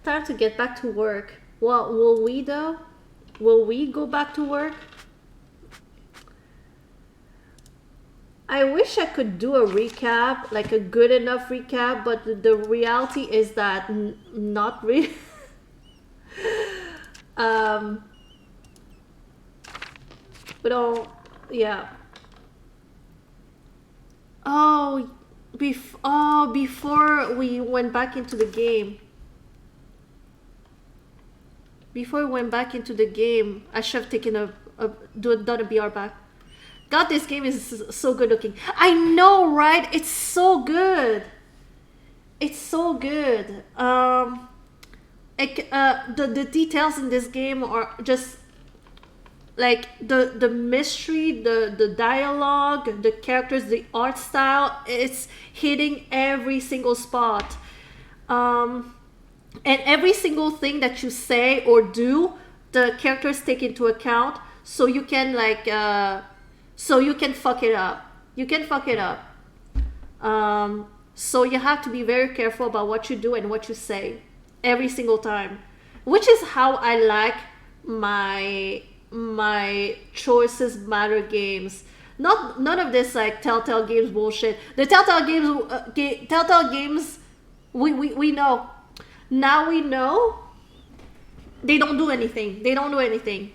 Time to get back to work. Well, will we though? Will we go back to work? I wish I could do a recap, like a good enough recap, but the reality is that not really. um, we don't. Yeah. Oh, before we went back into the game. Before we went back into the game, I should have taken done a BR back. God, this game is so good looking. I know, right? It's so good. It's so good. The details in this game are just like the mystery, the dialogue, the characters, the art style. It's hitting every single spot. And every single thing that you say or do, the characters take into account, so you can so you can fuck it up. You can fuck it up. So you have to be very careful about what you do and what you say every single time, which is how I like my choices matter games. Not none of this like Telltale Games bullshit. The Telltale Games, we know. Now we know they don't do anything. They don't do anything.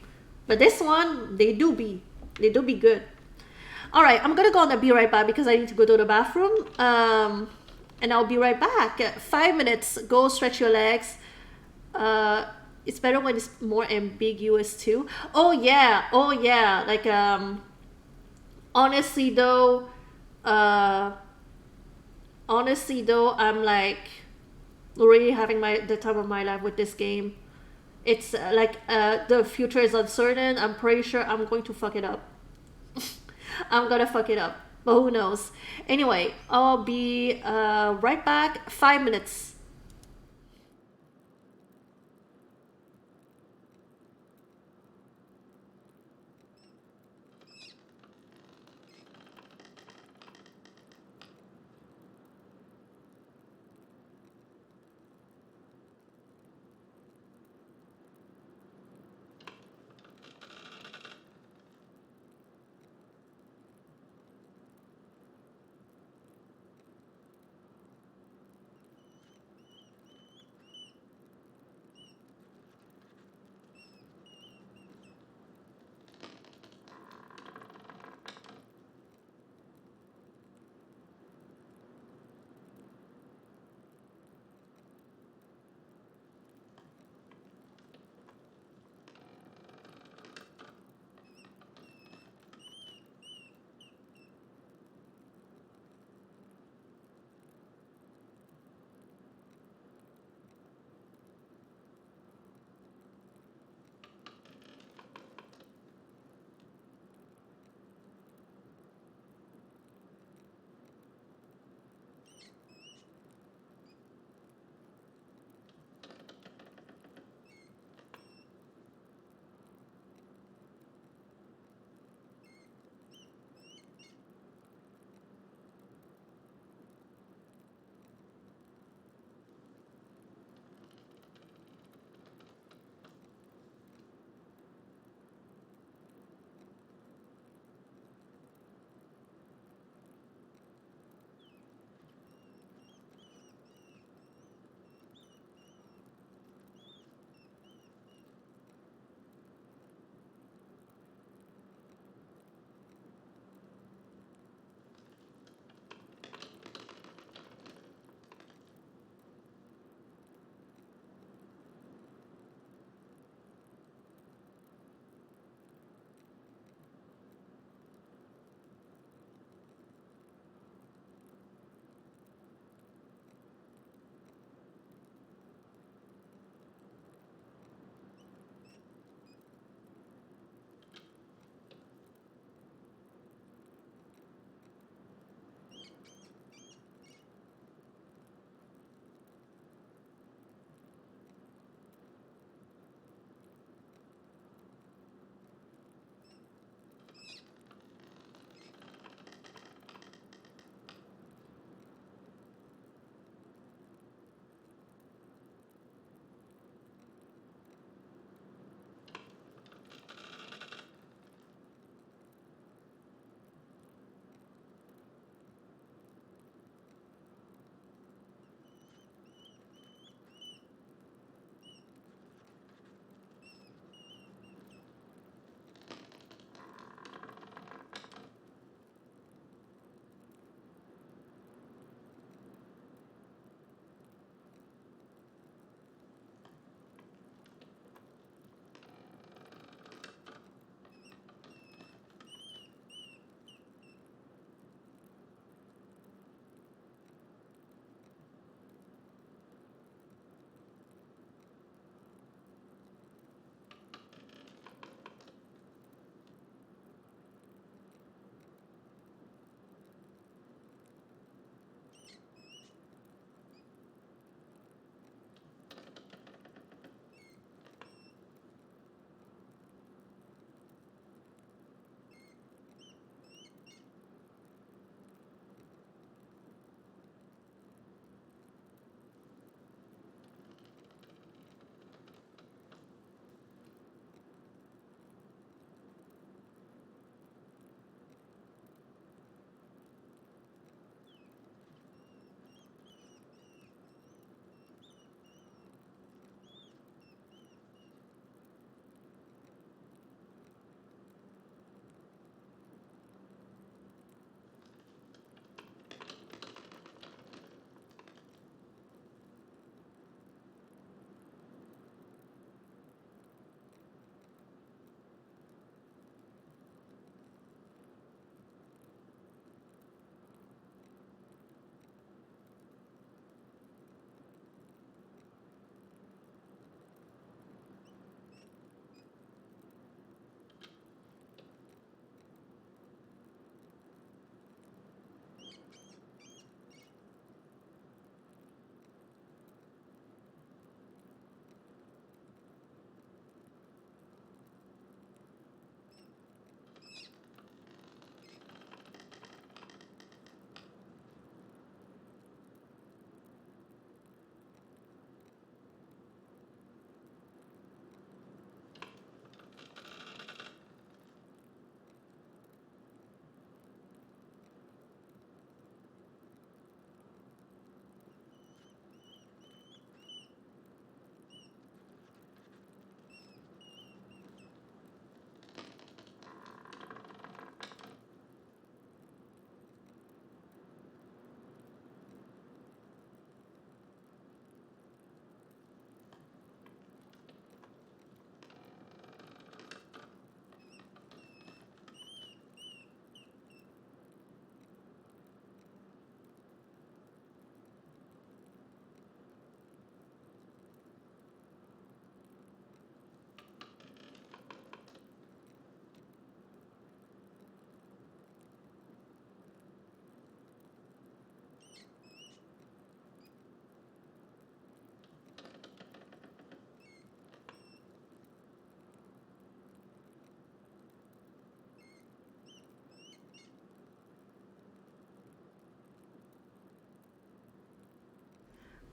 But this one, they do be good. All right, I'm gonna go and be right back because I need to go to the bathroom. And I'll be right back. 5 minutes. Go stretch your legs. It's better when it's more ambiguous too. Oh yeah. Like honestly though, I'm like really having the time of my life with this game. It's the future is uncertain. I'm pretty sure I'm going to fuck it up. I'm gonna fuck it up, but who knows? Anyway, I'll be right back. 5 minutes.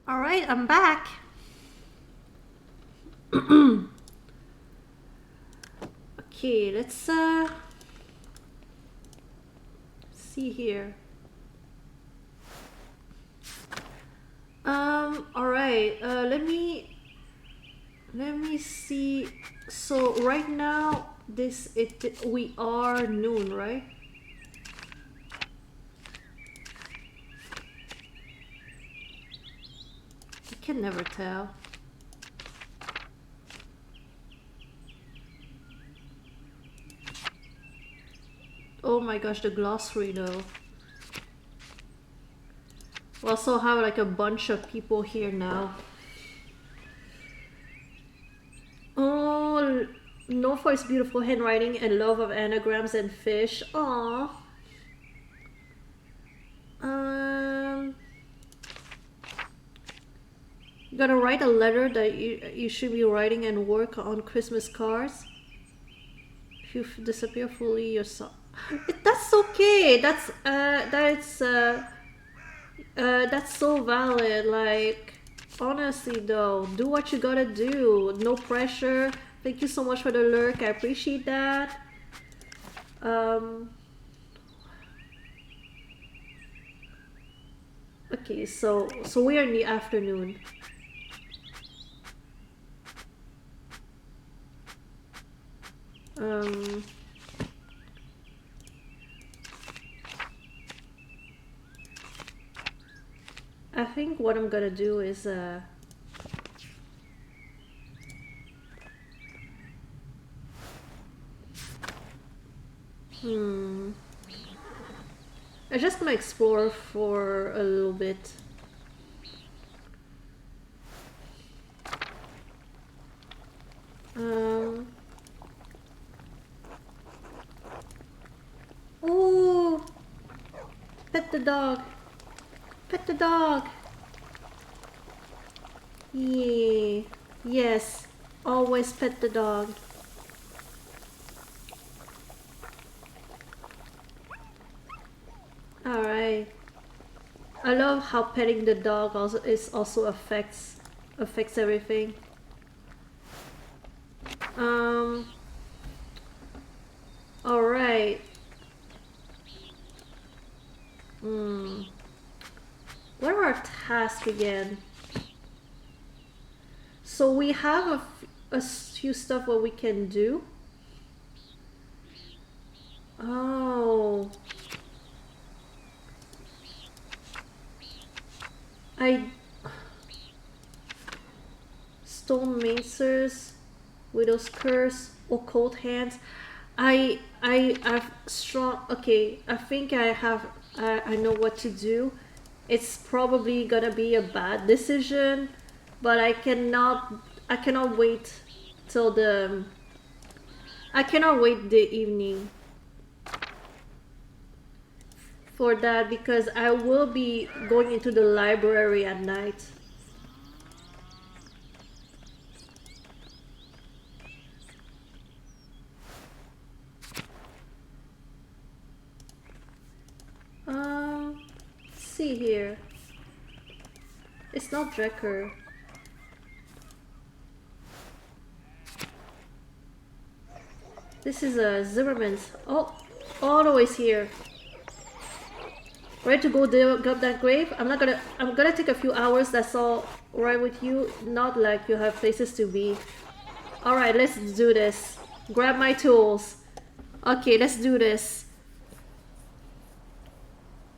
All right, I'm back. Okay, let's see here. All right. Let me see. So right now, we are noon, right? I can never tell. Oh my gosh, the glossary though. We also have like a bunch of people here now. Oh, known for its beautiful handwriting and love of anagrams and fish. Aww. You gotta write a letter that you should be writing and work on Christmas cards. If you disappear fully, yourself. That's okay. That's so valid. Like, honestly though, do what you gotta do. No pressure. Thank you so much for the lurk. I appreciate that. Okay, so we are in the afternoon. I think what I'm gonna do is I'm just gonna explore for a little bit. Oh, pet the dog. Pet the dog. Yeah. Yes. Always pet the dog. Alright. I love how petting the dog also affects everything. Alright. What are our tasks again? So we have a few stuff what we can do. Oh. Stone Macers, Widow's Curse, Occult Hands. I've strong. Okay, I think I know what to do. It's probably gonna be a bad decision, but I cannot wait till I cannot wait the evening for that because I will be going into the library at night. Let's see here. It's not Drecker. This is a Zimmerman's. Oh, Otto is here. Ready to go dig up that grave? I'm gonna take a few hours, that's all right with you? Not like you have places to be. Alright, let's do this. Grab my tools. Okay, let's do this.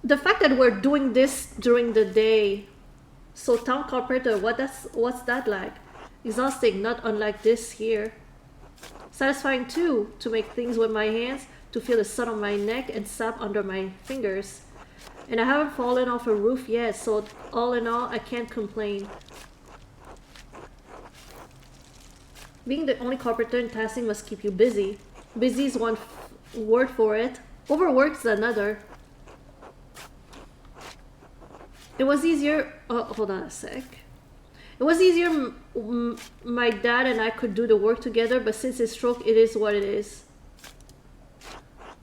The fact that we're doing this during the day. So town carpenter, what's that like? Exhausting, not unlike this here. Satisfying too, to make things with my hands, to feel the sun on my neck and sap under my fingers. And I haven't fallen off a roof yet, so all in all, I can't complain. Being the only carpenter in Tassing must keep you busy. Busy is one word for it. Overworked is another. It was easier... Oh, hold on a sec. It was easier my dad and I could do the work together, but since his stroke, it is what it is.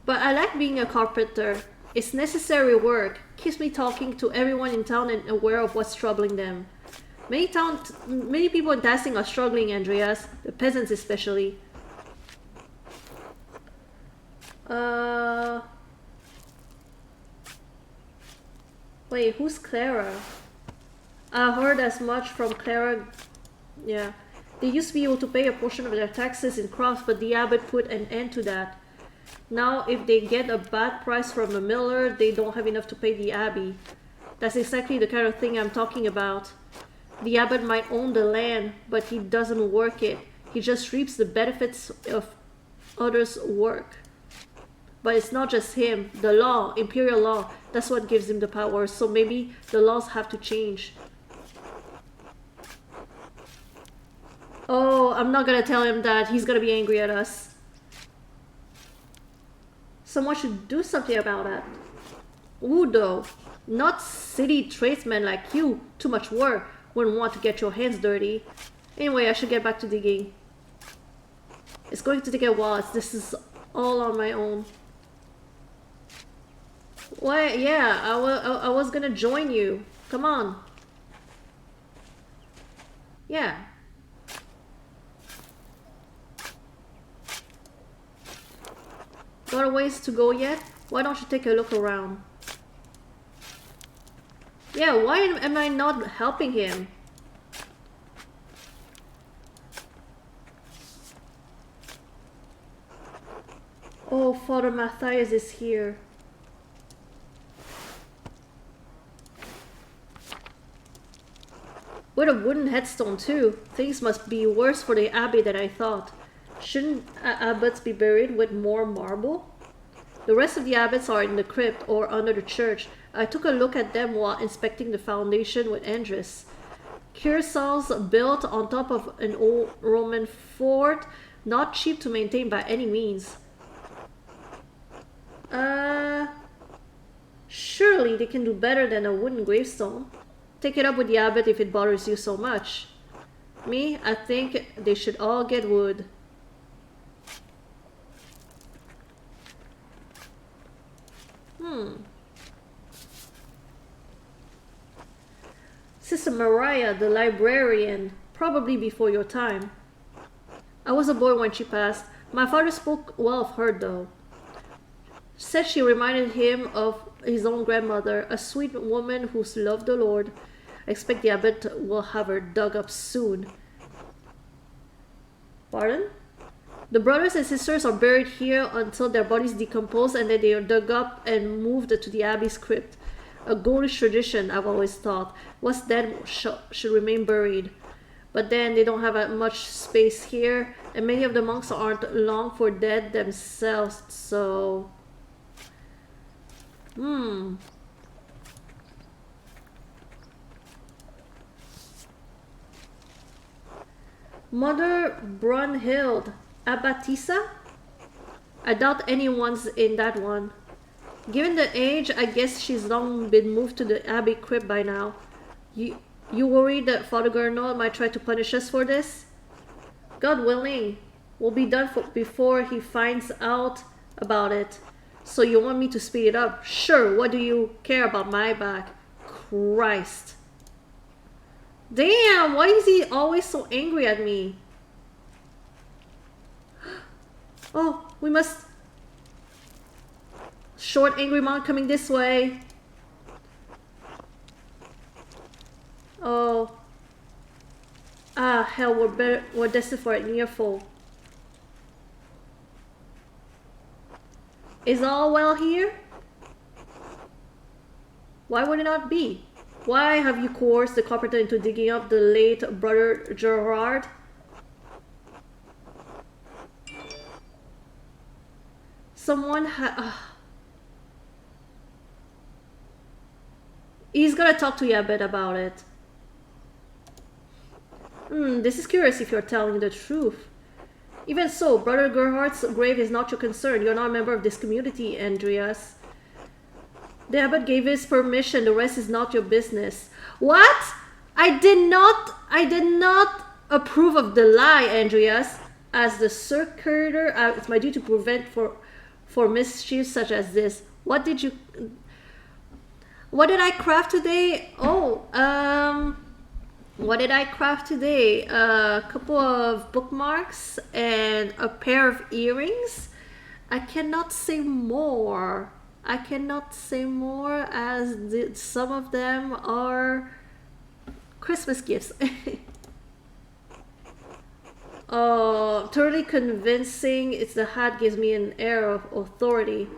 But I like being a carpenter. It's necessary work. Keeps me talking to everyone in town and aware of what's troubling them. Many people in Tasting are struggling, Andreas. The peasants especially. Wait, who's Clara? I heard as much from Clara. Yeah. They used to be able to pay a portion of their taxes in crops, but the abbot put an end to that. Now, if they get a bad price from a miller, they don't have enough to pay the abbey. That's exactly the kind of thing I'm talking about. The abbot might own the land, but he doesn't work it. He just reaps the benefits of others' work. But it's not just him. The law, imperial law, that's what gives him the power. So maybe the laws have to change. Oh, I'm not gonna tell him that. He's gonna be angry at us. Someone should do something about that. Who though? Not city tradesmen like you. Too much work. Wouldn't want to get your hands dirty. Anyway, I should get back to digging. It's going to take a while. This is all on my own. Why? Yeah, I was gonna join you. Come on. Yeah. Got a ways to go yet? Why don't you take a look around? Yeah, why am I not helping him? Oh, Father Matthias is here. With a wooden headstone too. Things must be worse for the abbey than I thought. Shouldn't abbots be buried with more marble? The rest of the abbots are in the crypt or under the church. I took a look at them while inspecting the foundation with Andres. Curacles built on top of an old Roman fort, not cheap to maintain by any means. Surely they can do better than a wooden gravestone. Take it up with the abbot if it bothers you so much. Me, I think they should all get wood. Sister Mariah, the librarian, probably before your time. I was a boy when she passed. My father spoke well of her, though. Said she reminded him of his own grandmother, a sweet woman who loved the Lord. I expect the abbot will have her dug up soon. Pardon? The brothers and sisters are buried here until their bodies decompose and then they are dug up and moved to the abbey's crypt. A Gaulish tradition, I've always thought. What's dead should remain buried. But then they don't have much space here, and many of the monks aren't long for dead themselves, so... Mother Brunhild, Abbatissa? I doubt anyone's in that one. Given the age, I guess she's long been moved to the abbey crypt by now. You worried that Father Gernot might try to punish us for this? God willing, we'll be done before he finds out about it. So you want me to speed it up? Sure, what do you care about my back? Christ. Damn, why is he always so angry at me? Oh, we must... Short angry monk coming this way. Oh. Ah, hell, we're destined for a near fall. Is all well here? Why would it not be? Why have you coerced the carpenter into digging up the late brother Gerard? Someone he's gonna talk to you a bit about it. This is curious if you're telling the truth. Even so, Brother Gerhardt's grave is not your concern. You're not a member of this community, Andreas. The abbot gave his permission. The rest is not your business. What? I did not approve of the lie, Andreas. As the circuiter, it's my duty to prevent for mischief such as this. What did I craft today? Oh, What did I craft today? A couple of bookmarks and a pair of earrings. I cannot say more. I cannot say more as some of them are Christmas gifts. Oh, totally convincing. It's the hat gives me an air of authority.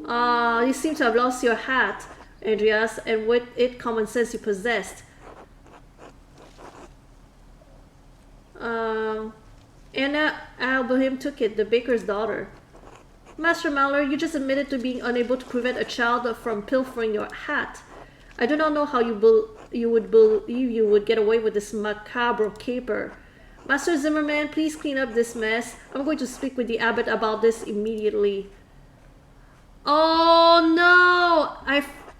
You seem to have lost your hat, Andreas, and with it common sense you possessed. Anna Albahim took it, the baker's daughter. Master Mallor, you just admitted to being unable to prevent a child from pilfering your hat. I do not know how you would believe you would get away with this macabre caper. Master Zimmerman, please clean up this mess. I'm going to speak with the abbot about this immediately. Oh no!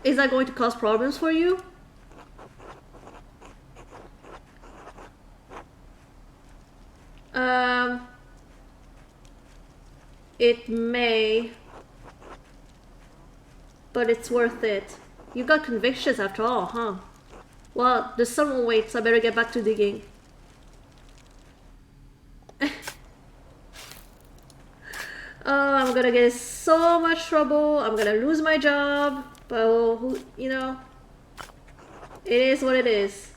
Is that going to cause problems for you? It may, but it's worth it. You got convictions after all, huh? Well, the sun will wait, so I better get back to digging. Oh, I'm gonna get in so much trouble. I'm gonna lose my job. But, you know, it is what it is.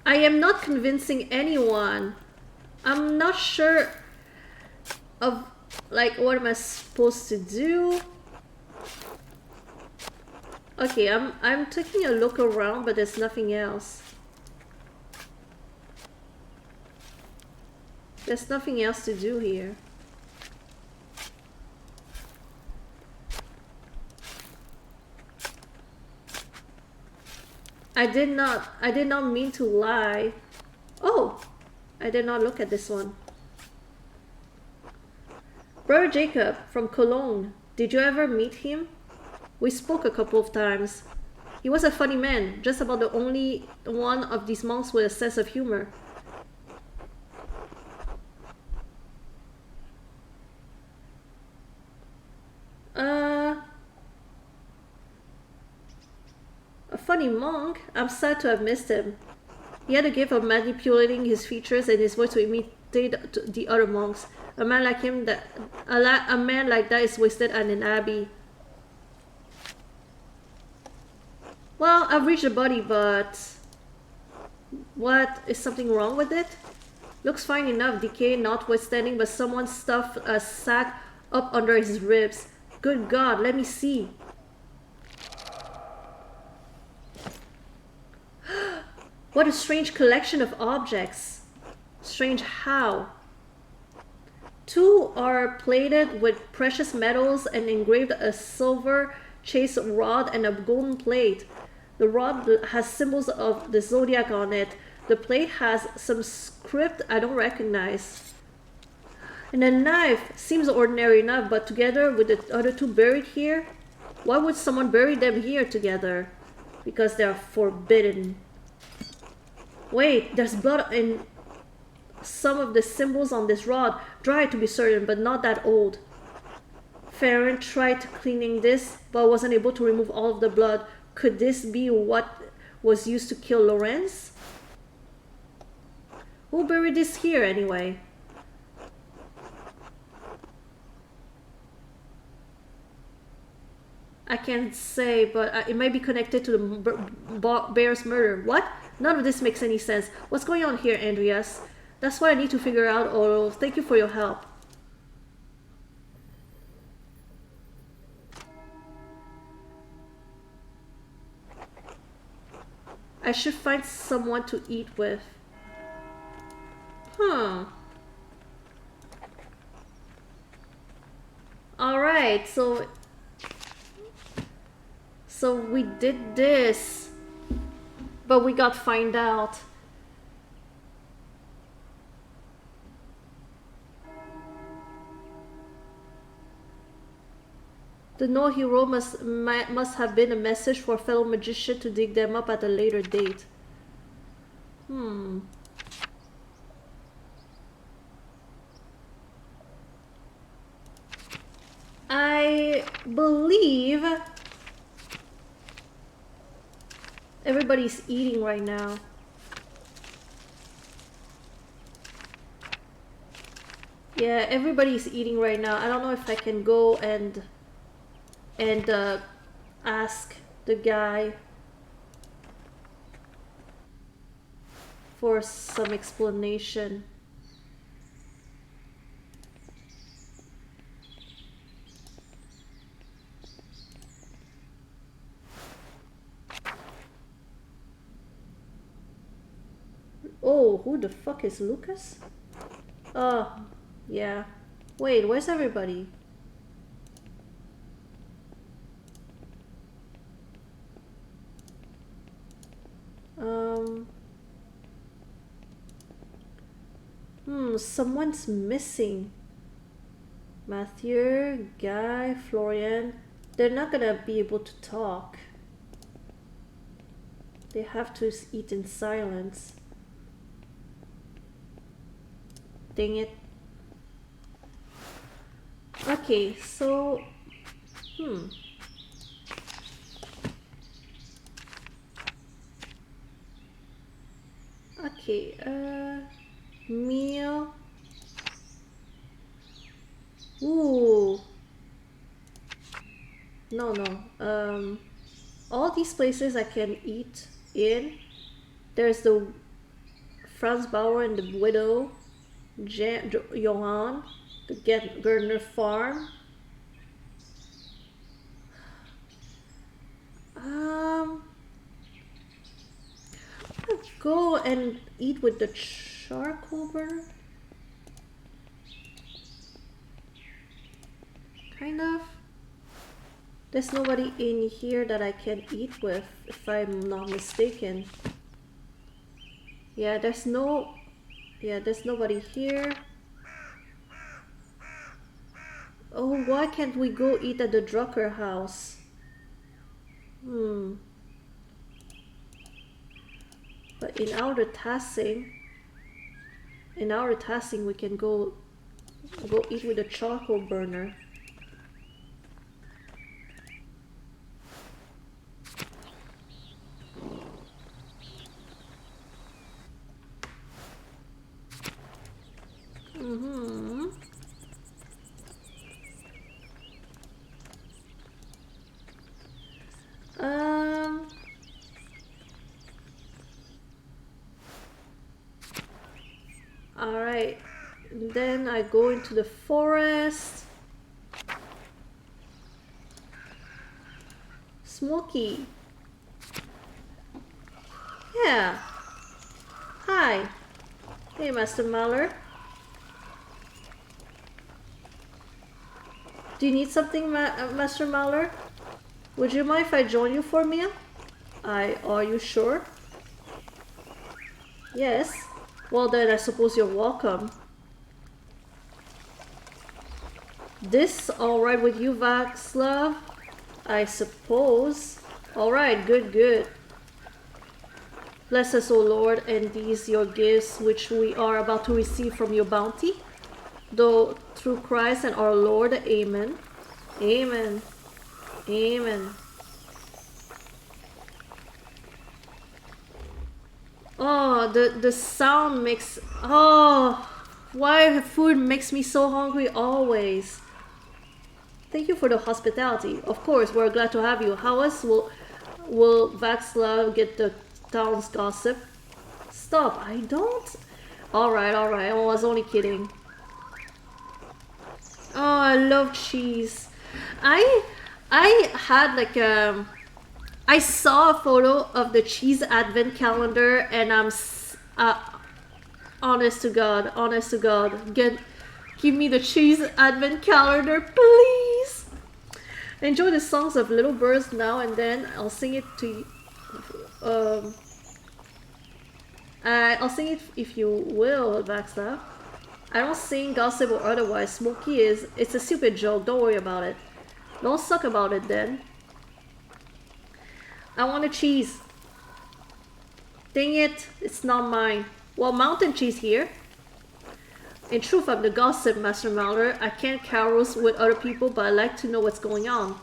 I am not convincing anyone. I'm not sure of, like, what am I supposed to do? Okay, I'm taking a look around, but there's nothing else. There's nothing else to do here. I did not mean to lie. Oh, I did not look at this one. Brother Jacob from Cologne. Did you ever meet him? We spoke a couple of times. He was a funny man, just about the only one of these monks with a sense of humor. A funny monk? I'm sad to have missed him. He had a gift of manipulating his features and his voice to imitate the other monks. A man like him, a man like that is wasted at an abbey. Well, I've reached the body, but what? Is something wrong with it? Looks fine enough, decay notwithstanding, but someone stuffed a sack up under his ribs. Good God, let me see. What a strange collection of objects. Strange how? Two are plated with precious metals and engraved a silver chased rod and a golden plate. The rod has symbols of the zodiac on it. The plate has some script I don't recognize. And a knife seems ordinary enough, but together with the other two buried here? Why would someone bury them here together? Because they are forbidden. Wait, there's blood in some of the symbols on this rod. Dry to be certain, but not that old. Farron tried cleaning this, but wasn't able to remove all of the blood. Could this be what was used to kill Lorenz? Who buried this here anyway? I can't say, but it might be connected to the bear's murder. What? None of this makes any sense. What's going on here, Andreas? That's what I need to figure out, Oro. Thank you for your help. I should find someone to eat with. Huh. Alright, so we did this, but we got find out. The no hero must have been a message for a fellow magician to dig them up at a later date. I believe everybody's eating right now. Yeah, everybody's eating right now. I don't know if I can go and ask the guy for some explanation. Oh, who the fuck is Lucas? Oh, yeah. Wait, where's everybody? Someone's missing. Matthew, Guy, Florian. They're not gonna be able to talk. They have to eat in silence. Dang it. Okay, so... Okay, meal. Ooh. No. All these places I can eat in. There's the Franz Bauer and the Widow, Johann, the Gardner Farm. Go and eat with the charcoal burner. Kind of. There's nobody in here that I can eat with, if I'm not mistaken. Yeah, there's nobody here. Oh, why can't we go eat at the Drucker house? But in our tasking, we can go eat with a charcoal burner. Alright, then I go into the forest. Smokey. Yeah. Hi. Hey, Master Mahler. Do you need something, Master Mahler? Would you mind if I join you for a meal? Are you sure? Yes. Well then, I suppose you're welcome. This alright with you, Václav? I suppose. Alright, good. Bless us, O Lord, and these your gifts which we are about to receive from your bounty. Though through Christ and our Lord, amen. Amen. Oh, the sound makes... Oh, why food makes me so hungry always. Thank you for the hospitality. Of course, we're glad to have you. How else will Václav get the town's gossip? Stop, I don't... Alright, I was only kidding. Oh, I love cheese. I had like I saw a photo of the cheese advent calendar and I'm honest to God, give me the cheese advent calendar, please. Enjoy the songs of little birds now and then. I'll sing it to you. I'll sing it if you will, Václav. I don't sing gossip or otherwise. Smokey it's a stupid joke. Don't worry about it. Don't suck about it then. I want a cheese. Dang it, it's not mine. Well, mountain cheese here. In truth, I'm the gossip, Master Mauler. I can't carouse with other people, but I like to know what's going on.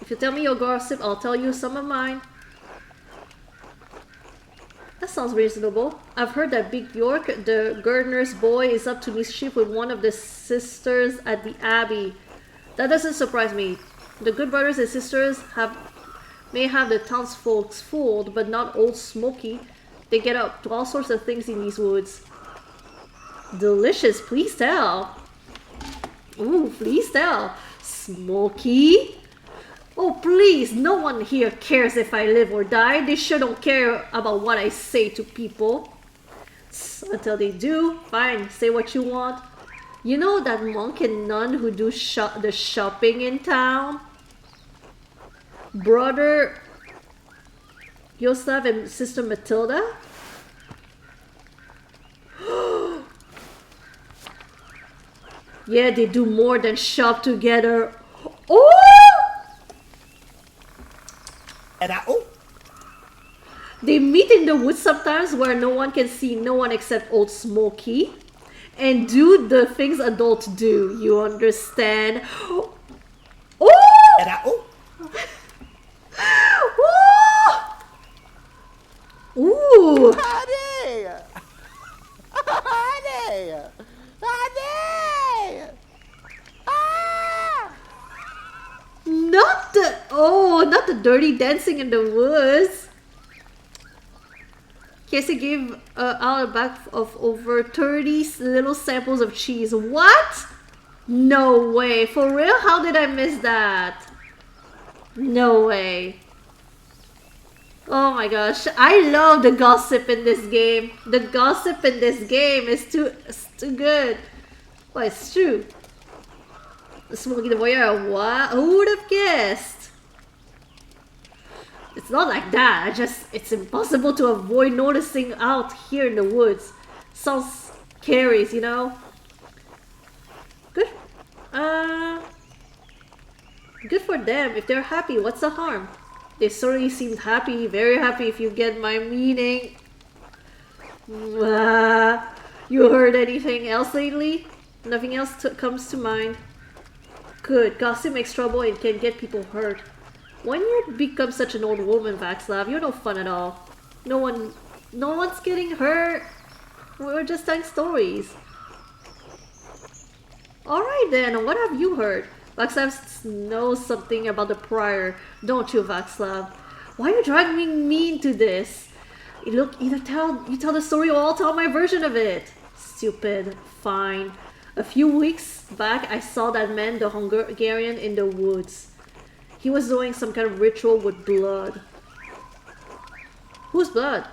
If you tell me your gossip, I'll tell you some of mine. That sounds reasonable. I've heard that Big York, the gardener's boy, is up to mischief with one of the sisters at the Abbey. That doesn't surprise me. The good brothers and sisters may have the townsfolk fooled, but not old Smoky. They get up to all sorts of things in these woods. Delicious, please tell. Ooh, please tell. Smoky? Oh, please, no one here cares if I live or die. They sure don't care about what I say to people. Until they do, fine, say what you want. You know that monk and nun who do the shopping in town? Brother Gustav and Sister Matilda? Yeah, they do more than shop together. Oh! They meet in the woods sometimes where no one can see no one except old Smoky and do the things adults do. You understand? Oh! Ooh! Honey! Honey! Honey! Ah! Not the dirty dancing in the woods. Casey gave out a bag of over 30 little samples of cheese. What? No way. For real? How did I miss that? No way. Oh my gosh. I love the gossip in this game. The gossip in this game is too good. Well, it's true. Smokey the Voyeur. What? Who would have guessed? It's not like that. It's impossible to avoid noticing out here in the woods. Sounds scary, you know? Good. Good for them. If they're happy, what's the harm? They certainly seemed happy, very happy if you get my meaning. You heard anything else lately? Nothing else comes to mind. Good. Gossip makes trouble and can get people hurt. When you become such an old woman, Václav, you're no fun at all. No one's getting hurt. We're just telling stories. Alright then, what have you heard? Václav knows something about the prior, don't you, Václav? Why are you dragging me into this? Look, you tell the story or I'll tell my version of it. Stupid. Fine. A few weeks back, I saw that man, the Hungarian, in the woods. He was doing some kind of ritual with blood. Whose blood?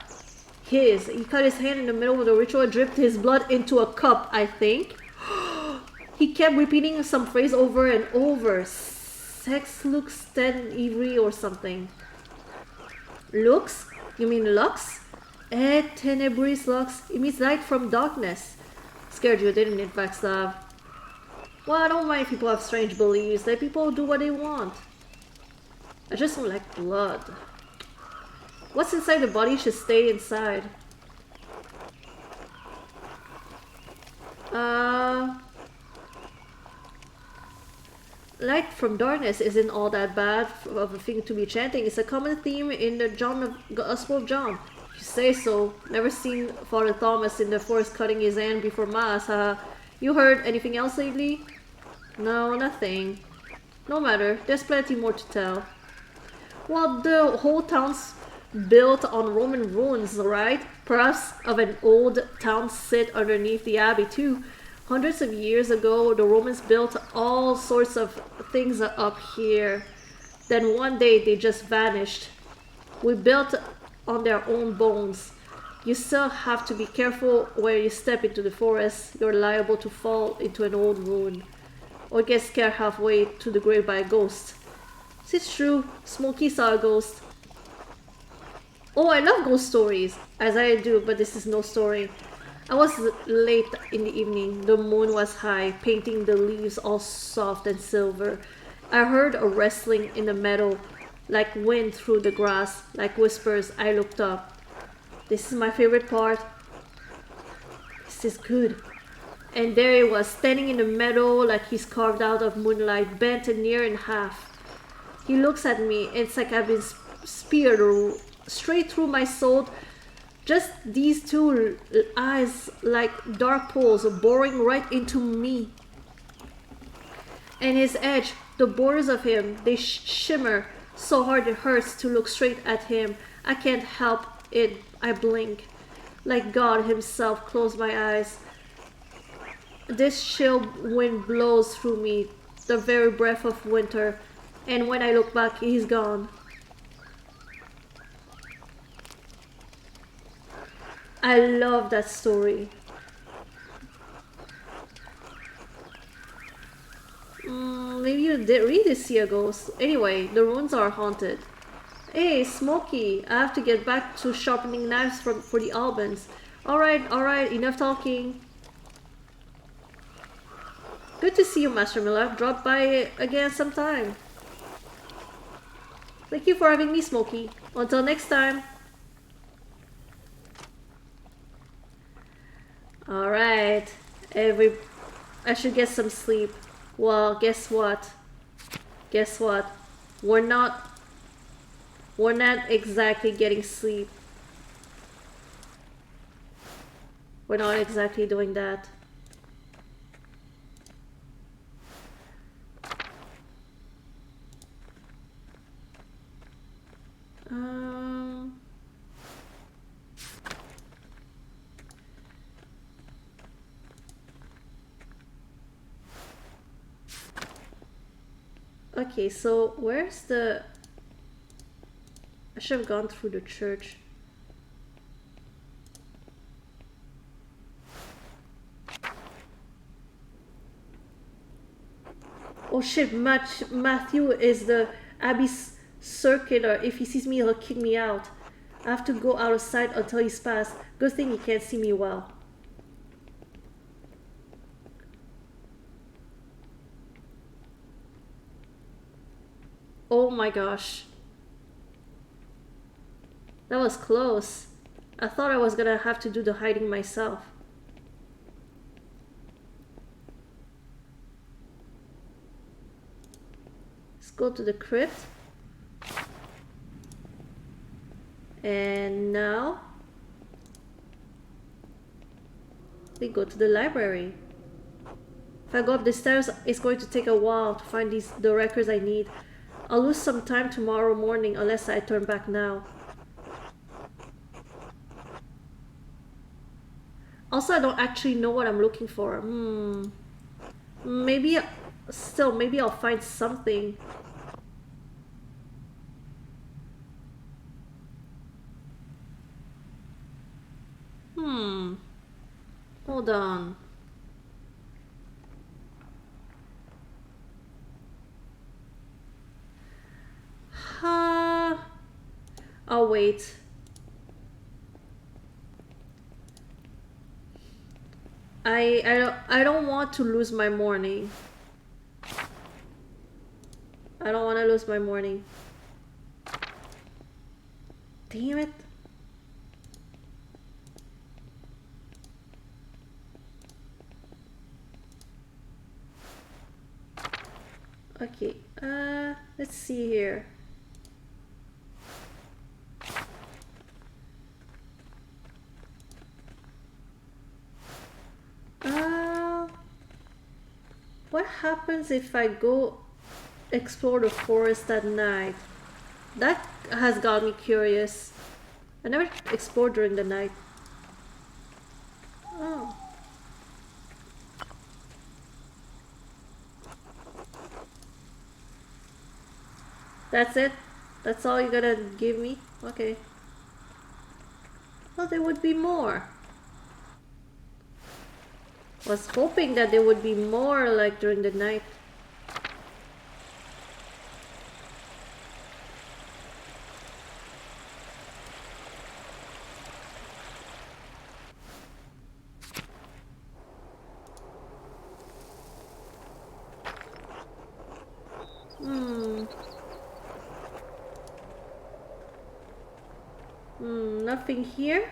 His. He cut his hand in the middle of the ritual and dripped his blood into a cup, I think. He kept repeating some phrase over and over. Sex lux ten ivri or something. Lux? You mean lux? Et tenebris lux. It means light from darkness. Scared you, didn't it, Václav? Well, I don't mind if people have strange beliefs. Let people do what they want. I just don't like blood. What's inside the body should stay inside. Light from darkness isn't all that bad of a thing to be chanting. It's a common theme in the Gospel of John. You say so. Never seen Father Thomas in the forest cutting his hand before Mass. You heard anything else lately? No, nothing. No matter. There's plenty more to tell. Well, the whole town's built on Roman ruins, right? Perhaps of an old town sit underneath the abbey too. Hundreds of years ago, the Romans built all sorts of things up here. Then one day they just vanished. We built on their own bones. You still have to be careful where you step into the forest. You're liable to fall into an old ruin or get scared halfway to the grave by a ghost. It's true, Smokey saw a ghost. Oh, I love ghost stories, as I do, but this is no story. I was late in the evening. The moon was high, painting the leaves all soft and silver. I heard a rustling in the meadow, like wind through the grass, like whispers. I looked up. This is my favorite part. This is good. And there he was, standing in the meadow like he's carved out of moonlight, bent and near in half. He looks at me. It's like I've been speared straight through my soul. Just these two eyes like dark poles boring right into me. And his edge, the borders of him, they shimmer so hard it hurts to look straight at him. I can't help it. I blink. Like God himself, close my eyes. This chill wind blows through me, the very breath of winter. And when I look back, he's gone. I love that story. Maybe you did read this, see a ghost. Anyway, the ruins are haunted. Hey, Smokey, I have to get back to sharpening knives for the Albans. Alright, enough talking. Good to see you, Master Miller. Drop by again sometime. Thank you for having me, Smokey. Until next time. Alright. I should get some sleep. Well, guess what? We're not exactly getting sleep. We're not exactly doing that. Okay, so where's the... I should have gone through the church. Oh shit, Matthew is the Abbey's circular. If he sees me, he'll kick me out. I have to go out of sight until he's passed. Good thing he can't see me well. Oh my gosh. That was close. I thought I was gonna have to do the hiding myself. Let's go to the crypt. And now we go to the library. If I go up the stairs, it's going to take a while to find the records I need. I'll lose some time tomorrow morning unless I turn back now. Also, I don't actually know what I'm looking for. Maybe I'll find something. Hold on. I'll wait. I don't want to lose my morning. I don't want to lose my morning. Damn it. Okay, let's see here. What happens if I go explore the forest at night? That has got me curious. I never explored during the night. Oh. That's it? That's all you're gonna give me? Okay. Well, there would be more. Was hoping that there would be more like during the night. nothing here.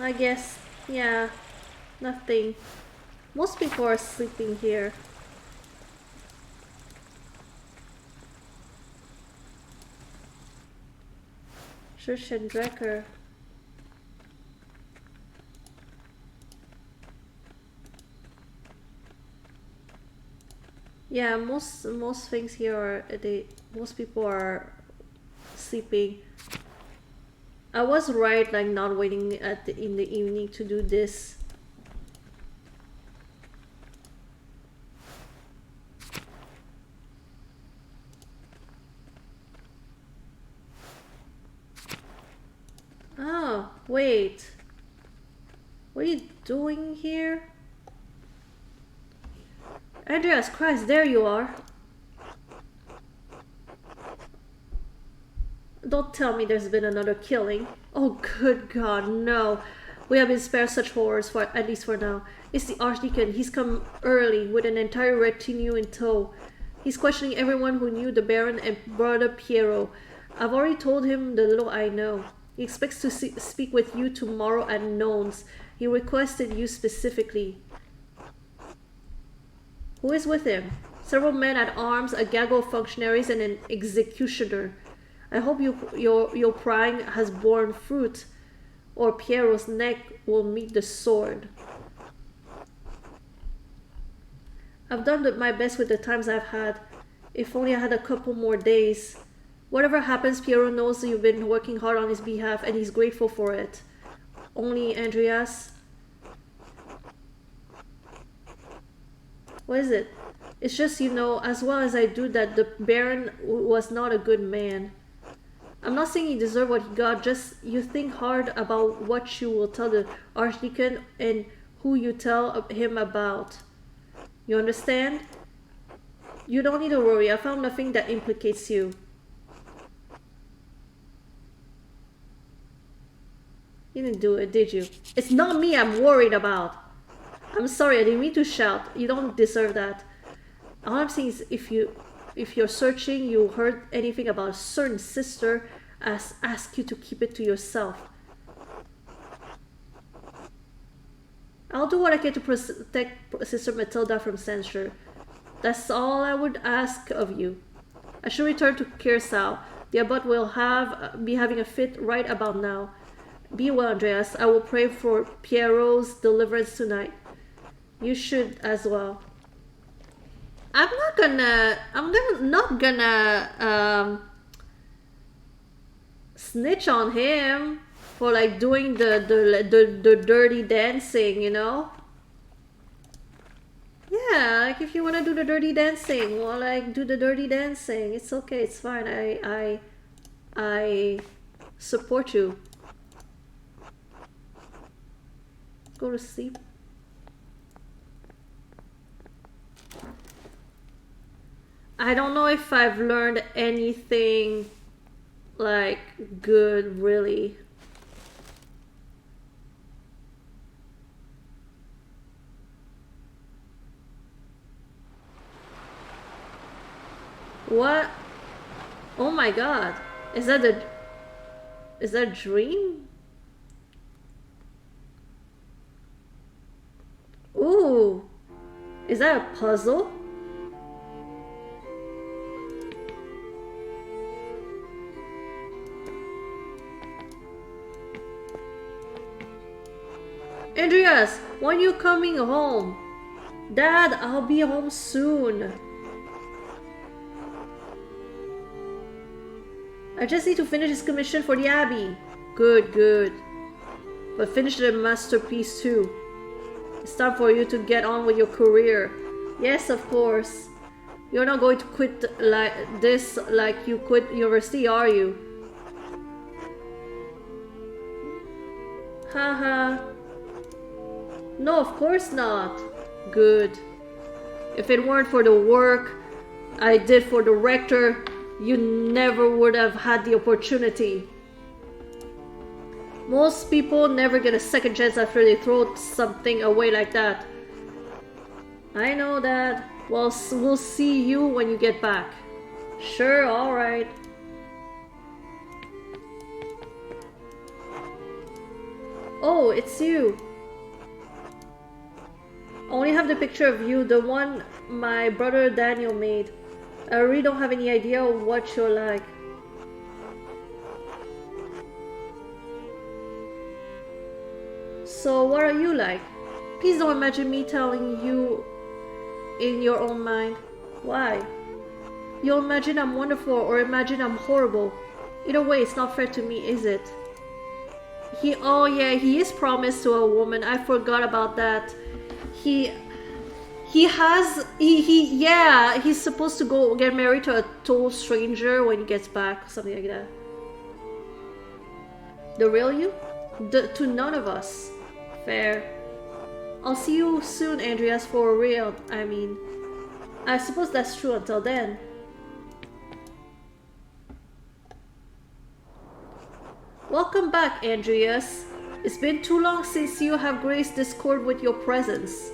I guess, yeah, nothing. Most people are sleeping here. Church and Drecker. Yeah, most things here are most people are sleeping. I was right, like not waiting in the evening to do this. Oh, wait. What are you doing here? Andreas Christ, there you are. Don't tell me there's been another killing. Oh, good God, no. We have been spared such horrors, for at least for now. It's the Archdeacon. He's come early with an entire retinue in tow. He's questioning everyone who knew the Baron and Brother Piero. I've already told him the little I know. He expects to speak with you tomorrow at Nones. He requested you specifically. Who is with him? Several men at arms, a gaggle of functionaries, and an executioner. I hope your prying has borne fruit, or Piero's neck will meet the sword. I've done my best with the times I've had. If only I had a couple more days. Whatever happens, Piero knows you've been working hard on his behalf, and he's grateful for it. Only, Andreas... What is it? It's just, you know, as well as I do, that the Baron was not a good man. I'm not saying he deserved what he got, just you think hard about what you will tell the Archdeacon and who you tell him about. You understand? You don't need to worry, I found nothing that implicates you. You didn't do it, did you? It's not me I'm worried about. I'm sorry, I didn't mean to shout. You don't deserve that. All I'm saying is if you're searching, you heard anything about a certain sister, ask you to keep it to yourself. I'll do what I can to protect Sister Matilda from censure. That's all I would ask of you. I should return to Kirsau. The abbot will be having a fit right about now. Be well, Andreas. I will pray for Piero's deliverance tonight. You should as well. I'm not gonna snitch on him for like doing the dirty dancing, you know? Yeah, like if you wanna do the dirty dancing, well, like do the dirty dancing. It's okay, it's fine. I support you. Go to sleep. I don't know if I've learned anything like good, really. What? Oh my God. Is that a dream? Ooh. Is that a puzzle? Andreas, when are you coming home? Dad, I'll be home soon. I just need to finish this commission for the Abbey. Good, good. But finish the masterpiece too. It's time for you to get on with your career. Yes, of course. You're not going to quit like this like you quit university, are you? Haha. No, of course not. Good. If it weren't for the work I did for the rector, you never would have had the opportunity. Most people never get a second chance after they throw something away like that. I know that. Well, we'll see you when you get back. Sure, alright. Oh, it's you. I only have the picture of you, the one my brother Daniel made. I really don't have any idea what you're like. So what are you like? Please don't imagine me telling you in your own mind. Why? You'll imagine I'm wonderful or imagine I'm horrible. Either way, it's not fair to me, is it? Oh yeah, he is promised to a woman. I forgot about that. He's supposed to go get married to a total stranger when he gets back, something like that. The real you? To none of us. Fair. I'll see you soon, Andreas, for real. I mean, I suppose that's true until then. Welcome back, Andreas. It's been too long since you have graced this court with your presence.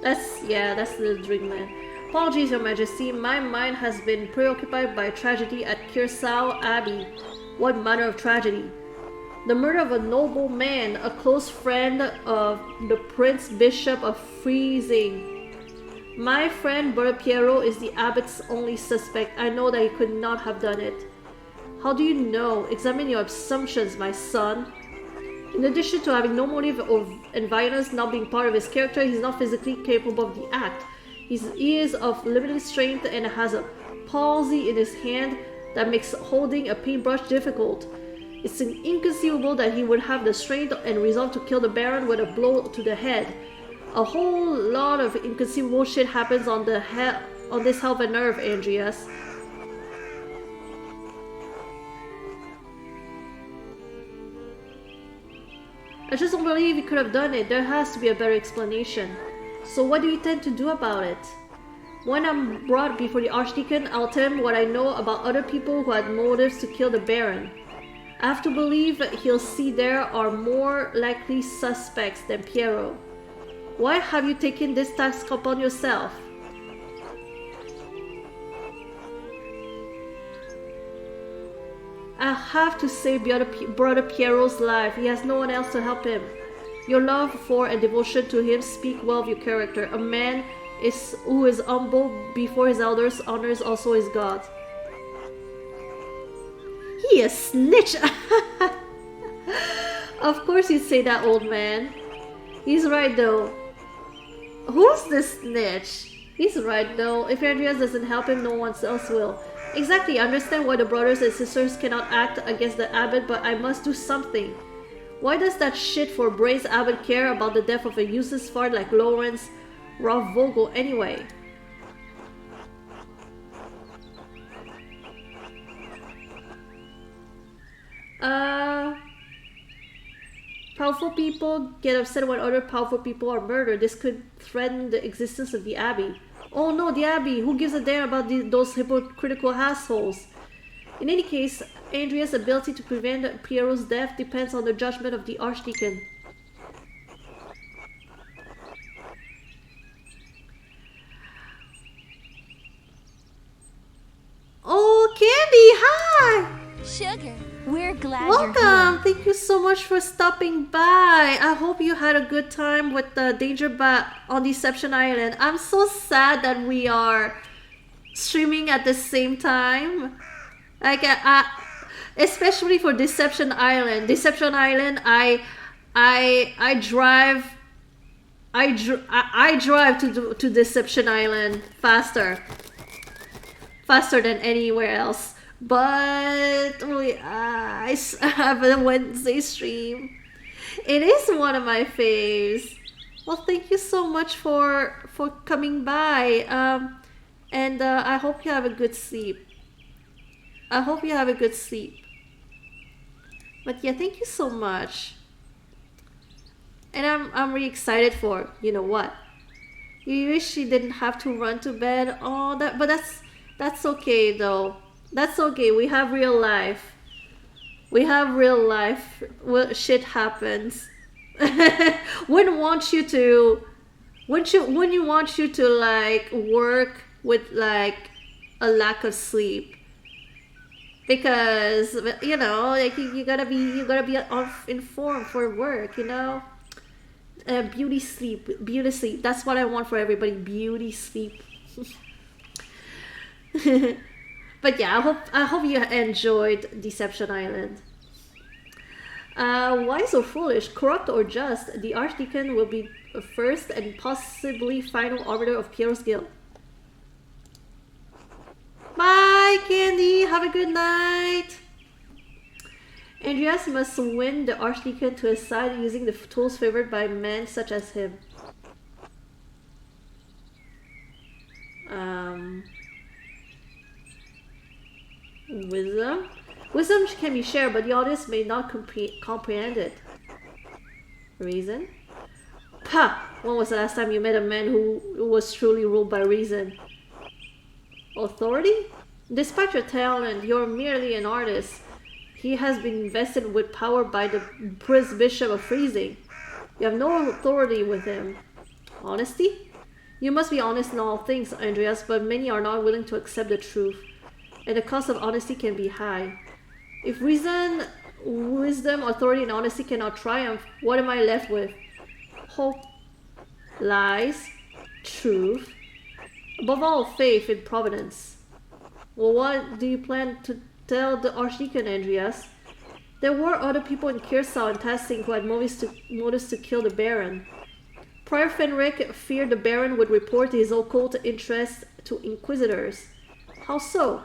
That's the Dreamland. Apologies, Your Majesty. My mind has been preoccupied by tragedy at Kirsau Abbey. What manner of tragedy? The murder of a noble man, a close friend of the Prince Bishop of Freezing. My friend Brother Piero is the abbot's only suspect. I know that he could not have done it. How do you know? Examine your assumptions, my son. In addition to having no motive and violence not being part of his character, he's not physically capable of the act. He is of limited strength and has a palsy in his hand that makes holding a paintbrush difficult. It's inconceivable that he would have the strength and resolve to kill the Baron with a blow to the head. A whole lot of inconceivable shit happens on this hell of a nerve, Andreas. I just don't believe he could have done it. There has to be a better explanation. So what do you intend to do about it? When I'm brought before the Archdeacon, I'll tell him what I know about other people who had motives to kill the Baron. I have to believe he'll see there are more likely suspects than Piero. Why have you taken this task upon yourself? I have to save Brother Piero's life. He has no one else to help him. Your love for and devotion to him speak well of your character. A man who is humble before his elders honors also his God. He a snitch! Of course you'd say that, old man. He's right though. Who's this snitch? He's right though. If Andreas doesn't help him, no one else will. Exactly, I understand why the brothers and sisters cannot act against the abbot, but I must do something. Why does that shit for brains abbot care about the death of a useless fart like Lawrence Ravogel anyway? Powerful people get upset when other powerful people are murdered. This could threaten the existence of the Abbey. Oh no, the Abbey! Who gives a damn about those hypocritical assholes? In any case, Andrea's ability to prevent Piero's death depends on the judgment of the Archdeacon. Oh, Candy, hi! Sugar, we're glad Welcome! you're here. Thank you so much for stopping by. I hope you had a good time with the Danger Bat on Deception Island. I'm so sad that we are streaming at the same time. Like, especially for Deception Island. Deception Island, I drive to Deception Island faster than anywhere else. But I have a Wednesday stream. It is one of my faves. Well, thank you so much for coming by. And I hope you have a good sleep. But yeah, thank you so much. And I'm really excited for you know what. You wish you didn't have to run to bed. Oh, that's okay though. That's okay. We have real life. Well, shit happens. Wouldn't want you to Wouldn't you want you to like work with like a lack of sleep? Because you know, like you gotta be informed for work, you know. Beauty sleep. That's what I want for everybody. Beauty sleep. But yeah, I hope you enjoyed Deception Island. Wise or foolish, corrupt or just, the Archdeacon will be first and possibly final arbiter of Piero's Guild. Bye, Candy. Have a good night. Andreas must win the Archdeacon to his side using the tools favored by men such as him. Wisdom? Wisdom can be shared, but the audience may not comprehend it. Reason? Pah! When was the last time you met a man who was truly ruled by reason? Authority? Despite your talent, you're merely an artist. He has been invested with power by the Bishop of Freezing. You have no authority with him. Honesty? You must be honest in all things, Andreas, but many are not willing to accept the truth, and the cost of honesty can be high. If reason, wisdom, authority, and honesty cannot triumph, what am I left with? Hope, lies, truth, above all, faith in providence. Well, what do you plan to tell the Archdeacon, Andreas? There were other people in Kirsau and Tasting who had motives to kill the Baron. Prior Fenric feared the Baron would report his occult interests to Inquisitors. How so?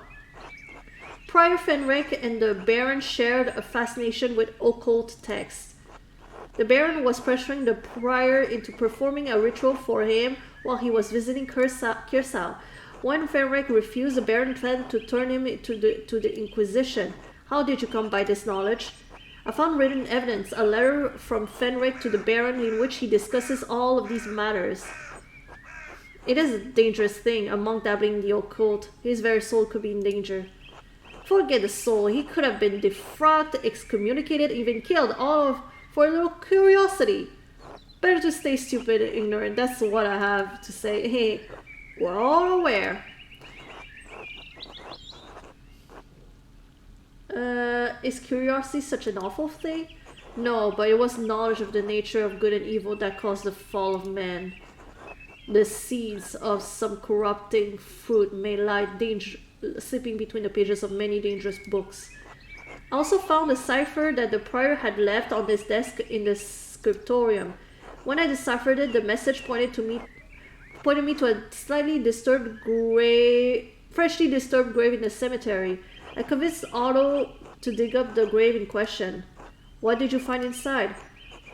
Prior Fenric and the Baron shared a fascination with occult texts. The Baron was pressuring the Prior into performing a ritual for him while he was visiting Kirsau. When Fenric refused, the Baron threatened to turn him to the Inquisition. How did you come by this knowledge? I found written evidence, a letter from Fenric to the Baron in which he discusses all of these matters. It is a dangerous thing, a monk dabbling in the occult. His very soul could be in danger. Forget the soul, he could have been defrocked, excommunicated, even killed, all for a little curiosity. Better to stay stupid and ignorant, that's what I have to say. Hey, we're all aware. Is curiosity such an awful thing? No, but it was knowledge of the nature of good and evil that caused the fall of man. The seeds of some corrupting fruit may lie sleeping between the pages of many dangerous books. I also found a cipher that the Prior had left on his desk in the scriptorium. When I deciphered it, the message pointed me to a freshly disturbed grave in the cemetery. I convinced Otto to dig up the grave in question. What did you find inside?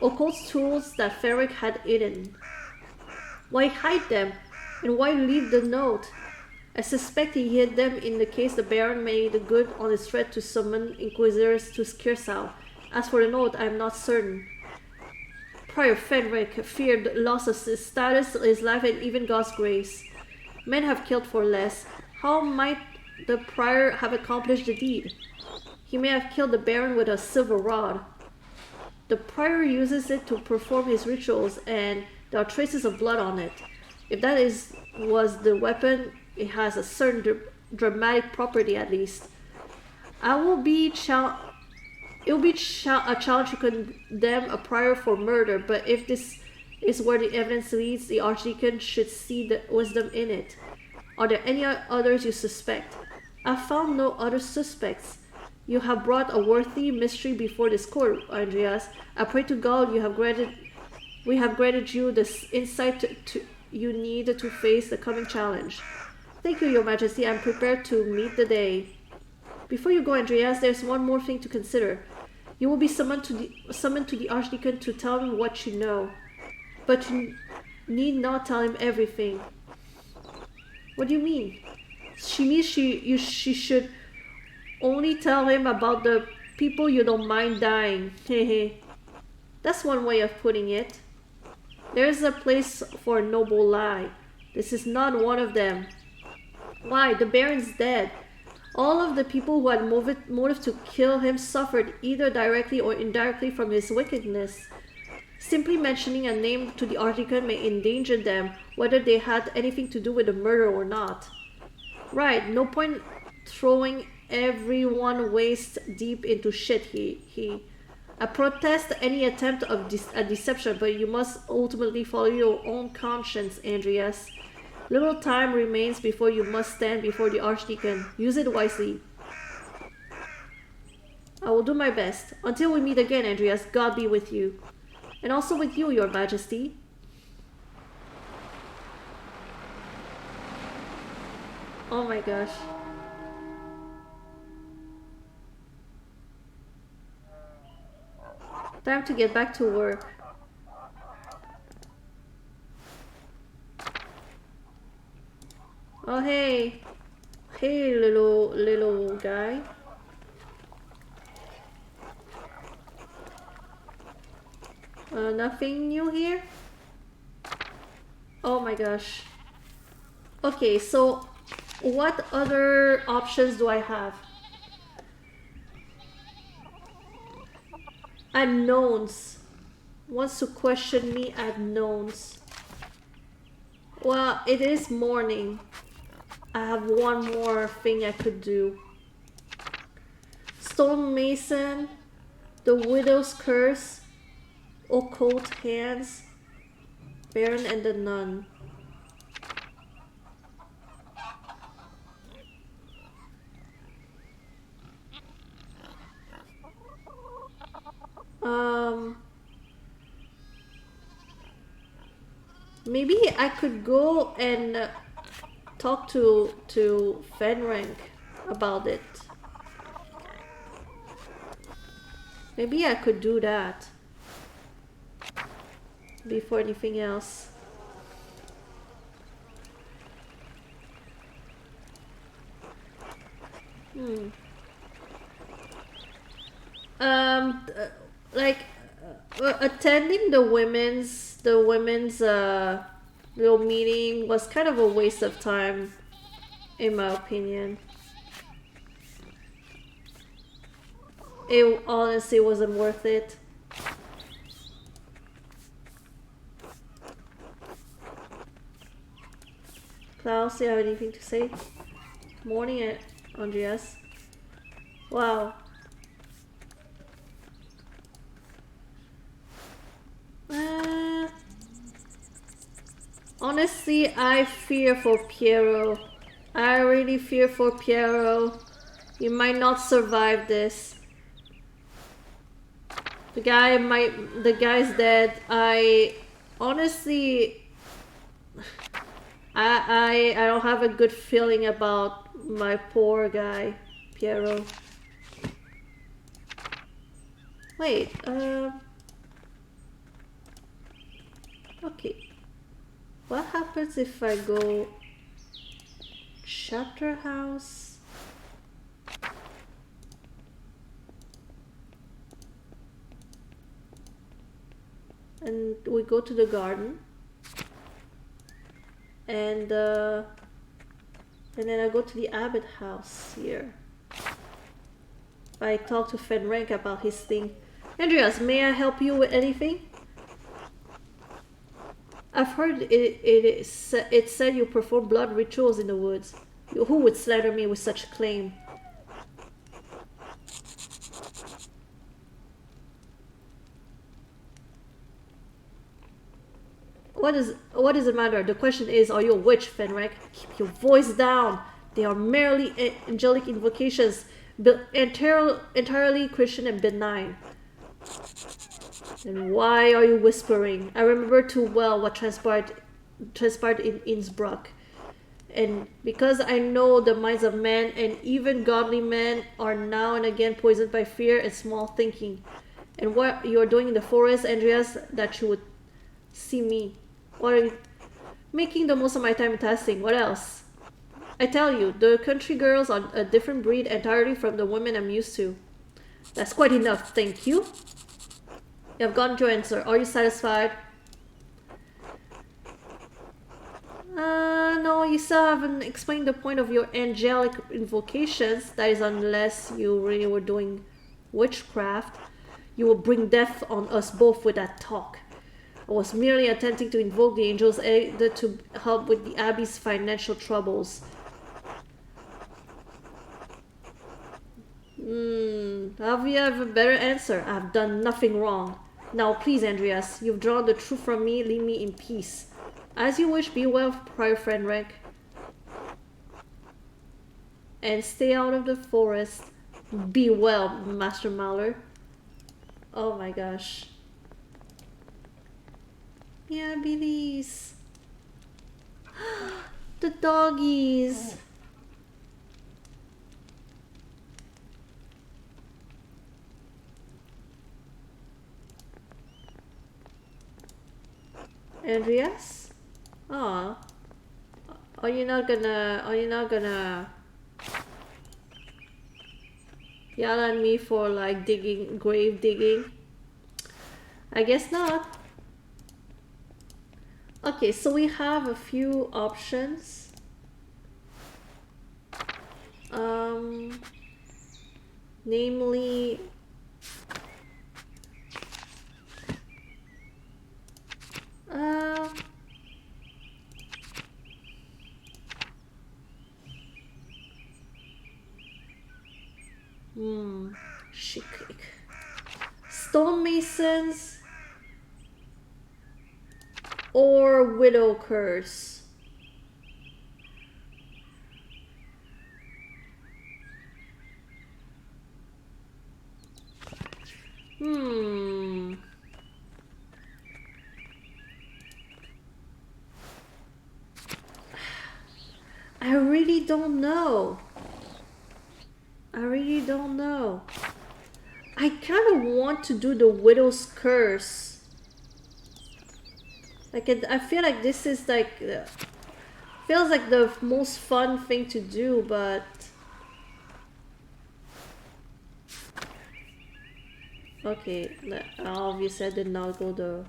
Occult tools that Fenric had hidden. Why hide them? And why leave the note? I suspect he hid them in the case the Baron made good on his threat to summon Inquisitors to Kirsau. As for the note, I am not certain. Prior Fenric feared loss of his status, his life, and even God's grace. Men have killed for less. How might the Prior have accomplished the deed? He may have killed the Baron with a silver rod. The Prior uses it to perform his rituals, and there are traces of blood on it. If that was the weapon, it has a certain dramatic property at least. It will be a challenge to condemn a Prior for murder, but if this is where the evidence leads, the Archdeacon should see the wisdom in it. Are there any others you suspect? I found no other suspects. You have brought a worthy mystery before this court, Andreas. I pray to God we have granted you the insight you need to face the coming challenge. Thank you, Your Majesty. I am prepared to meet the day. Before you go, Andreas, there's one more thing to consider. You will be summoned to the Archdeacon to tell him what you know. But you need not tell him everything. What do you mean? She means she should only tell him about the people you don't mind dying. Hehe. That's one way of putting it. There's a place for a noble lie. This is not one of them. Why? The Baron's dead. All of the people who had motive to kill him suffered either directly or indirectly from his wickedness. Simply mentioning a name to the Archdeacon may endanger them, whether they had anything to do with the murder or not. Right, no point throwing everyone waist deep into shit, I protest any attempt of a deception, but you must ultimately follow your own conscience, Andreas. Little time remains before you must stand before the Archdeacon. Use it wisely. I will do my best. Until we meet again, Andreas, God be with you. And also with you, Your Majesty. Oh my gosh. Time to get back to work. Oh hey. Hey little guy. Nothing new here? Oh my gosh. Okay, so what other options do I have? Unknowns. Wants to question me, unknowns. Well, it is morning. I have one more thing I could do. Stonemason, the Widow's Curse, Occult Hands, Baron and the Nun. Maybe I could go and talk to Fenrank about it. Maybe I could do that before anything else. Like attending the women's little meeting was kind of a waste of time, in my opinion. It honestly wasn't worth it. Klaus, do you have anything to say? Morning, Andreas. Wow. Honestly, I fear for Piero. I really fear for Piero. He might not survive this. The guy's dead. I honestly, I don't have a good feeling about my poor guy, Piero. Wait, okay. What happens if I go chapter house? And we go to the garden. And then I go to the Abbot house here. I talk to Fenrank about his thing. Andreas, may I help you with anything? I've heard it said you perform blood rituals in the woods. Who would slander me with such claim? What does it matter? The question is, are you a witch, Fenrank? Keep your voice down. They are merely angelic invocations, entirely Christian and benign. Then why are you whispering? I remember too well what transpired in Innsbruck. And because I know the minds of men, and even godly men, are now and again poisoned by fear and small thinking. And what you are doing in the forest, Andreas, that you would see me. What are you? Making the most of my time testing. What else? I tell you, the country girls are a different breed entirely from the women I'm used to. That's quite enough, thank you. You have gotten your answer. Are you satisfied? No, you still haven't explained the point of your angelic invocations. That is, unless you really were doing witchcraft. You will bring death on us both with that talk. I was merely attempting to invoke the angel's aid to help with the Abbey's financial troubles. Have you have a better answer? I've done nothing wrong. Now please, Andreas, you've drawn the truth from me, leave me in peace. As you wish, be well, prior friend Rick. And stay out of the forest. Be well, Master Mauler. Oh my gosh. Yeah, Billy's. The doggies. Andreas? Aw. Are you not gonna yell at me for like digging, grave digging? I guess not. Okay, so we have a few options. Namely, chic. Stonemasons or widow curse. I really don't know. I really don't know. I kind of want to do the widow's curse. Like I feel like this is like feels like the most fun thing to do, but okay, obviously I did not go the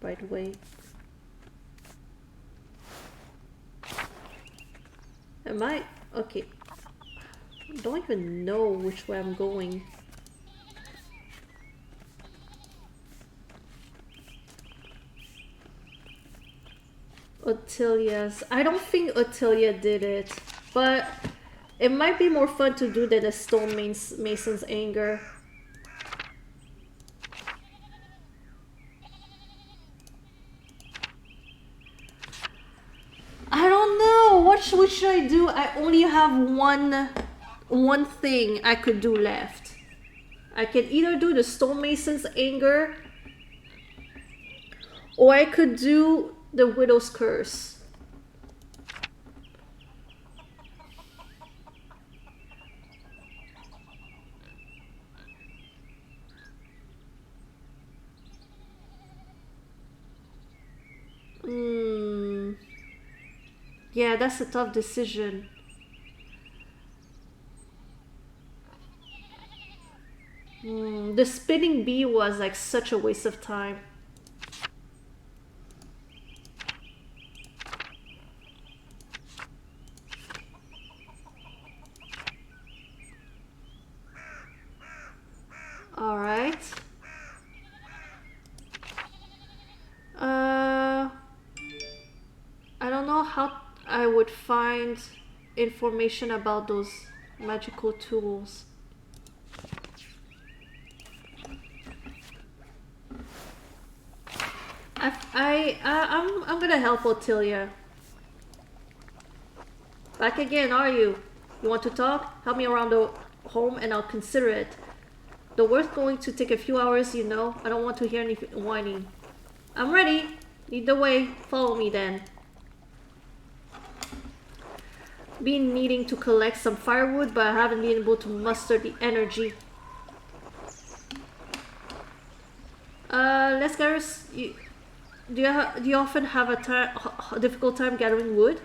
right way. Am I? Okay. I don't even know which way I'm going. Ottilia's. I don't think Ottilia did it, but it might be more fun to do than a stonemason's anger. I don't know. What should I do? I only have one thing I could do left. I can either do the stonemason's anger, or I could do the widow's curse. Yeah, that's a tough decision. The spinning bee was like such a waste of time. All right. I don't know how I would find information about those magical tools. I'm gonna help Ottilia. Back again, are you? You want to talk? Help me around the home and I'll consider it. The work's going to take a few hours, you know. I don't want to hear any whining. I'm ready. Lead the way. Follow me then. Been needing to collect some firewood, but I haven't been able to muster the energy. Lesgars, do you often have a difficult time gathering wood?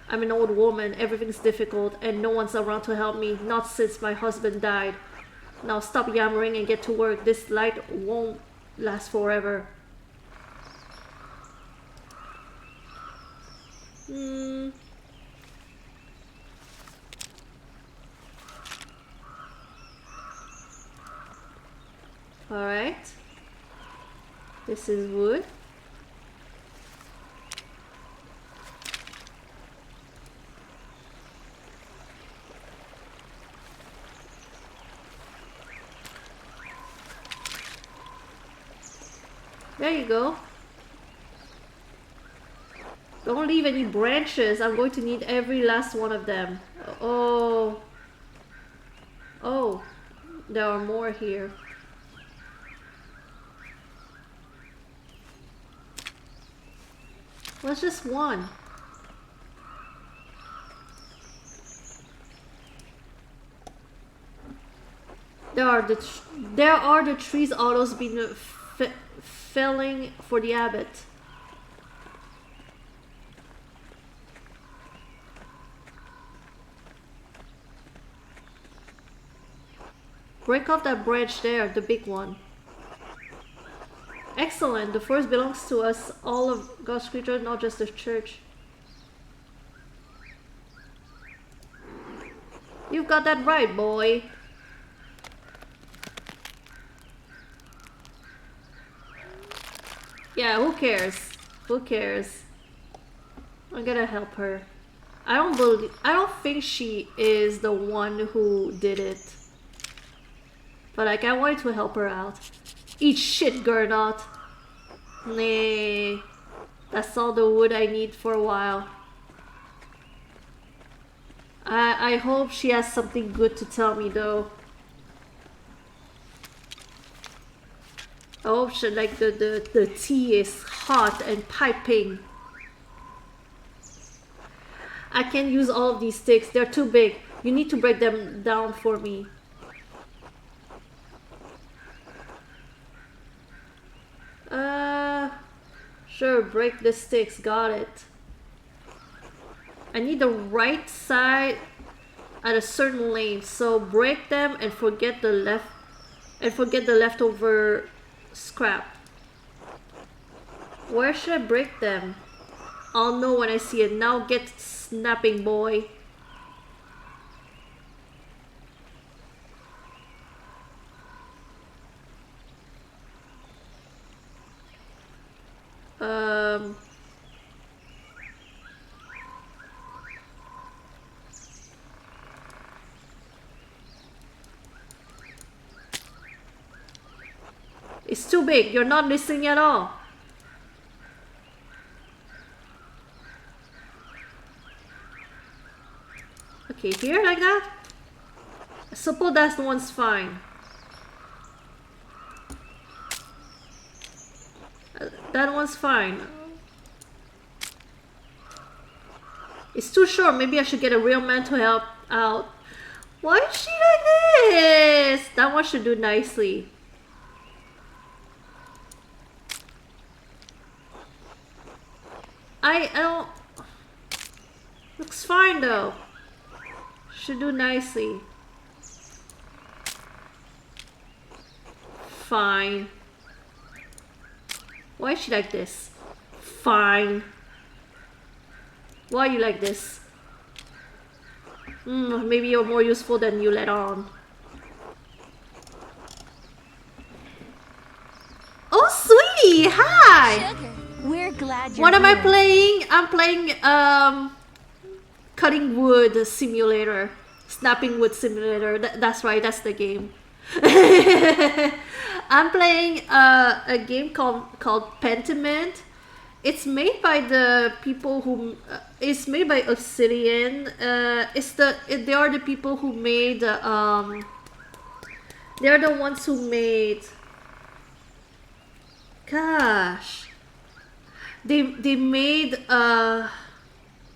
I'm an old woman, everything's difficult, and no one's around to help me, not since my husband died. Now stop yammering and get to work. This light won't last forever. Alright. This is wood. There you go. Don't leave any branches. I'm going to need every last one of them. Oh. Oh. There are more here. Well, it's just one. There are the trees autos being felling for the abbot. Break off that branch there, the big one. Excellent. The forest belongs to us, all of God's creatures, not just the church. You've got that right, boy. Yeah, who cares? Who cares? I'm gonna help her. I don't think she is the one who did it. But like, I wanted to help her out. Eat shit, Gernot. Nah. That's all the wood I need for a while. I hope she has something good to tell me though. I hope she, like the tea is hot and piping. I can't use all of these sticks. They're too big. You need to break them down for me. Sure, break the sticks. Got it. I need the right side at a certain length. So break them and forget the leftover scrap. Where should I break them? I'll know when I see it. Now get snapping, boy. It's too big. You're not listening at all. Okay, here like that? I suppose that one's fine. That one's fine. It's too short. Maybe I should get a real man to help out. Why is she like this? That one should do nicely. I don't... Looks fine though. Should do nicely. Fine. Why is she like this? Fine. Why are you like this? Maybe you're more useful than you let on. Oh, sweetie! Hi! Sugar, we're glad you're What am I here. playing? I'm playing cutting wood simulator. Snapping wood simulator. That's right, that's the game. I'm playing a game called Pentiment. It's made by the people who it's made by Obsidian. They are the people who made they are the ones who made, gosh, they made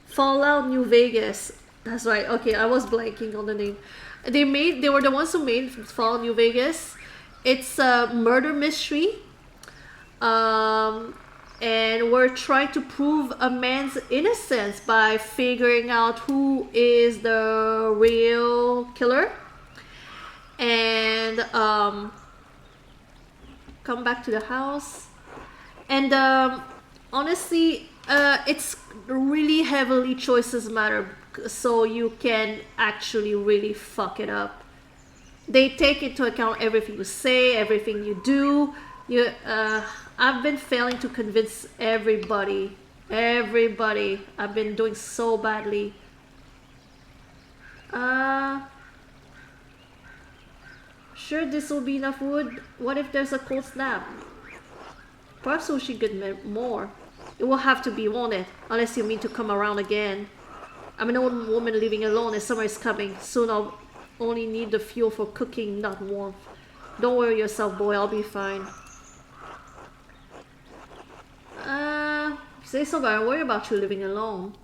Fallout New Vegas. That's right. Okay, I was blanking on the name. They were the ones who made Fallout New Vegas. It's a murder mystery. And we're trying to prove a man's innocence by figuring out who is the real killer. And come back to the house. And honestly, it's really heavily choices matter, so you can actually really fuck it up. They take into account everything you say, everything you do. I've been failing to convince everybody. I've been doing so badly. Sure, this will be enough wood. What if there's a cold snap? Perhaps we should get more. It will have to be, won't it? Unless you mean to come around again. I'm an old woman living alone and summer is coming. Soon I'll only need the fuel for cooking, not warmth. Don't worry yourself, boy. I'll be fine. Say so, but I worry about you living alone.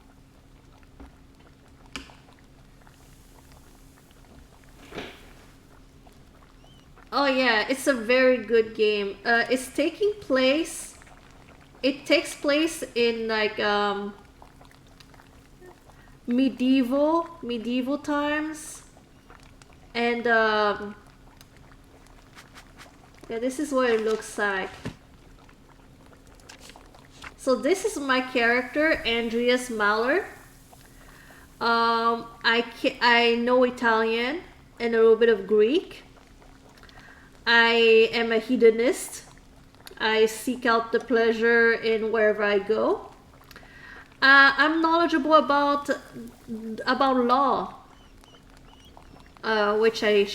Oh yeah, it's a very good game. It's taking place. It takes place in like medieval times, and yeah, this is what it looks like. So this is my character, Andreas Mahler. I know Italian and a little bit of Greek. I am a hedonist. I seek out the pleasure in wherever I go. I'm knowledgeable about law, which I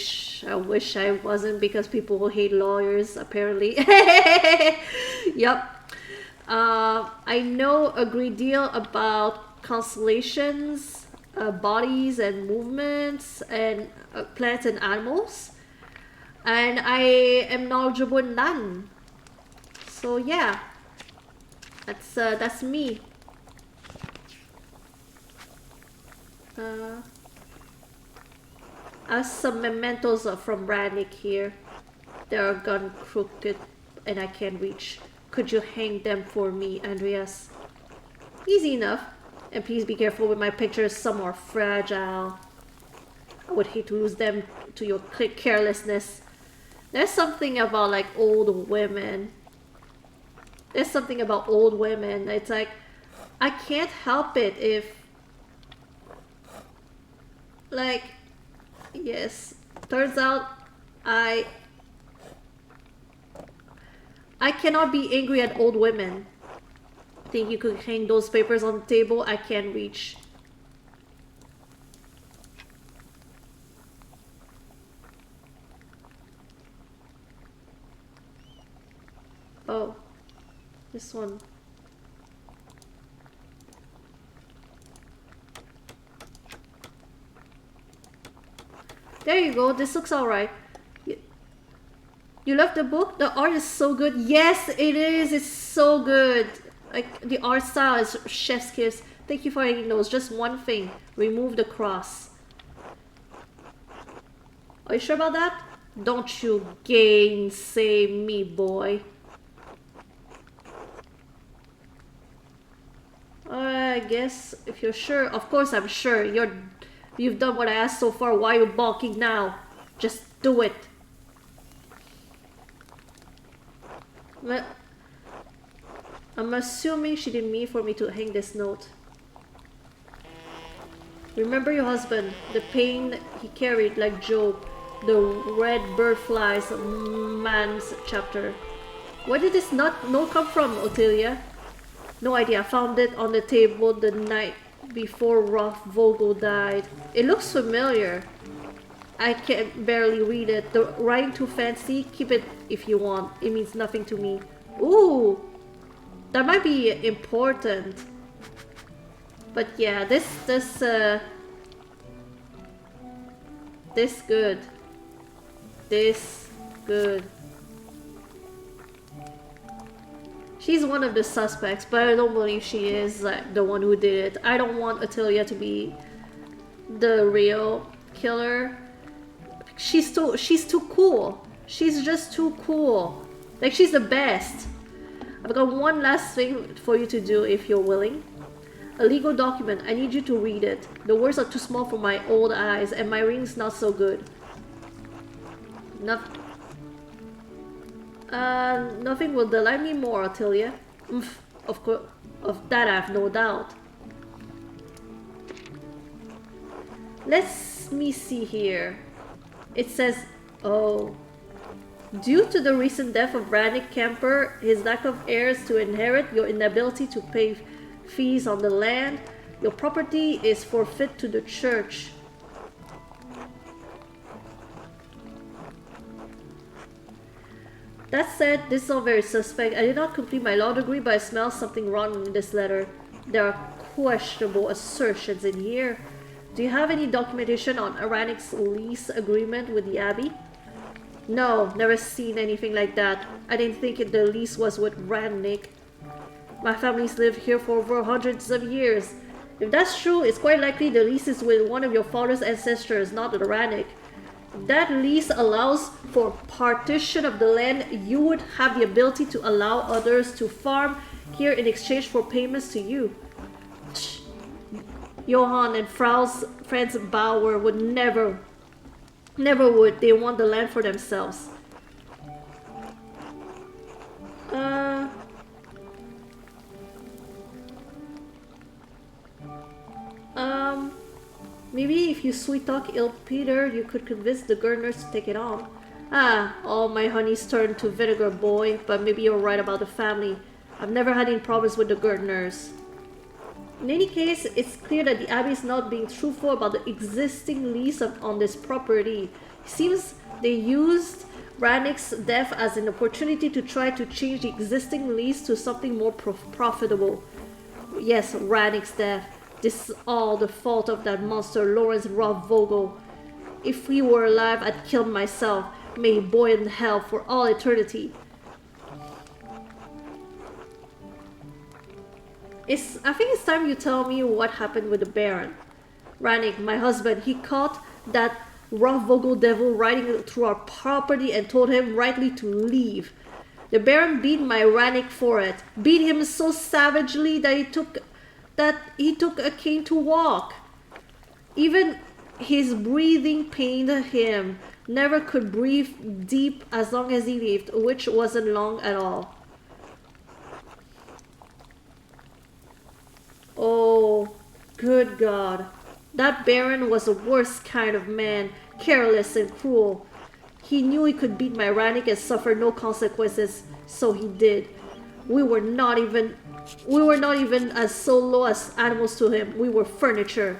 wish I wasn't because people will hate lawyers apparently. Yep. I know a great deal about constellations, bodies and movements, and plants and animals. And I am knowledgeable in Latin. So yeah, that's me. I have some mementos from Radnick here. They are gone crooked and I can't reach. Could you hang them for me, Andreas? Easy enough. And please be careful with my pictures, some are fragile. I would hate to lose them to your carelessness. There's something about like old women. There's something about old women. It's like, I can't help it if, like, yes, turns out I cannot be angry at old women. Think you could hang those papers on the table? I can't reach. Oh, this one. There you go, this looks alright. You love the book? The art is so good. Yes, it is. It's so good. Like, the art style is chef's kiss. Thank you for hanging those. Just one thing. Remove the cross. Are you sure about that? Don't you gainsay me, boy. I guess if you're sure. Of course I'm sure. You've done what I asked so far. Why are you balking now? Just do it. I'm assuming she didn't mean for me to hang this note. Remember your husband, the pain he carried like Job, the red bird flies, man's chapter. Where did this note come from, Ottilia? No idea, I found it on the table the night before Rolf Vogel died. It looks familiar. I can barely read it. The writing too fancy? Keep it if you want. It means nothing to me. Ooh! That might be important. But yeah, this good. This good. She's one of the suspects, but I don't believe she is the one who did it. I don't want Ottilia to be the real killer. She's too cool. She's just too cool. Like, she's the best. I've got one last thing for you to do if you're willing. A legal document. I need you to read it. The words are too small for my old eyes and my reading's not so good. Nothing will delight me more, Ottilia. Of course, of that I have no doubt. Let me see here. It says, oh, due to the recent death of Radnick Kemper, his lack of heirs to inherit, your inability to pay fees on the land, your property is forfeit to the church. That said, this is all very suspect. I did not complete my law degree, but I smell something wrong in this letter. There are questionable assertions in here. Do you have any documentation on Aranic's lease agreement with the Abbey? No, never seen anything like that. I didn't think the lease was with Rannick. My family's lived here for over hundreds of years. If that's true, it's quite likely the lease is with one of your father's ancestors, not with Rannick. If that lease allows for partition of the land, you would have the ability to allow others to farm here in exchange for payments to you. Johann and Franz Bauer would never would. They want the land for themselves. Maybe if you sweet talk Il Peter, you could convince the Gurners to take it on. Ah, all my honey's turned to vinegar, boy, but maybe you're right about the family. I've never had any problems with the Gurners. In any case, it's clear that the Abbey is not being truthful about the existing lease on this property. It seems they used Rannick's death as an opportunity to try to change the existing lease to something more profitable. Yes, Rannick's death. This is all the fault of that monster, Lawrence Rothvogel. If he were alive, I'd kill him myself. May he boil in hell for all eternity. I think it's time you tell me what happened with the Baron. Rannick, my husband, he caught that Rothvogel devil riding through our property and told him rightly to leave. The Baron beat my Rannick for it. Beat him so savagely that he took a cane to walk. Even his breathing pained him. Never could breathe deep as long as he lived, which wasn't long at all. Oh, good God. That Baron was the worst kind of man, careless and cruel. He knew he could beat my Rannick and suffer no consequences, so he did. We were not even as so low as animals to him. We were furniture.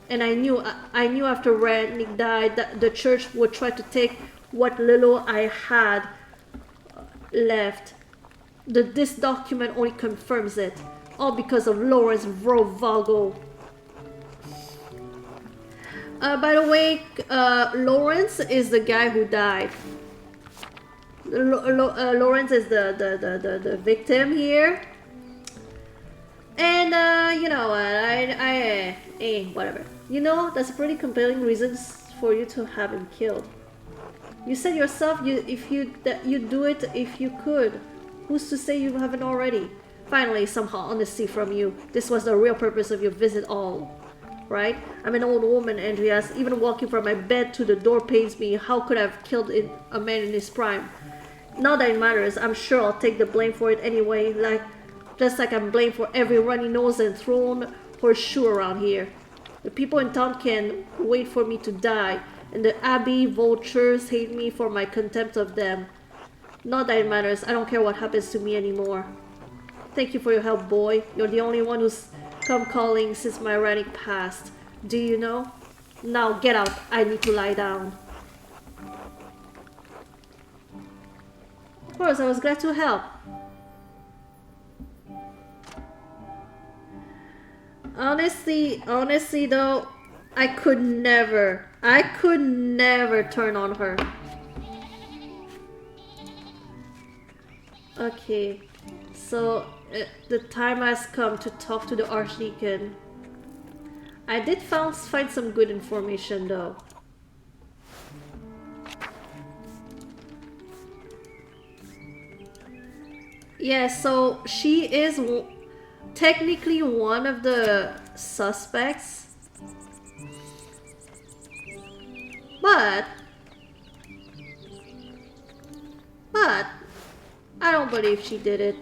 And I knew after Rannick died that the church would try to take what little I had left. This document only confirms it. All because of Lawrence Rothvogel. By the way, Lawrence is the guy who died. Lawrence is the victim here. And you know what, whatever. You know, that's a pretty compelling reason for you to have him killed. You said yourself that you'd do it if you could. Who's to say you haven't already? Finally, somehow honesty from you. This was the real purpose of your visit all. Right? I'm an old woman, Andreas. Even walking from my bed to the door pains me. How could I have killed a man in his prime? Not that it matters. I'm sure I'll take the blame for it anyway. Just like I'm blamed for every runny nose and thrown horseshoe around here. The people in town can wait for me to die. And the Abbey vultures hate me for my contempt of them. Not that it matters. I don't care what happens to me anymore. Thank you for your help, boy. You're the only one who's come calling since my Rannick passed. Do you know? Now get out. I need to lie down. Of course, I was glad to help. Honestly though, I could never turn on her. Okay, so the time has come to talk to the Archdeacon. I did find some good information though. Yeah, so she is technically one of the suspects. But I don't believe she did it.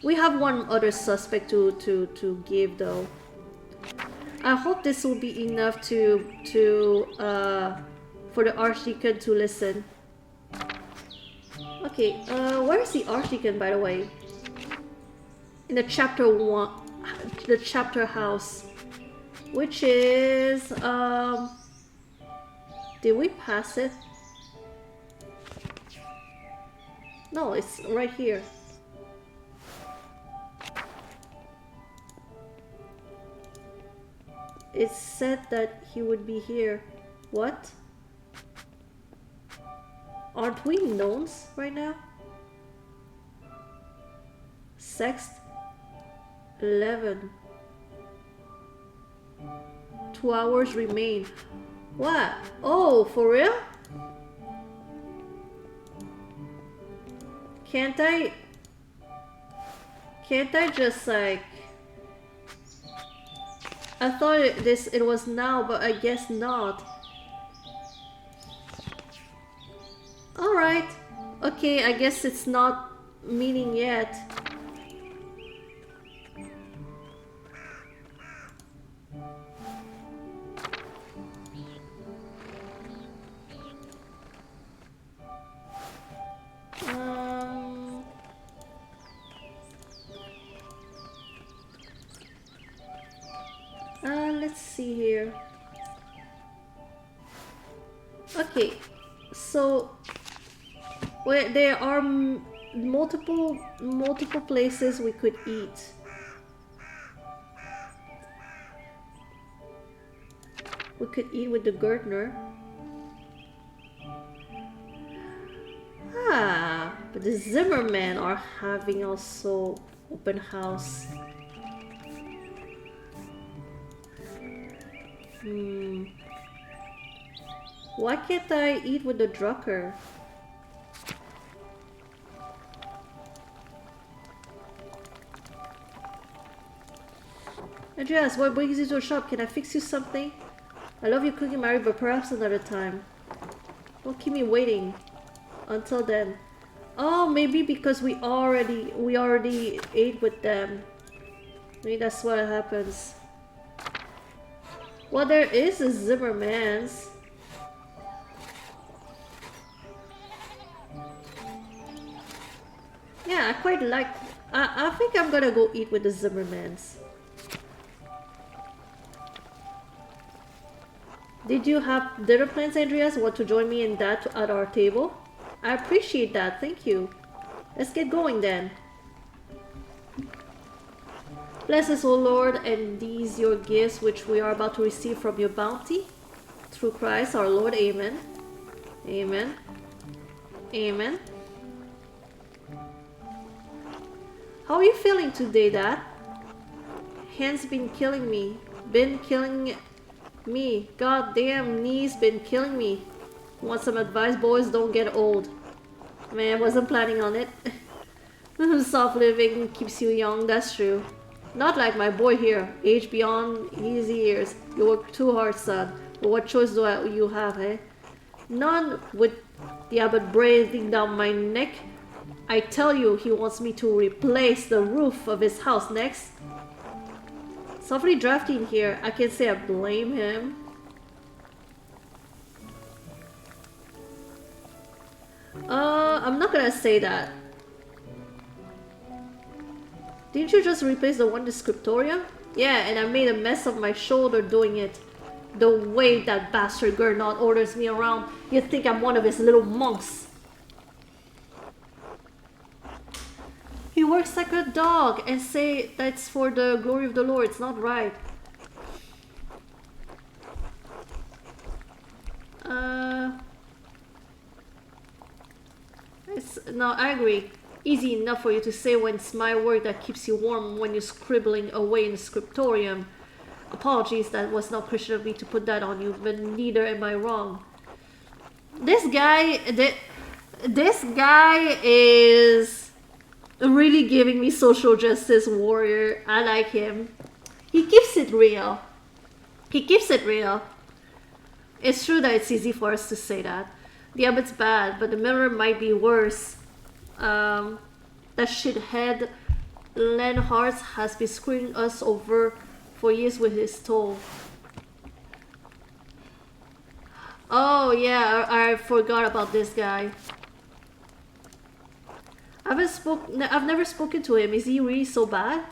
We have one other suspect to give though. I hope this will be enough for the Archdeacon to listen. Okay, where is the Archdeacon, by the way? In the chapter 1, the chapter house, which is did we pass it? No, it's right here. It said that he would be here. What? Aren't we knowns right now? Sext 11. 2 hours remain. What? Oh, for real? Can't I just like... I thought it was now, but I guess not. Alright. Okay, I guess it's not meeting yet. Let's see here. Okay, so where there are multiple places we could eat. We could eat with the gardener. But the Zimmerman are having also open house. Why can't I eat with the Drucker? Andreas, what brings you to a shop? Can I fix you something? I love your cooking, Mary, but perhaps another time. Don't keep me waiting. Until then. Oh, maybe because we already ate with them. Maybe that's what happens. Well, there is a Zimmerman's. Yeah, I quite like... I think I'm gonna go eat with the Zimmermans. Did you have dinner plans, Andreas? Want to join me in that at our table? I appreciate that, thank you. Let's get going then. Bless us, O Lord, and these your gifts which we are about to receive from your bounty. Through Christ our Lord, amen. Amen. Amen. How are you feeling today, Dad? Hands been killing me. Been killing me. God damn, knees been killing me. Want some advice, boys? Don't get old. Man, I wasn't planning on it. Soft living keeps you young, that's true. Not like my boy here, age beyond his years. You work too hard, son. But what choice do you have, eh? None with the abbot breathing down my neck. I tell you, he wants me to replace the roof of his house next. It's awfully drafty in here. I can't say I blame him. I'm not gonna say that. Didn't you just replace the one in the scriptorium? Yeah, and I made a mess of my shoulder doing it. The way that bastard Gernot orders me around, you'd think I'm one of his little monks. He works like a dog and say that's for the glory of the Lord. It's not right. No, I agree. Easy enough for you to say when it's my work that keeps you warm when you're scribbling away in the scriptorium. Apologies, that was not Christian of me to put that on you, but neither am I wrong. This guy is really giving me social justice warrior. I like him. He keeps it real. He keeps it real. It's true that it's easy for us to say that. The abbot's bad, but the miller might be worse. That shithead Lenhardt has been screwing us over for years with his toll. Oh yeah, I forgot about this guy. I've never spoken to him. Is he really so bad?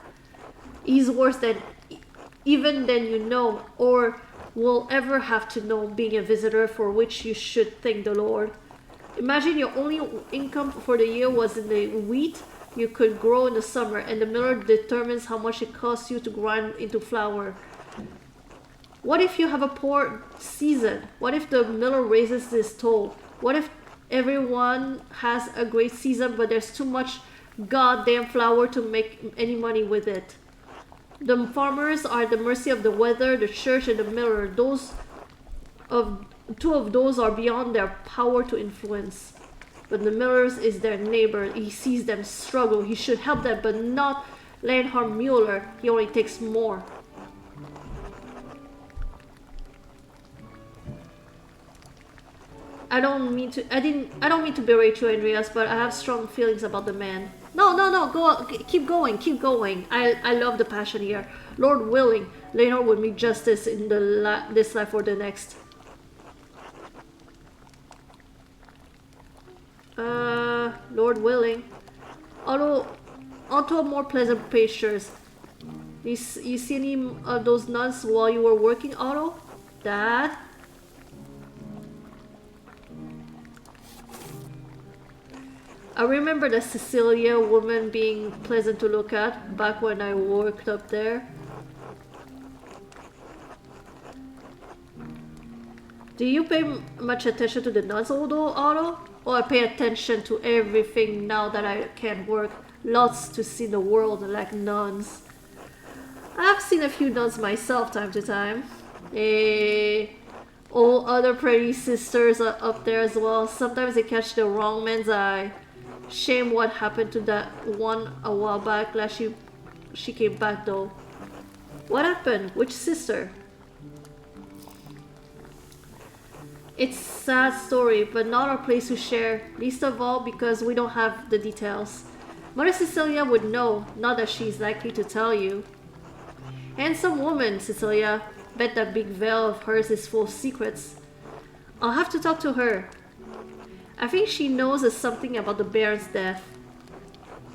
He's worse than even than you know or will ever have to know, being a visitor for which you should thank the Lord. Imagine your only income for the year was in the wheat you could grow in the summer, and the miller determines how much it costs you to grind into flour. What if you have a poor season? What if the miller raises his toll? What if everyone has a great season, but there's too much goddamn flour to make any money with it? The farmers are at the mercy of the weather, the church, and the miller. Two of those are beyond their power to influence. But the miller is their neighbor. He sees them struggle. He should help them, but not Leonhard Mueller. He only takes more. I don't mean to berate you, Andreas, but I have strong feelings about the man. No, go, keep going. I love the passion here. Lord willing, Leonhard will meet justice in this life or the next. Lord willing. Although, onto a more pleasant pastures. You see any of those nuns while you were working, Otto? Dad? I remember the Cecilia woman being pleasant to look at back when I worked up there. Do you pay much attention to the nuns, Otto? Or I pay attention to everything now that I can't work. Lots to see the world like nuns. I've seen a few nuns myself time to time. All other pretty sisters are up there as well. Sometimes they catch the wrong man's eye. Shame what happened to that one a while back. Glad she came back though. What happened? Which sister? It's a sad story, but not our place to share. Least of all because we don't have the details. Mother Cecilia would know, not that she's likely to tell you. Handsome woman, Cecilia. Bet that big veil of hers is full of secrets. I'll have to talk to her. I think she knows something about the Baron's death.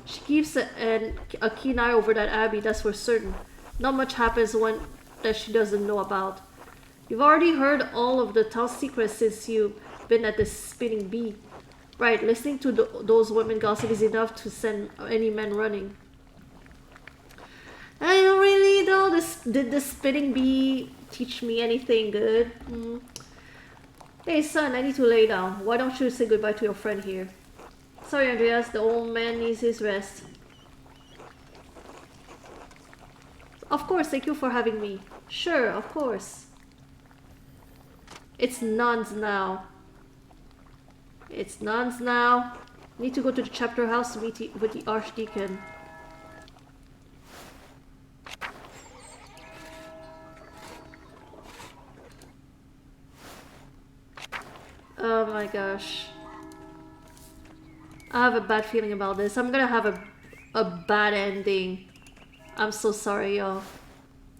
She keeps a keen eye over that abbey, that's for certain. Not much happens that she doesn't know about. You've already heard all of the town's secrets since you've been at the Spinning Bee. Right, listening to those women gossip is enough to send any man running. I don't really know, did the Spinning Bee teach me anything good? Hey son, I need to lay down. Why don't you say goodbye to your friend here? Sorry Andreas, the old man needs his rest. Of course, thank you for having me. Sure, of course. It's nuns now. It's nuns now. Need to go to the chapter house to meet with the archdeacon. Oh my gosh. I have a bad feeling about this. I'm gonna have a bad ending. I'm so sorry, y'all.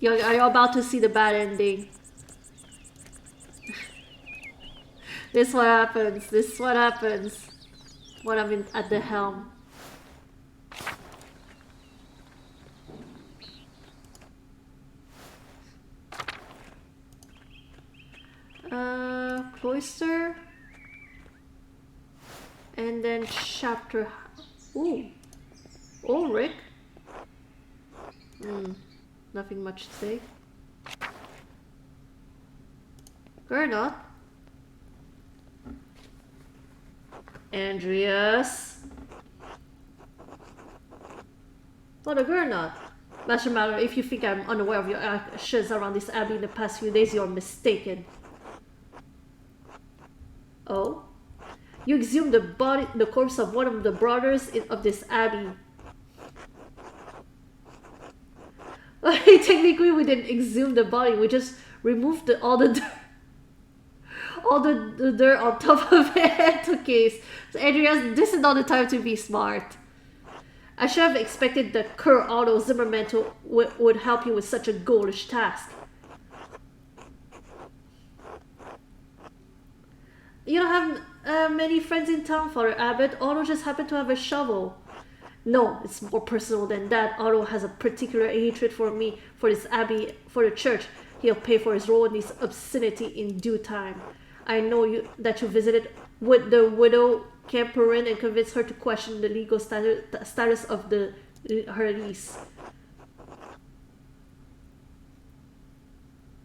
Are you about to see the bad ending? This is what happens. This is what happens when I'm at the helm. Cloister. And then chapter. Ooh. Ulrich. Nothing much to say. Gernot. Andreas. What a Gernot. Master Mallory, if you think I'm unaware of your actions around this abbey in the past few days, you're mistaken. Oh? You exhumed the corpse of one of the brothers of this abbey. Technically, we didn't exhume the body. We just removed all the dirt on top of it. Okay, so Andreas, this is not the time to be smart. I should have expected that Kerr Otto Zimmerman would help you with such a ghoulish task. You don't have many friends in town, Father Abbot. Otto just happened to have a shovel. No, it's more personal than that. Otto has a particular hatred for me, for this abbey, for the church. He'll pay for his role in this obscenity in due time. I know that you visited with the widow Camperin and convince her to question the legal status of her lease.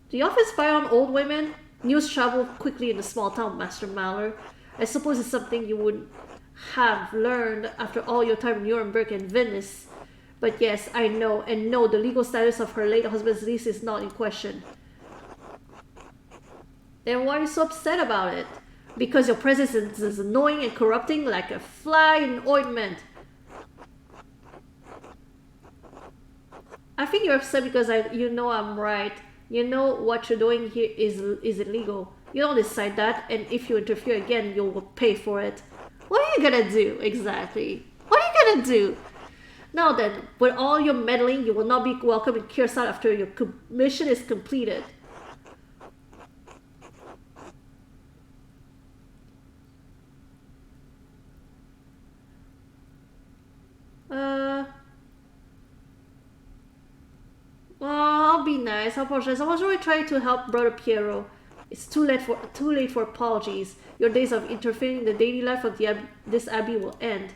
Do you often spy on old women? News traveled quickly in the small town, Master Maller. I suppose it's something you would have learned after all your time in Nuremberg and Venice. But yes, I know, and no, the legal status of her late husband's lease is not in question. Then why are you so upset about it? Because your presence is annoying and corrupting like a fly in ointment. I think you're upset because you know I'm right. You know what you're doing here is illegal. You don't decide that, and if you interfere again, you'll pay for it. What are you gonna do, exactly? What are you gonna do? Now then, with all your meddling, you will not be welcome in Kiersat after your mission is completed. Well, I'll be nice. I'll apologize. I was really trying to help Brother Piero. It's too late for apologies. Your days of interfering in the daily life of this abbey will end.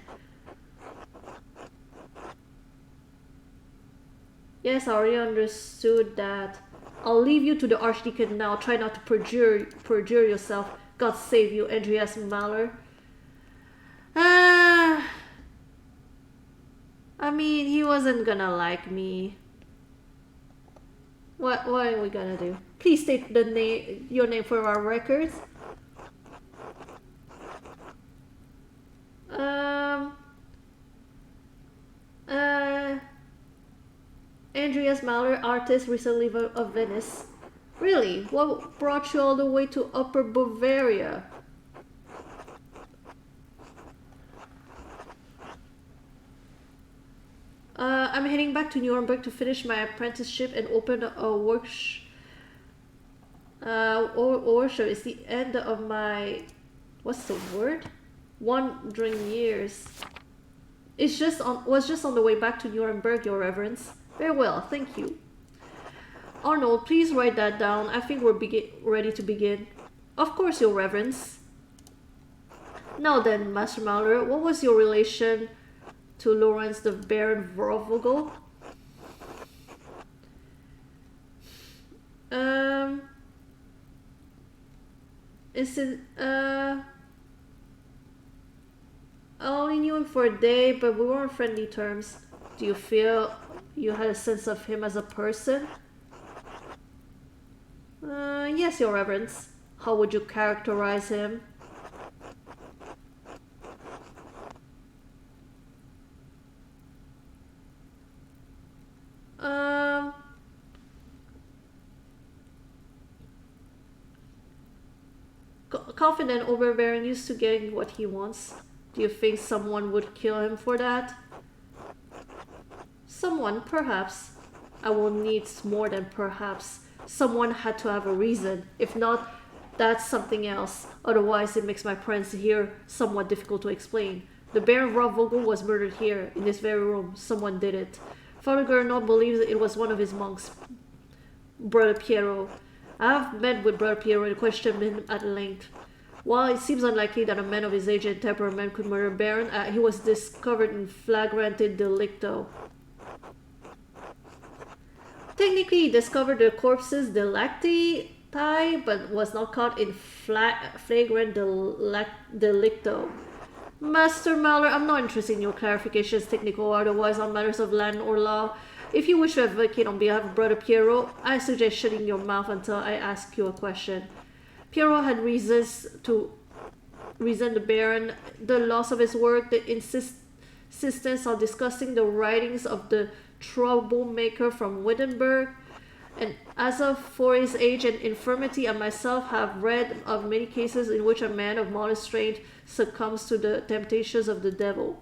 Yes, I already understood that. I'll leave you to the Archdeacon now. Try not to perjure yourself. God save you, Andreas Maller. I mean, he wasn't gonna like me. What are we gonna do? Please state your name for our records. Andreas Maller, artist, recently of Venice. Really? What brought you all the way to Upper Bavaria? I'm heading back to Nuremberg to finish my apprenticeship and open a workshop. It's the end of my... what's the word? Wandering years. Was just on the way back to Nuremberg, Your Reverence. Very well, thank you. Arnold, please write that down. I think we're ready to begin. Of course, Your Reverence. Now then, Master Maller, what was your relation to Lawrence the Baron Vorvogel? Is it, I only knew him for a day, but we were on friendly terms. Do you feel you had a sense of him as a person? Yes, Your Reverence. How would you characterize him? Confident, overbearing, used to getting what he wants. Do you think someone would kill him for that? Someone, perhaps. I will need more than perhaps. Someone had to have a reason. If not, that's something else. Otherwise, it makes my presence here somewhat difficult to explain. The Baron Vorvogel was murdered here, in this very room. Someone did it. Father Gernot believes it was one of his monks, Brother Piero. I have met with Brother Piero and questioned him at length. While it seems unlikely that a man of his age and temperament could murder Baron, he was discovered in flagrante delicto. Technically, he discovered the corpses delicti, but was not caught in flagrant delicto. Master Maller, I'm not interested in your clarifications, technical or otherwise, on matters of land or law. If you wish to advocate on behalf of Brother Piero, I suggest shutting your mouth until I ask you a question. Piero had reasons to resent the Baron, the loss of his work, the insistence on discussing the writings of the troublemaker from Wittenberg, and as for his age and infirmity, I myself have read of many cases in which a man of modest strength succumbs to the temptations of the devil.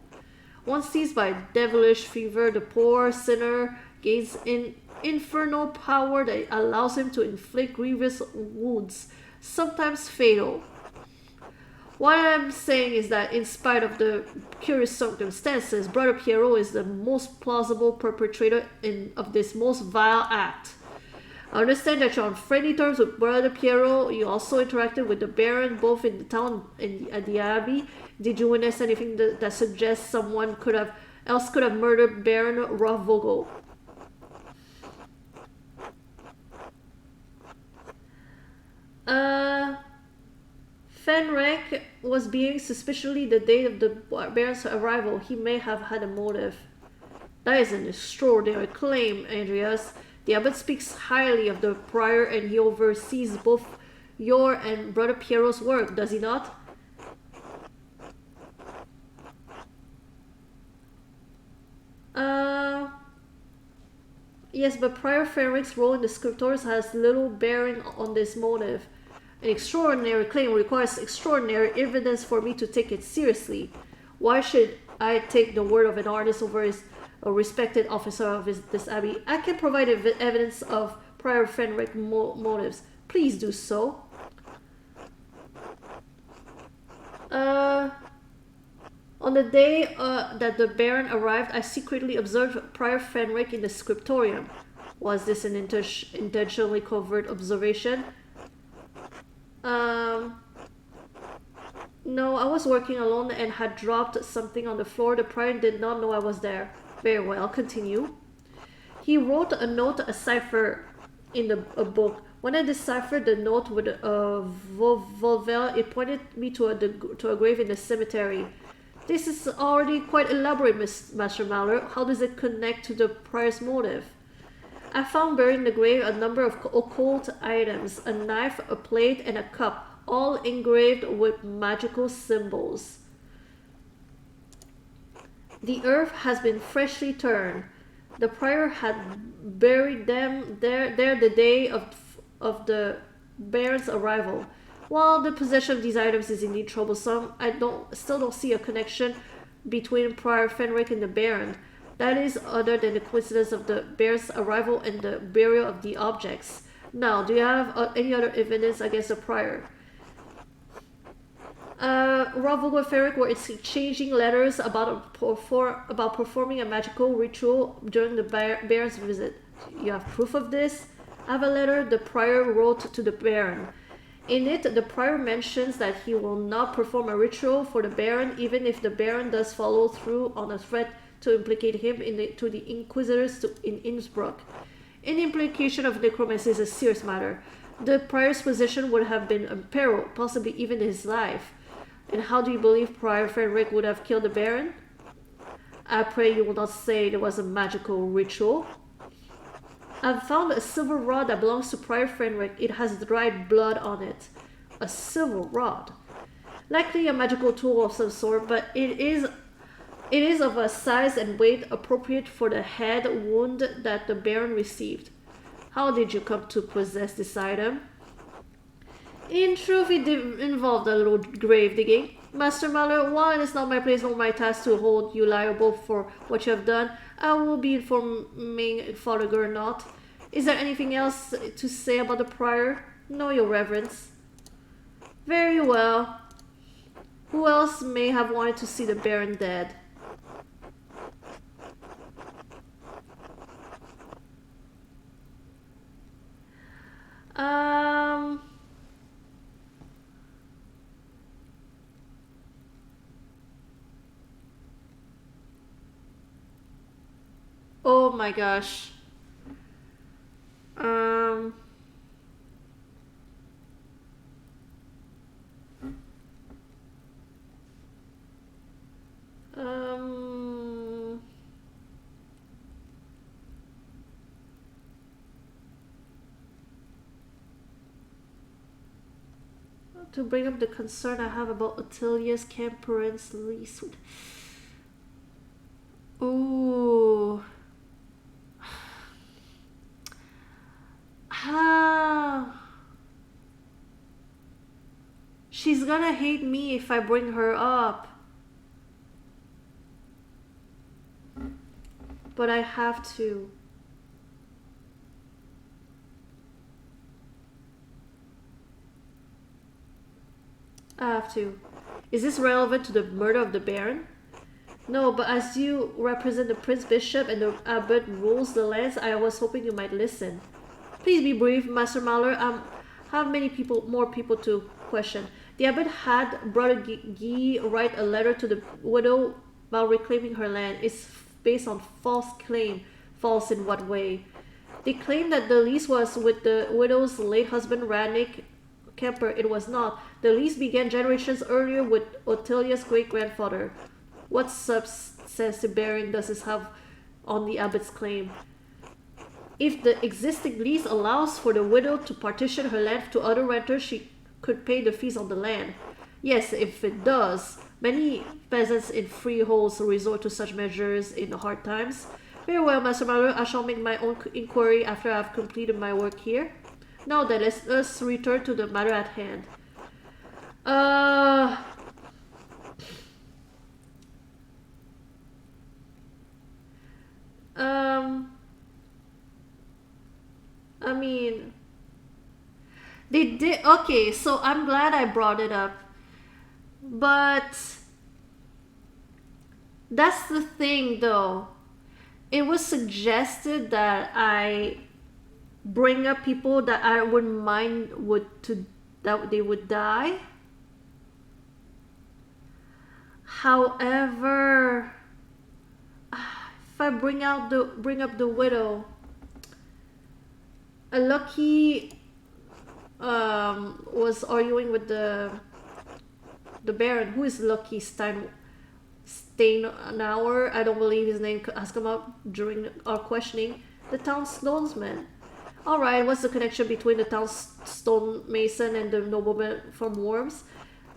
Once seized by devilish fever, the poor sinner gains an infernal power that allows him to inflict grievous wounds, sometimes fatal. What I'm saying is that in spite of the curious circumstances, Brother Piero is the most plausible perpetrator of this most vile act. I understand that you're on friendly terms with Brother Piero. You also interacted with the Baron both in the town and at the Abbey. Did you witness anything that suggests someone could have murdered Baron Rothvogel? Fenric was behaving suspiciously the day of the Baron's arrival. He may have had a motive. That is an extraordinary claim, Andreas. The abbot speaks highly of the prior and he oversees both your and Brother Piero's work, does he not? Yes, but Prior Fenric's role in the scriptures has little bearing on this motive. An extraordinary claim requires extraordinary evidence for me to take it seriously. Why should I take the word of an artist over a respected officer of this abbey? I can provide evidence of Prior Fenric motives. Please do so. On the day that the Baron arrived, I secretly observed Prior Fenric in the scriptorium. Was this an intentionally covert observation? No, I was working alone and had dropped something on the floor. The Prior did not know I was there. Very well, continue. He wrote a note, a cipher, in a book. When I deciphered the note with Volvel, it pointed me to a grave in the cemetery. This is already quite elaborate, Master Mallory. How does it connect to the Prior's motive? I found buried in the grave a number of occult items, a knife, a plate, and a cup, all engraved with magical symbols. The earth has been freshly turned. The Prior had buried them there the day of the Baron's arrival. While the possession of these items is indeed troublesome, I still don't see a connection between Prior Fenric and the Baron. That is, other than the coincidence of the Baron's arrival and the burial of the objects. Now, do you have any other evidence against the Prior? Rothvogel and Fenric were exchanging letters about performing a magical ritual during the Baron's visit. You have proof of this? I have a letter the Prior wrote to the Baron. In it, the Prior mentions that he will not perform a ritual for the Baron even if the Baron does follow through on a threat to implicate him to the Inquisitors in Innsbruck. Any implication of necromancy is a serious matter. The Prior's position would have been in peril, possibly even his life. And how do you believe Prior Fenric would have killed the Baron? I pray you will not say there was a magical ritual. I've found a silver rod that belongs to Prior Fenric. It has dried blood on it. A silver rod. Likely a magical tool of some sort, but it is of a size and weight appropriate for the head wound that the Baron received. How did you come to possess this item? In truth, it involved a little grave digging. Master Mallory, while it is not my place nor my task to hold you liable for what you have done, I will be informing Father Gernot. Is there anything else to say about the Prior? No, Your Reverence. Very well. Who else may have wanted to see the Baron dead? Oh my gosh. To bring up the concern I have about Attilia's Camperance lease. Ooh. She's gonna hate me if I bring her up. But I have to. I have to. Is this relevant to the murder of the Baron? No, but as you represent the Prince Bishop and the Abbot rules the lands, I was hoping you might listen. Please be brief, Master Mahler. Have many more people to question. The abbot had Brother Guy write a letter to the widow about reclaiming her land. It's based on false claim. False in what way? They claimed that the lease was with the widow's late husband, Rannick Kemper. It was not. The lease began generations earlier with Ottilia's great-grandfather. What substantive bearing does this have on the abbot's claim? If the existing lease allows for the widow to partition her land to other renters, she could pay the fees on the land. Yes, if it does. Many peasants in freeholds resort to such measures in hard times. Very well, Master Mahler. I shall make my own inquiry after I have completed my work here. Now then, let us return to the matter at hand. I mean, they did. Okay, so I'm glad I brought it up. But that's the thing, though. It was suggested that I bring up people that I wouldn't mind that they would die. However, if I bring up the widow, a Lucky was arguing with the Baron. Who is Lucky Steinauer? I don't believe his name has come up during our questioning. The town stonesman. Alright, what's the connection between the town stonemason and the nobleman from Worms?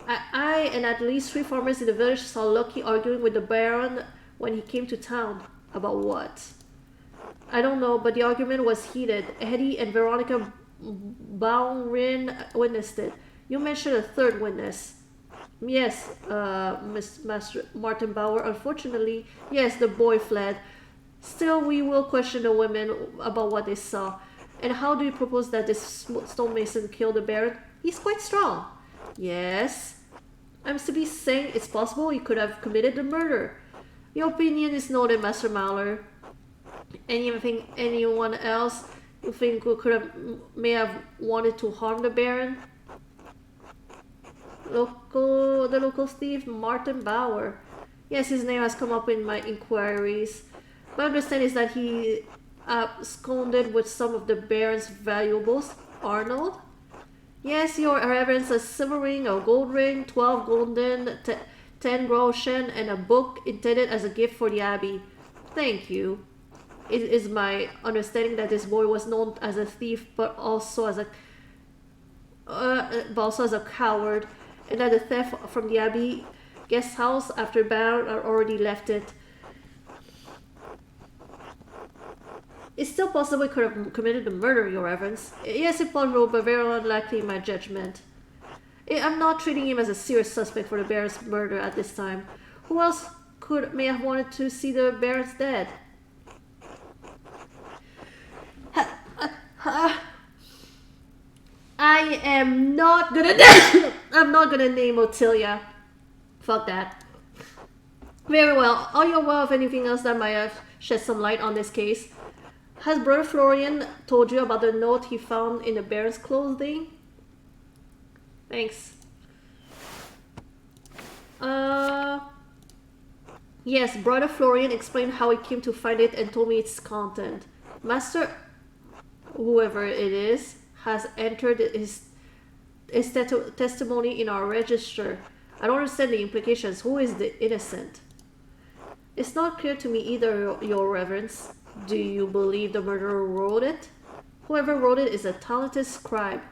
I and at least 3 farmers in the village saw Lucky arguing with the Baron when he came to town. About what? I don't know, but the argument was heated. Eddie and Veronica Bowrin witnessed it. You mentioned a 3rd witness. Yes, Master Martin Bauer. Unfortunately, yes, the boy fled. Still, we will question the women about what they saw. And how do you propose that this stonemason killed the Baron? He's quite strong. Yes. I'm simply saying it's possible he could have committed the murder. Your opinion is noted, Master Mahler. Anyone else you think may have wanted to harm the Baron? The local thief, Martin Bauer. Yes, his name has come up in my inquiries. My understanding is that he absconded with some of the Baron's valuables. Arnold? Yes, your reverence, a silver ring, a gold ring, 12 golden, 10 groschen, and a book intended as a gift for the abbey. Thank you. It is my understanding that this boy was known as a thief, but also as a coward, and that the theft from the abbey guest house after Baron had already left it. It's still possible he could have committed the murder, your reverence. Yes, it's possible, but very unlikely in my judgment. I'm not treating him as a serious suspect for the Baron's murder at this time. Who else may have wanted to see the Baron's dead? I'm not gonna name Ottilia. Fuck that. Very well. Are you aware of anything else that might have shed some light on this case? Has Brother Florian told you about the note he found in the Baron's clothing? Thanks. Yes, Brother Florian explained how he came to find it and told me its content. Master, whoever it is, has entered his testimony in our register. I don't understand the implications. Who is the innocent? It's not clear to me either, your reverence. Do you believe the murderer wrote it? Whoever wrote it is a talented scribe.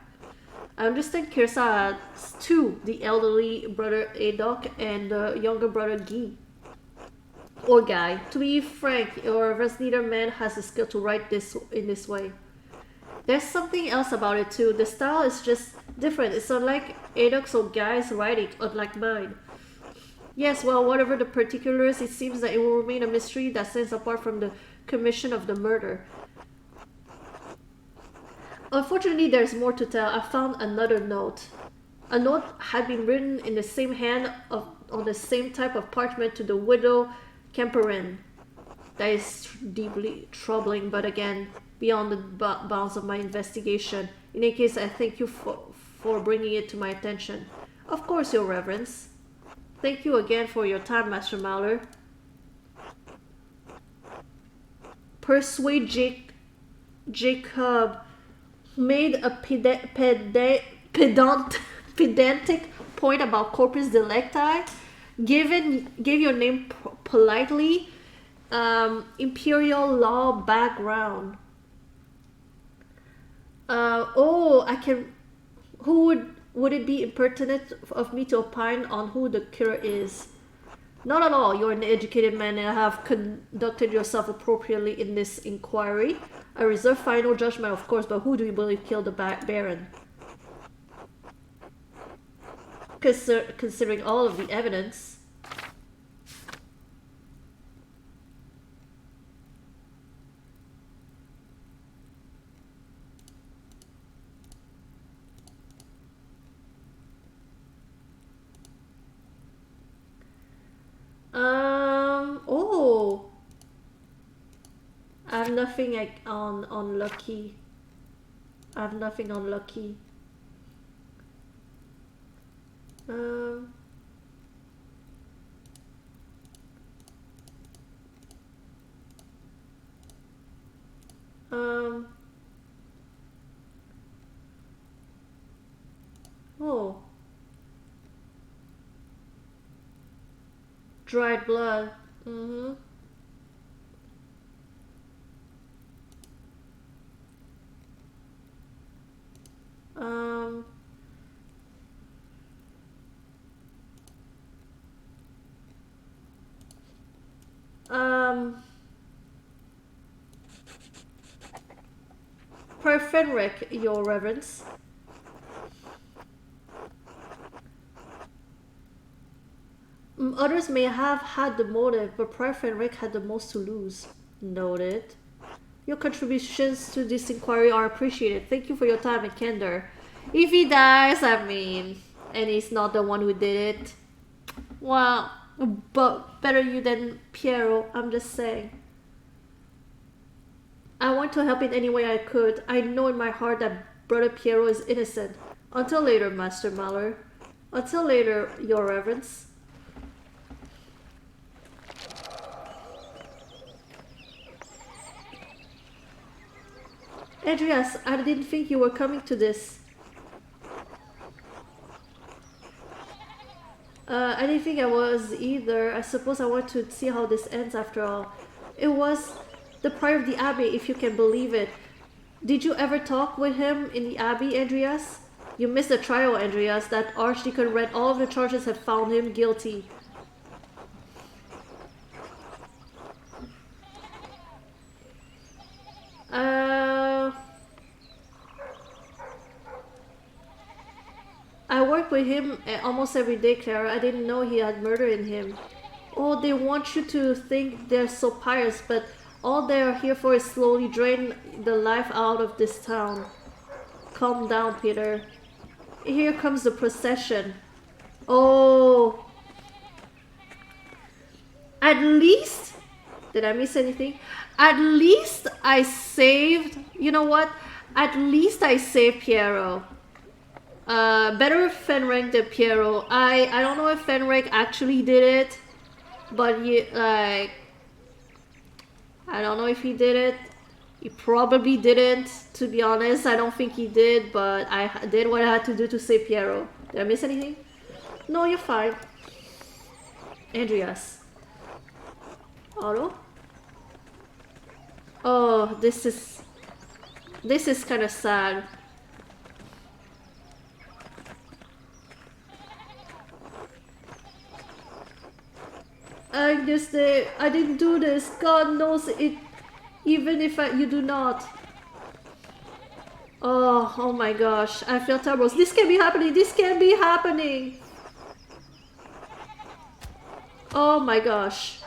I understand Kirsa has 2, the elderly brother Adok and the younger brother Guy. Or Guy. To be frank, your reverence, neither man has the skill to write this in this way. There's something else about it too. The style is just different. It's unlike Adok's or Guy's writing, unlike mine. Yes, well, whatever the particulars, it seems that it will remain a mystery that stands apart from the commission of the murder. Unfortunately, there's more to tell. I found another note. A note had been written in the same hand on the same type of parchment to the widow Kemperin. That is deeply troubling, but again, beyond the bounds of my investigation. In any case, I thank you for bringing it to my attention. Of course, Your Reverence. Thank you again for your time, Master Mauler. Persuade Jacob made a pedantic point about corpus delicti. Gave your name politely. Imperial law background. I can. Who would it be impertinent of me to opine on who the killer is? Not at all. You're an educated man and have conducted yourself appropriately in this inquiry. I reserve final judgment, of course, but who do you believe killed the Baron? Considering all of the evidence. Oh, I have nothing on Lucky. I have nothing on Lucky. Oh. Dried blood. Mm-hmm. Per Fenric, Your Reverence. Others may have had the motive, but Prior Fenric had the most to lose. Noted. Your contributions to this inquiry are appreciated. Thank you for your time and candor. If he dies, I mean, and he's not the one who did it, well, but better you than Piero, I'm just saying. I want to help in any way I could. I know in my heart that Brother Piero is innocent. Until later, Master Mauler. Until later, Your Reverence. Andreas, I didn't think you were coming to this. I didn't think I was either. I suppose I want to see how this ends after all. It was the prior of the Abbey, if you can believe it. Did you ever talk with him in the Abbey, Andreas? You missed the trial, Andreas. That Archdeacon read all of the charges and found him guilty. I work with him almost every day, Clara. I didn't know he had murder in him. Oh, they want you to think they're so pious, but all they're here for is slowly drain the life out of this town. Calm down, Peter. Here comes the procession. Oh. At least... Did I miss anything? At least I saved... You know what? At least I saved Piero. Better Fenric than Piero. I don't know if Fenric actually did it. But like... I don't know if he did it. He probably didn't, to be honest. I don't think he did, but I did what I had to do to save Piero. Did I miss anything? No, you're fine. Andreas. Otto? Oh, this is kind of sad. Agnes, I didn't do this. God knows it. Even if you do not. Oh my gosh. I feel terrible. This can't be happening. This can't be happening. Oh my gosh.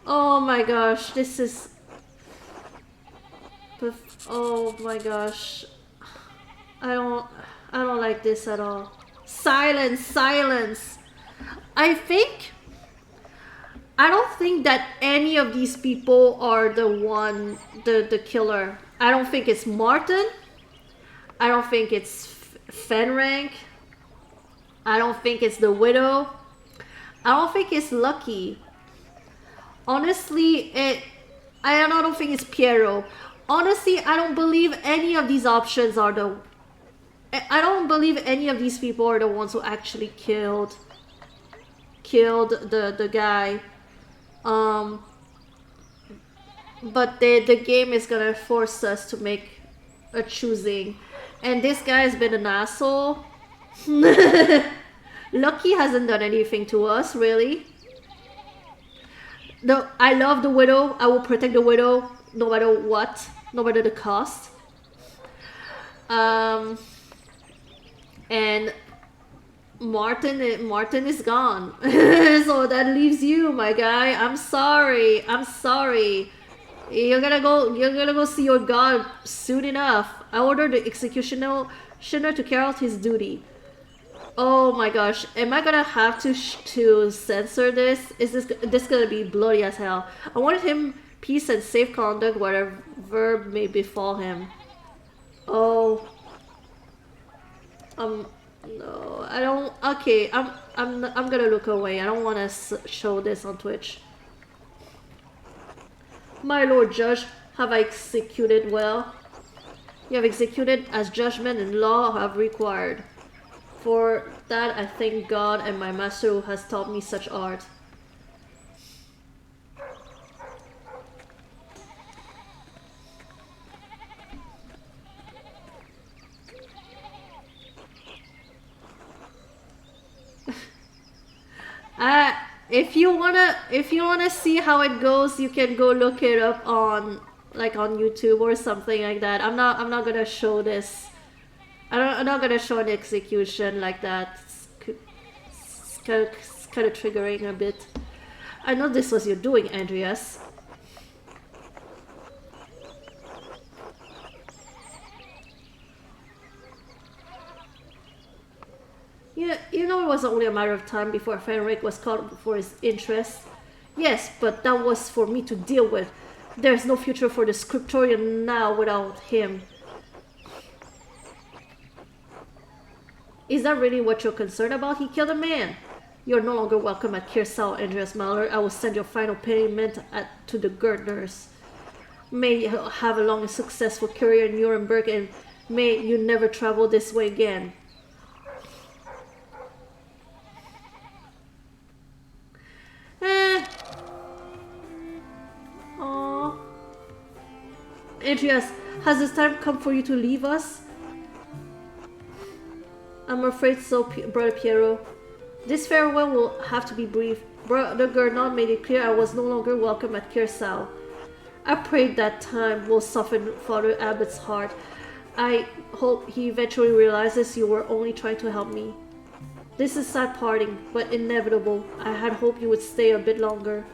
Oh my gosh. This is... Oh my gosh. I don't like this at all. Silence, silence. I think I don't think that any of these people are the killer. I don't think it's Martin. I don't think it's Fenrank. I don't think it's the Widow. I don't think it's Lucky. Honestly, I don't think it's Piero. Honestly, I don't believe any of these options are the... I don't believe any of these people are the ones who actually killed the guy. But the game is gonna force us to make a choosing. And this guy has been an asshole. Lucky hasn't done anything to us, really. No, I love the Widow. I will protect the Widow no matter what, no matter the cost. And Martin is gone. So that leaves you, my guy. I'm sorry. You're gonna go see your god soon enough. I ordered the executioner to carry out his duty. Oh my gosh, am I gonna have to censor this? Is this gonna be bloody as hell? I wanted him peace and safe conduct, whatever may befall him. Oh. No, I don't. Okay, I'm gonna look away. I don't want to show this on Twitch. My lord judge, have I executed well? You have executed as judgment and law have required. For that I thank God and my master who has taught me such art. If you wanna see how it goes, you can go look it up on YouTube or something like that. I'm not gonna show this. I'm not gonna show an execution like that. It's kind of triggering a bit. I know this was your doing, Andreas. Yeah, you know it was only a matter of time before Fenric was caught for his interests. Yes, but that was for me to deal with. There's no future for the scriptorium now without him. Is that really what you're concerned about? He killed a man. You're no longer welcome at Kirsau, Andreas Mahler. I will send your final payment to the Gardners. May you have a long and successful career in Nuremberg, and may you never travel this way again. Aww. Andreas, has this time come for you to leave us? I'm afraid so, Brother Piero. This farewell will have to be brief. Brother Gernot made it clear I was no longer welcome at Kirsau. I prayed that time will soften Father Abbott's heart. I hope he eventually realizes you were only trying to help me. This is sad parting, but inevitable. I had hoped you would stay a bit longer,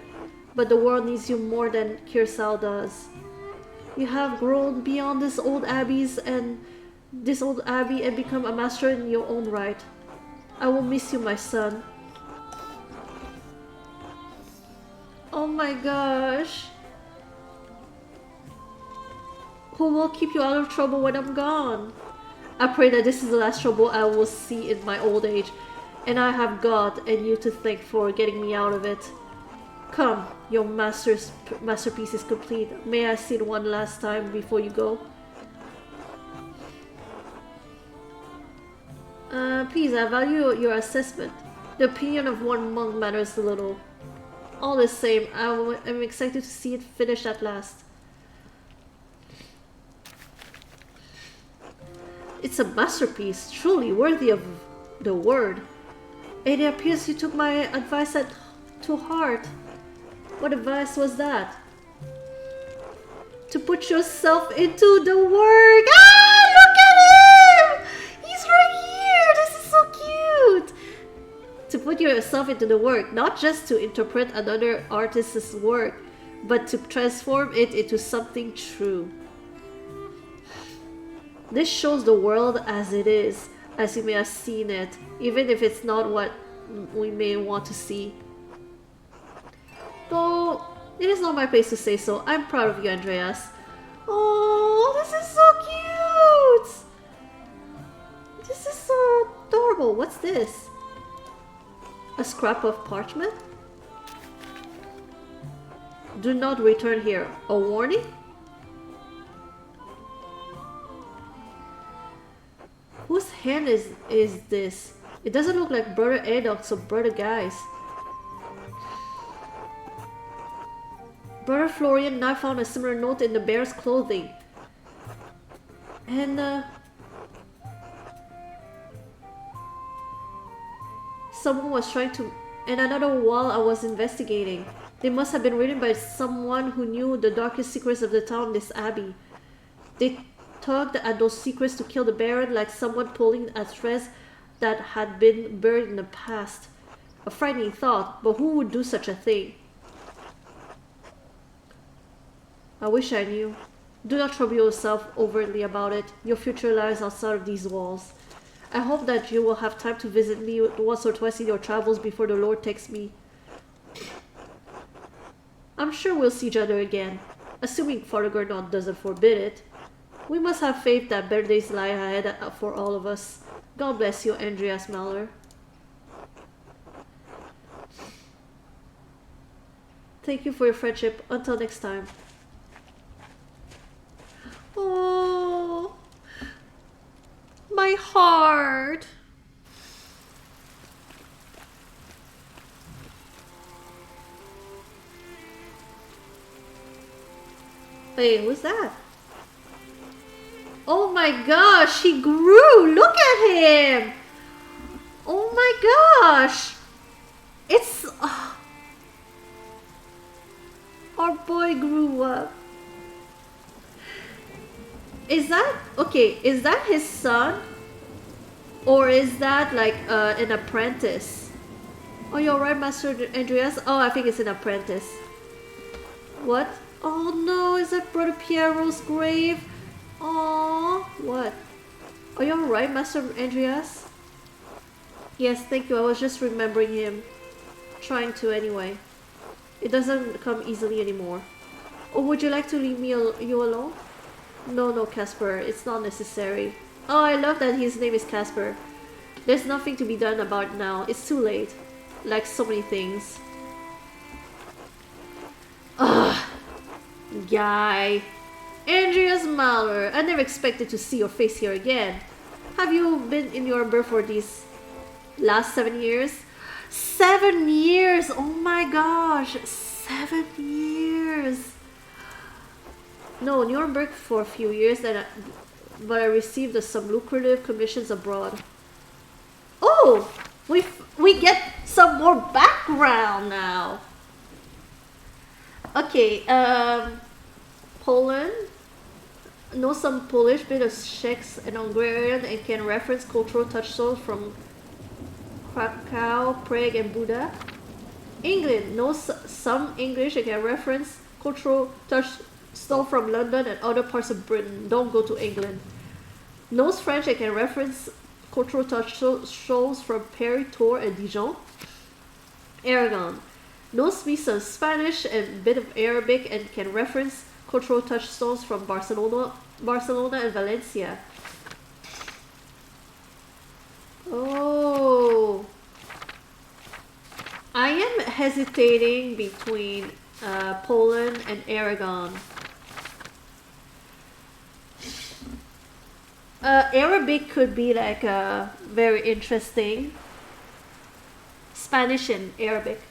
but the world needs you more than Kirsau does. You have grown beyond this old abbey and become a master in your own right. I will miss you, my son. Oh my gosh. Who will keep you out of trouble when I'm gone? I pray that this is the last trouble I will see in my old age, and I have God and you to thank for getting me out of it. Come, your masterpiece is complete. May I see it one last time before you go? Please, I value your assessment. The opinion of one monk matters a little. All the same, I'm excited to see it finished at last. It's a masterpiece, truly worthy of the word. It appears you took my advice to heart. What advice was that? To put yourself into the work. Ah, look at him! He's right here! This is so cute! To put yourself into the work, not just to interpret another artist's work, but to transform it into something true. This shows the world as it is, as you may have seen it, even if it's not what we may want to see. Though it is not my place to say so. I'm proud of you, Andreas. Oh, this is so cute! This is so adorable. What's this? A scrap of parchment? Do not return here. A warning? Whose hand is this? It doesn't look like Brother Adolf's or Brother Guy's. Brother Florian now found a similar note in the bear's clothing. And someone was trying to... And another while I was investigating. They must have been written by someone who knew the darkest secrets of the town, this abbey. They tugged at those secrets to kill the Baron like someone pulling at threads that had been buried in the past. A frightening thought, but who would do such a thing? I wish I knew. Do not trouble yourself overtly about it. Your future lies outside of these walls. I hope that you will have time to visit me once or twice in your travels before the Lord takes me. I'm sure we'll see each other again, assuming Father Gernot doesn't forbid it. We must have faith that better days lie ahead for all of us. God bless you, Andreas Mahler. Thank you for your friendship. Until next time. Oh, my heart. Wait, who's that? Oh my gosh, he grew! Look at him! Oh my gosh! It's... our boy grew up. Is that... okay, is that his son? Or is that like an apprentice? Oh, you're right, Master Andreas? Oh, I think it's an apprentice. What? Oh no, is that Brother Piero's grave? Oh, what? Are you alright, Master Andreas? Yes, thank you. I was just remembering him. Trying to anyway. It doesn't come easily anymore. Or would you like to leave me you alone? No, Casper. It's not necessary. Oh, I love that his name is Casper. There's nothing to be done about it now. It's too late. Like so many things. Ugh. Guy. Andreas Mahler. I never expected to see your face here again. Have you been in Nuremberg for these last 7 years? 7 years! Oh my gosh! 7 years! No, Nuremberg for a few years, but I received some lucrative commissions abroad. Oh! We get some more background now! Okay, Poland. Know some Polish, bit of Czech and Hungarian, and can reference cultural touchstones from Krakow, Prague, and Buda. England knows some English and can reference cultural touchstones from London and other parts of Britain. Don't go to England. Knows French and can reference cultural touchstones from Paris, Tours, and Dijon. Aragon knows me some Spanish and a bit of Arabic and can reference cultural touchstones from Barcelona and Valencia. Oh, I am hesitating between Poland and Aragon. Arabic could be like very interesting. Spanish and Arabic.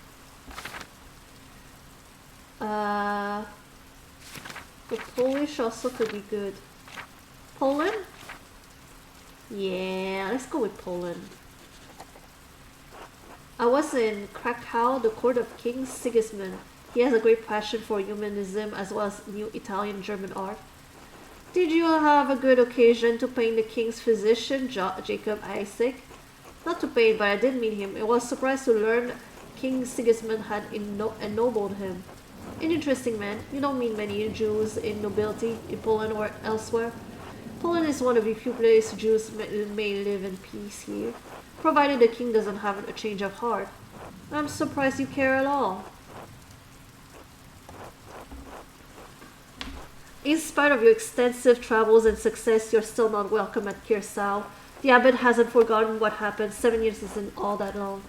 The Polish also could be good. Poland? Yeah, let's go with Poland. I was in Krakow, the court of King Sigismund. He has a great passion for humanism as well as new Italian-German art. Did you have a good occasion to paint the king's physician, Jacob Isaac? Not to paint, but I did meet him. I was surprised to learn King Sigismund had ennobled him. An interesting man. You don't meet many Jews in nobility in Poland or elsewhere. Poland is one of the few places Jews may live in peace here, provided the king doesn't have a change of heart. I'm surprised you care at all. In spite of your extensive travels and success, you're still not welcome at Kirsau. The abbot hasn't forgotten what happened. 7 years isn't all that long.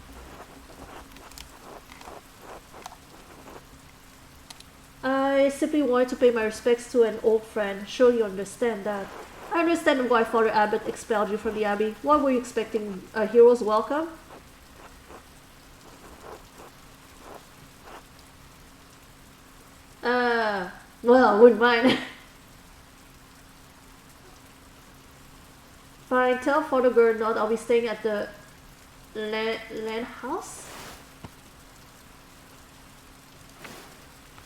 I simply wanted to pay my respects to an old friend. Sure you understand that. I understand why Father Abbot expelled you from the abbey. What were you expecting? A hero's welcome? Well, wouldn't mind. Fine, tell Father Gernot I'll be staying at the land house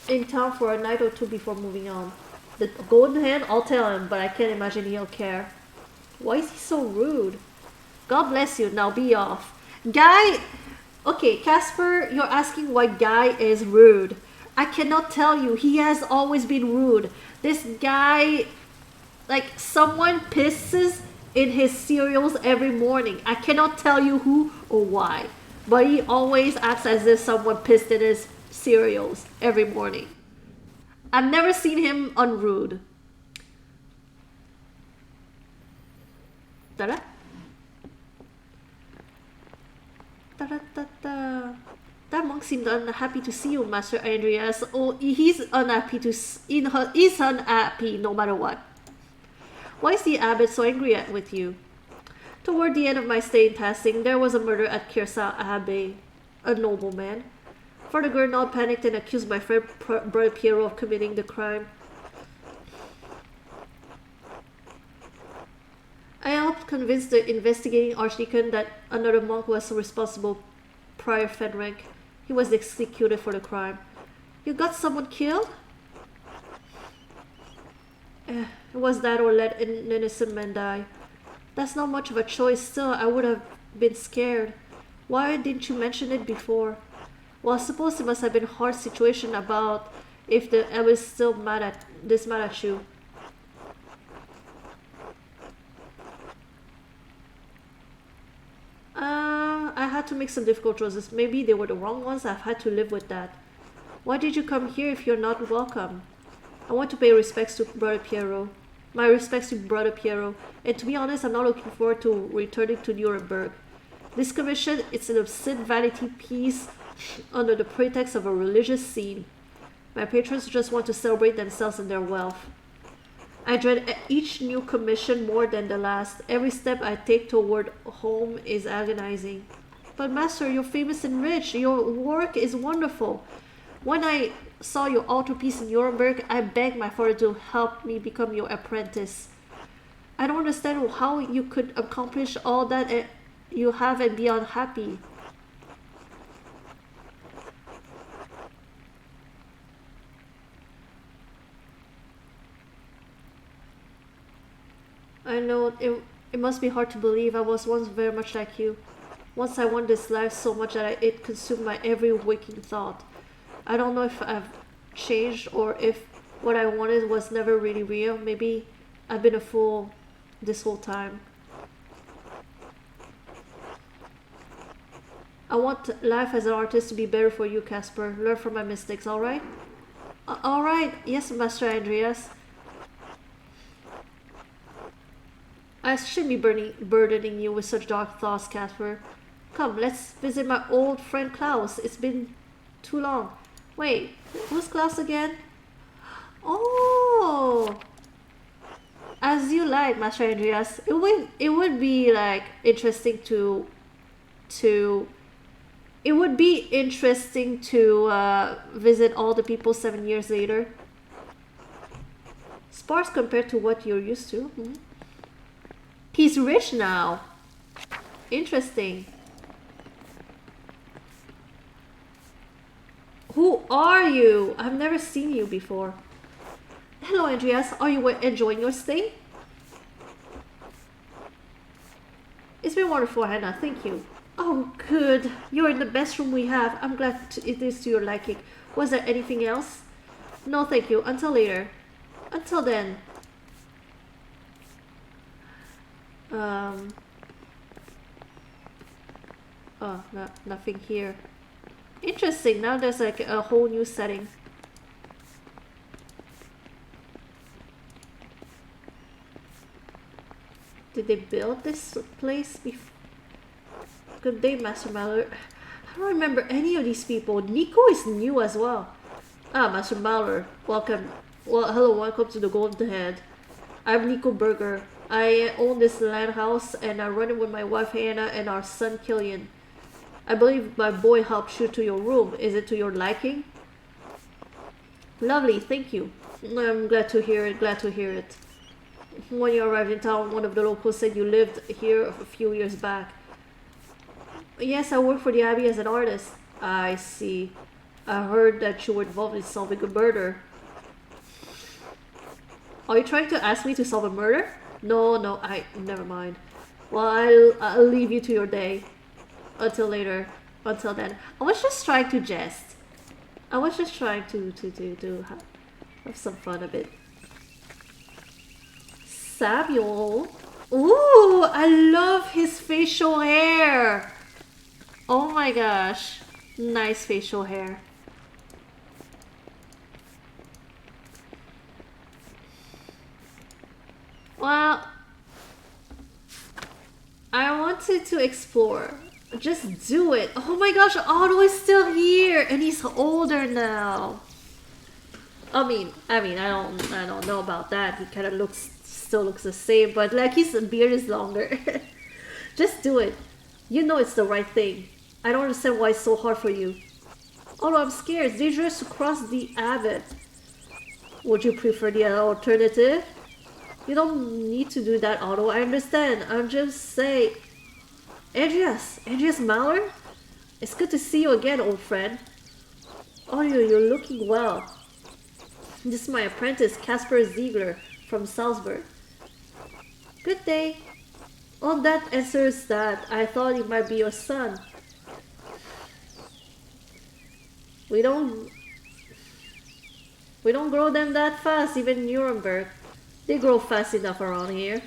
in town for a night or two before moving on. The golden hand, I'll tell him, but I can't imagine he'll care. Why is he so rude? God bless you, now be off. Guy, okay, Casper, you're asking why Guy is rude. I cannot tell you, he has always been rude. This guy, like, someone pisses in his cereals every morning. I cannot tell you who or why, but he always acts as if someone pissed in his cereals every morning. I've never seen him unrude. Da-da. Da-da-da-da. That monk seemed unhappy to see you, Master Andreas. Oh, he's unhappy he's unhappy no matter what. Why is the abbot so angry with you? Toward the end of my stay in Tassing, there was a murder at Kirsau Abbey. A nobleman. Father Gernot panicked and accused my friend Brother Piero of committing the crime. I helped convince the investigating archdeacon that another monk was responsible, Prior Fenric. He was executed for the crime. You got someone killed? It was that or let an innocent man die. That's not much of a choice. Still, I would have been scared. Why didn't you mention it before? Well, I suppose it must have been a hard situation about if the abbot is still mad at you. I had to make some difficult choices. Maybe they were the wrong ones. I've had to live with that. Why did you come here if you're not welcome? I want to pay respects to Brother Piero. My respects to Brother Piero. And to be honest, I'm not looking forward to returning to Nuremberg. This commission, it's an obscene vanity piece under the pretext of a religious scene. My patrons just want to celebrate themselves and their wealth. I dread each new commission more than the last. Every step I take toward home is agonizing. But Master, you're famous and rich. Your work is wonderful. When I saw your altarpiece in Nuremberg, I begged my father to help me become your apprentice. I don't understand how you could accomplish all that you have and be unhappy. I know it must be hard to believe. I was once very much like you. Once I wanted this life so much that it consumed my every waking thought. I don't know if I've changed or if what I wanted was never really real. Maybe I've been a fool this whole time. I want life as an artist to be better for you, Casper. Learn from my mistakes, alright? Alright, yes, Master Andreas. I shouldn't be burdening you with such dark thoughts, Casper. Come, let's visit my old friend Klaus. It's been too long. Wait, who's Klaus again? Oh! As you like, Master Andreas. It would be like interesting to it would be interesting to visit all the people 7 years later. Sparse compared to what you're used to. Hmm? He's rich now. Interesting. Who are you? I've never seen you before. Hello, Andreas. Are you enjoying your stay? It's been wonderful, Hannah. Thank you. Oh, good. You're in the best room we have. I'm glad it is to your liking. Was there anything else? No, thank you. Until later. Until then. Oh, nothing here. Interesting. Now there's like a whole new setting. Did they build this place before? Good day, Master Mallard. I don't remember any of these people. Nico is new as well. Ah, Master Mallard. Welcome. Well, hello, welcome to the Golden Head. I'm Nico Berger. I own this land house and I run it with my wife Hannah and our son Killian. I believe my boy helped you to your room. Is it to your liking? Lovely, thank you. I'm glad to hear it, glad to hear it. When you arrived in town, one of the locals said you lived here a few years back. Yes, I work for the Abbey as an artist. I see. I heard that you were involved in solving a murder. Are you trying to ask me to solve a murder? No, never mind. Well, I'll leave you to your day. Until later. Until then. I was just trying to jest. I was just trying to have some fun a bit. Samuel. Ooh, I love his facial hair. Oh my gosh. Nice facial hair. Well, I wanted to explore. Just do it. Oh my gosh, Otto is still here and he's older now. I mean, I don't know about that. He kind of still looks the same, but like his beard is longer. Just do it. You know it's the right thing. I don't understand why it's so hard for you. Otto, I'm scared. It's dangerous to cross the Abbot. Would you prefer the alternative? You don't need to do that, Otto. I understand. I'm just saying. Andreas Mallard? It's good to see you again, old friend. Oh, you're looking well. This is my apprentice, Casper Ziegler, from Salzburg. Good day. Oh, that answers that. I thought it might be your son. We don't grow them that fast, even in Nuremberg. They grow fast enough around here.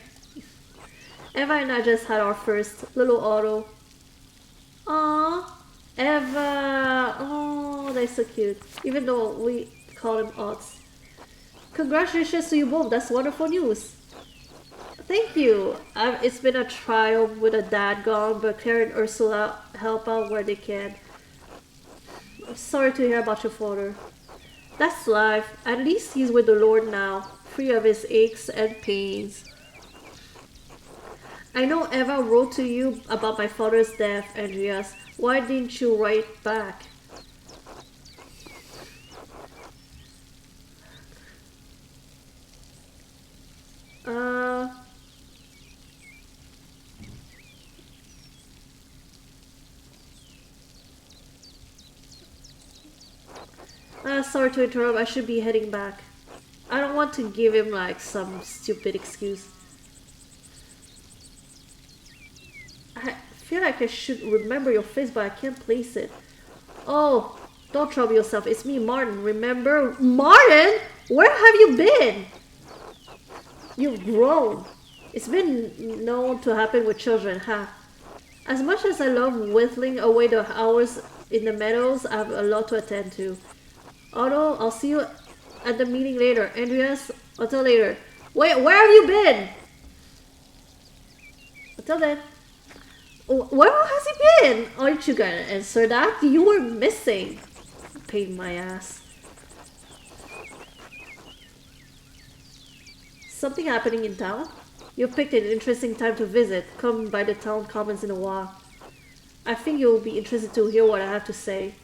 Eva and I just had our first little Otto. Aww, Eva. Oh, they're so cute. Even though we call them Otts. Congratulations to you both. That's wonderful news. Thank you. It's been a trial with a dad gone, but Claire and Ursula help out where they can. I'm sorry to hear about your father. That's life. At least he's with the Lord now, free of his aches and pains. I know Eva wrote to you about my father's death, Andreas. Why didn't you write back? Sorry to interrupt. I should be heading back. I don't want to give him like some stupid excuse. I feel like I should remember your face, but I can't place it. Oh, don't trouble yourself. It's me, Martin. Remember? Martin? Where have you been? You've grown. It's been known to happen with children, huh? As much as I love whittling away the hours in the meadows, I have a lot to attend to. Otto, I'll see you at the meeting later. Andreas, until later. Wait, where have you been? Until then. Where has he been? Aren't you gonna answer that? You were missing. Pain in my ass. Something happening in town? You've picked an interesting time to visit. Come by the town commons in a while. I think you'll be interested to hear what I have to say.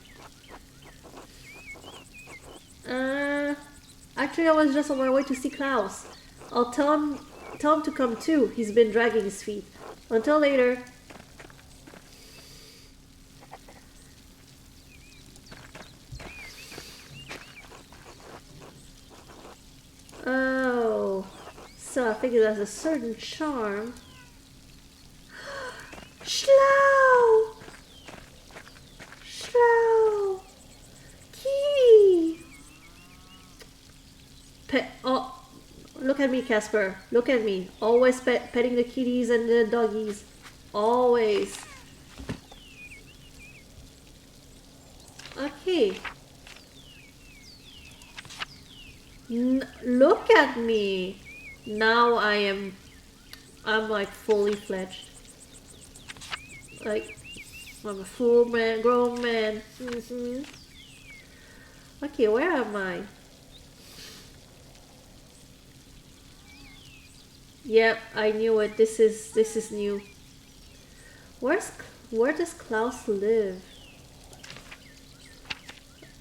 Actually I was just on my way to see Klaus. I'll tell him to come too. He's been dragging his feet. Until later. Oh, so I figure there's a certain charm. Schlau! Schlau! Key! Oh, look at me, Casper. Look at me. Always petting the kitties and the doggies. Always. Okay. Look at me. Now I am I'm like fully fledged. Like, I'm a full man, grown man. Okay, where am I? Yep, I knew it. This is new. Where's where does Klaus live?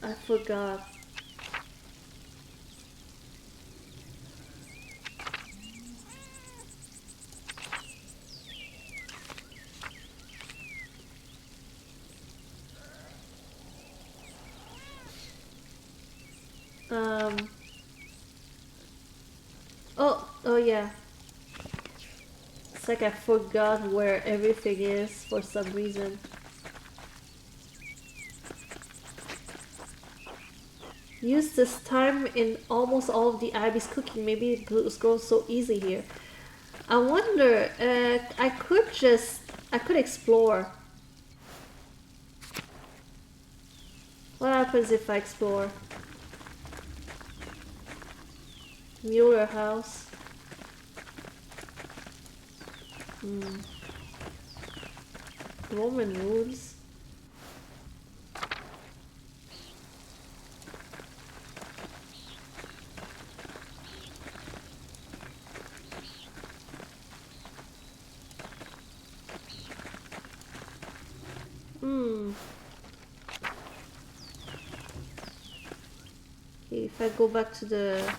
I forgot. Um. Oh yeah. It's like I forgot where everything is for some reason. Use this time in almost all of the Abby's cooking. Maybe it goes so easy here. I wonder. I could explore. What happens if I explore? Mueller house. Roman rules. Okay, if I go back to the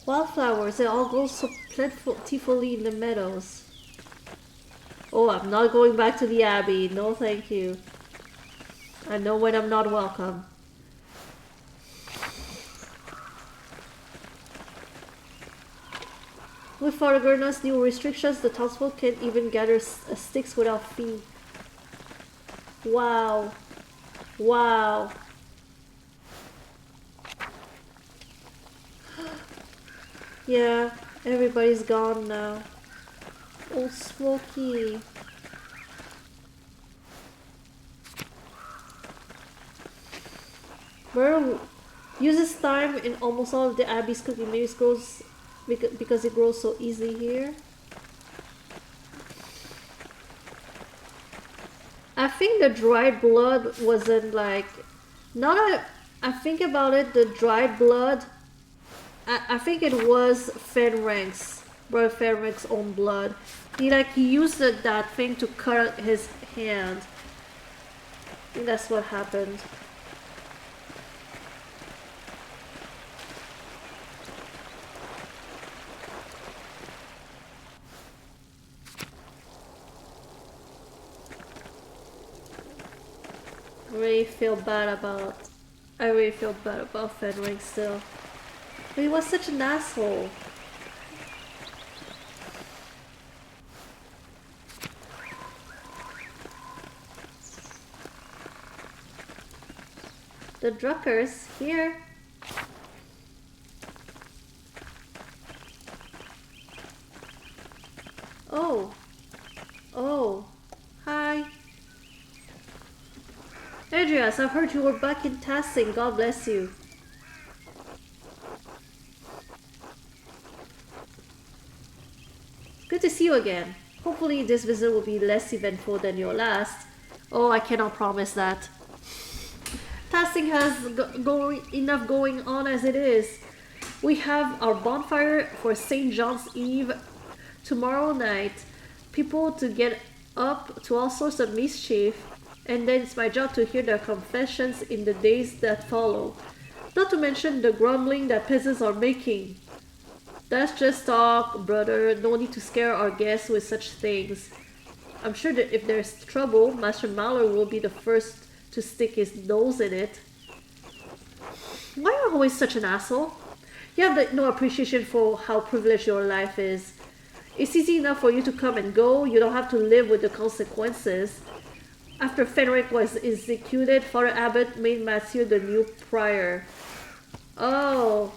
wildflowers, they all grow so plentifully in the meadows. Oh, I'm not going back to the Abbey. No, thank you. I know when I'm not welcome. With Faragurna's new restrictions, the townsfolk can't even gather sticks without fee. Wow. Wow. Yeah, everybody's gone now. Oh, Smokey. Burrow uses time in almost all of the Abbey's cooking. Maybe it grows because it grows so easy here. I think the dried blood wasn't like... Now that I think about it, the dried blood... I think it was Fenrink's, Brother Fenrink's own blood. He used that thing to cut his hand. I think that's what happened. I really feel bad about Fenrink still. But he was such an asshole. The Druckers here. Oh. Oh. Hi. Andreas, I've heard you were back in Tassing. God bless you. Good to see you again. Hopefully this visit will be less eventful than your last. Oh, I cannot promise that. Tassing has enough going on as it is. We have our bonfire for St. John's Eve tomorrow night. People to get up to all sorts of mischief. And then it's my job to hear their confessions in the days that follow. Not to mention the grumbling that peasants are making. That's just talk, brother. No need to scare our guests with such things. I'm sure that if there's trouble, Master Mallor will be the first to stick his nose in it. Why are you always such an asshole? You have no appreciation for how privileged your life is. It's easy enough for you to come and go. You don't have to live with the consequences. After Fenric was executed, Father Abbot made Matthew the new prior. Oh.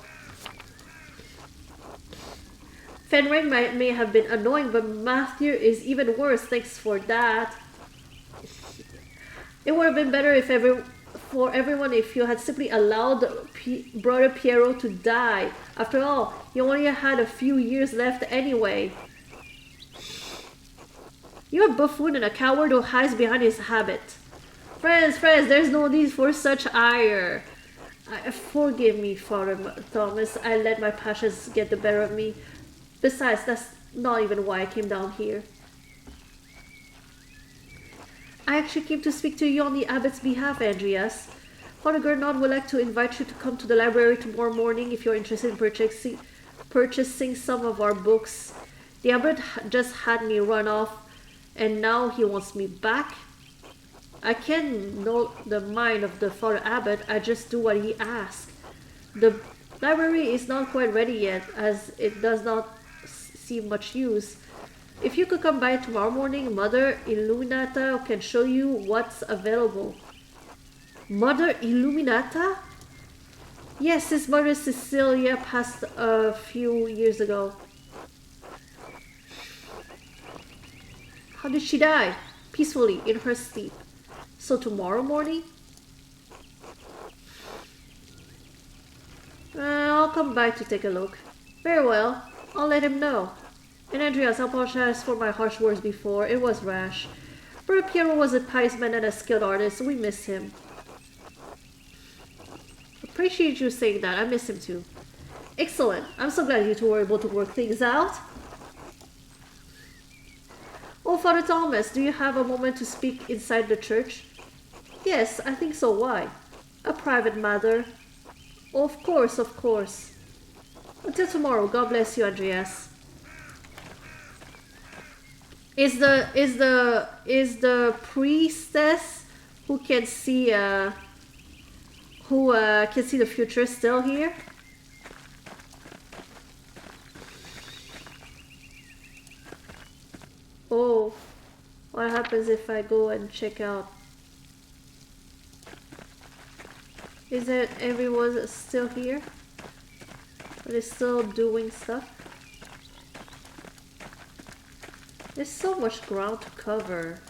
Fenric may have been annoying, but Matthew is even worse. Thanks for that. It would have been better if for everyone if you had simply allowed Brother Piero to die. After all, you only had a few years left anyway. You're a buffoon and a coward who hides behind his habit. Friends, there's no need for such ire. Forgive me, Father Thomas. I let my passions get the better of me. Besides, that's not even why I came down here. I actually came to speak to you on the abbot's behalf, Andreas. Father Gernot would like to invite you to come to the library tomorrow morning if you're interested in purchasing some of our books. The abbot just had me run off, and now he wants me back. I can't know the mind of the Father Abbot, I just do what he asks. The library is not quite ready yet, as it does not see much use. If you could come by tomorrow morning, Mother Illuminata can show you what's available. Mother Illuminata? Yes, his mother Cecilia passed a few years ago. How did she die? Peacefully, in her sleep. So tomorrow morning? I'll come by to take a look. Very well, I'll let him know. And Andreas, I apologize for my harsh words before. It was rash. Brother Piero was a pious man and a skilled artist, so we miss him. Appreciate you saying that. I miss him too. Excellent. I'm so glad you two were able to work things out. Oh, Father Thomas, do you have a moment to speak inside the church? Yes, I think so. Why? A private matter. Oh, of course, of course. Until tomorrow. God bless you, Andreas. Is the priestess who can see the future still here? Oh, what happens if I go and check out? Is that everyone still here? Are they still doing stuff? There's so much ground to cover.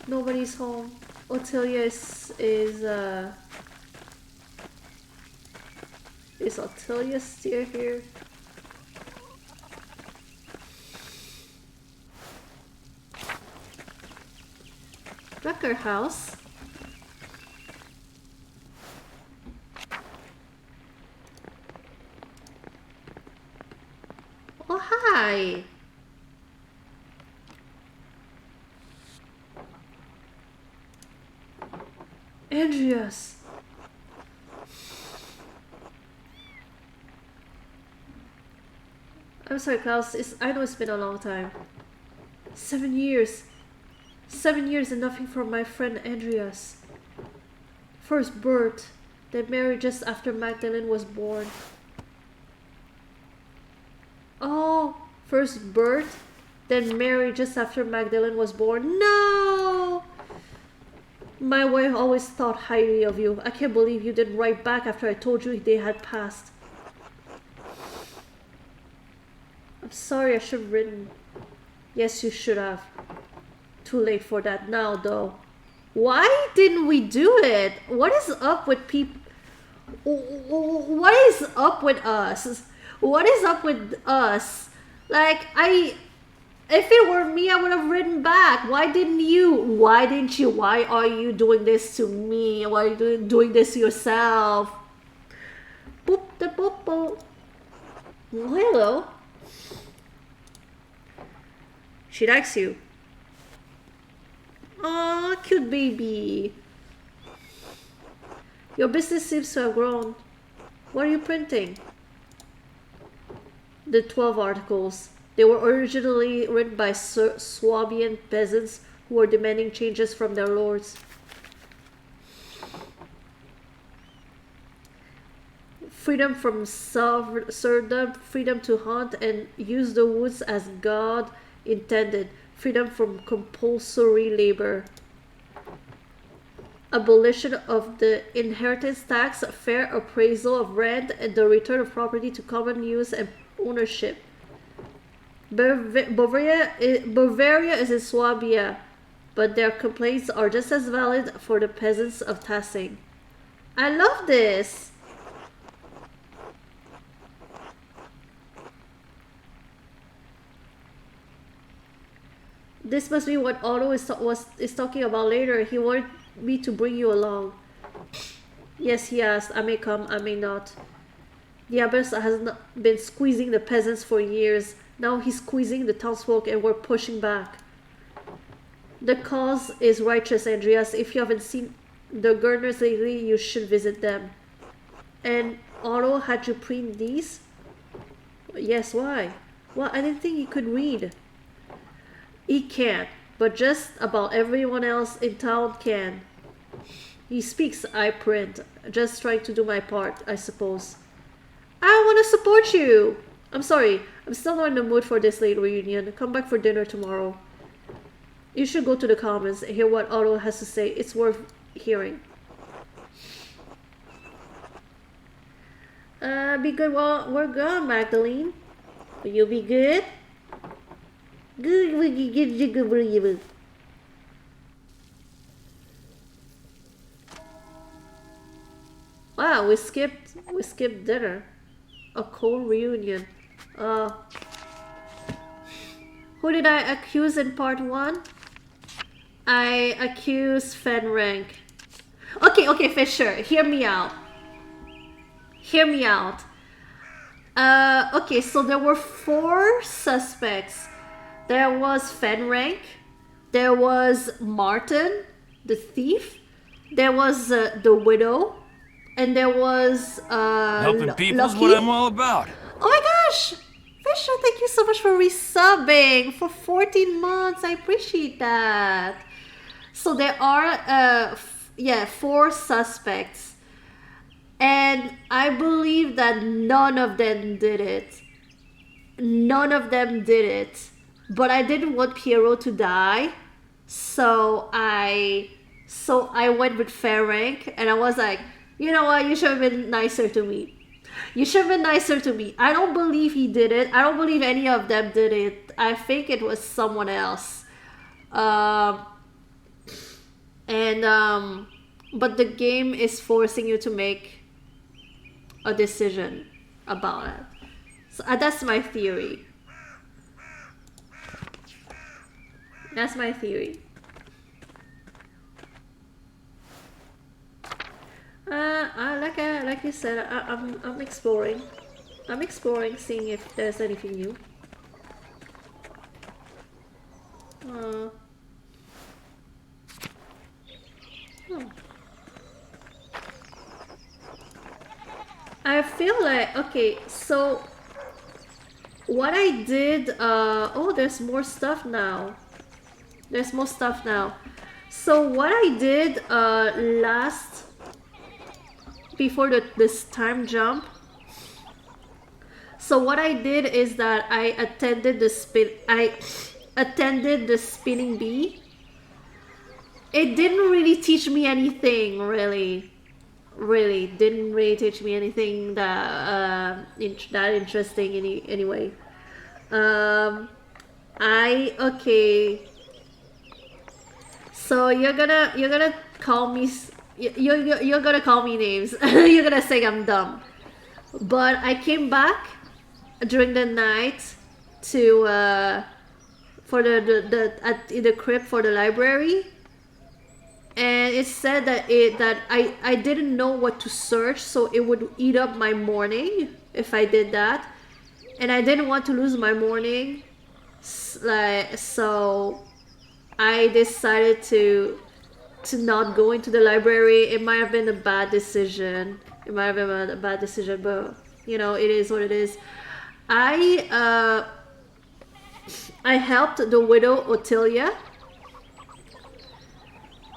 Nobody's home. Ottilia is Ottilia still here? Drucker house. Oh, hi. Andreas. I'm sorry, Klaus. I know it's been a long time. 7 years. 7 years and nothing from my friend Andreas. First birth, then married just after Magdalene was born. Oh, first birth, then married just after Magdalene was born. No! My wife always thought highly of you. I can't believe you didn't write back after I told you they had passed. I'm sorry, I should have written. Yes, you should have. Too late for that now, though. Why didn't we do it? What is up with people? What is up with us? What is up with us? Like, if it were me, I would have written back. Why didn't you? Why didn't you? Why are you doing this to me? Why are you doing this to yourself? Boop the boop boop. Well, hello. She likes you. Aw, cute baby. Your business seems to have grown. What are you printing? The 12 articles. They were originally written by Swabian peasants who were demanding changes from their lords. Freedom from serfdom, freedom to hunt and use the woods as God intended, freedom from compulsory labor, abolition of the inheritance tax, fair appraisal of rent, and the return of property to common use and ownership. Bavaria is in Swabia, but their complaints are just as valid for the peasants of Tassing. I love this! This must be what Otto is talking about later. He wanted me to bring you along. Yes, he asked. I may come, I may not. The abbess has not been squeezing the peasants for years. Now he's squeezing the townsfolk and we're pushing back. The cause is righteous, Andreas. If you haven't seen the gardeners lately, you should visit them. And Otto had you print these? Yes, why? Well, I didn't think he could read. He can't, but just about everyone else in town can. He speaks, I print. Just trying to do my part, I suppose. I want to support you! I'm sorry, I'm still not in the mood for this late reunion. Come back for dinner tomorrow. You should go to the comments and hear what Otto has to say. It's worth hearing. Be good while we're gone, Magdalene. Will you be good? Good. Wow, we skipped dinner. A cold reunion. Who did I accuse in part 1? I accused Fenrank. Okay, Fisher, hear me out. Okay, so there were 4 suspects. There was Fenrank, there was Martin, the thief, there was the widow, and there was helping people is Lucky. what I'm all about. Oh my gosh! Fisher, thank you so much for resubbing for 14 months. I appreciate that. So there are 4 suspects. And I believe that none of them did it. But I didn't want Piero to die. So I went with Ferenc, and I was like, you know what, you should have been nicer to me. I don't believe he did it. I don't believe any of them did it. I think it was someone else. But the game is forcing you to make a decision about it. So that's my theory. Like you said, I'm exploring. Seeing if there's anything new. I feel like, okay, so what I did, oh, there's more stuff now. So what I did before this time jump, so what I did is that I attended the spinning bee. It didn't really teach me anything, really didn't really teach me anything that that interesting anyway. Okay. So you're gonna call me. You're gonna call me names. You're gonna say I'm dumb. But I came back during the night to for in the crypt for the library, and it said that I didn't know what to search, so it would eat up my morning if I did that, and I didn't want to lose my morning, so I decided to not go into the library. It might have been a bad decision. But you know, it is what it is. I helped the widow Ottilia.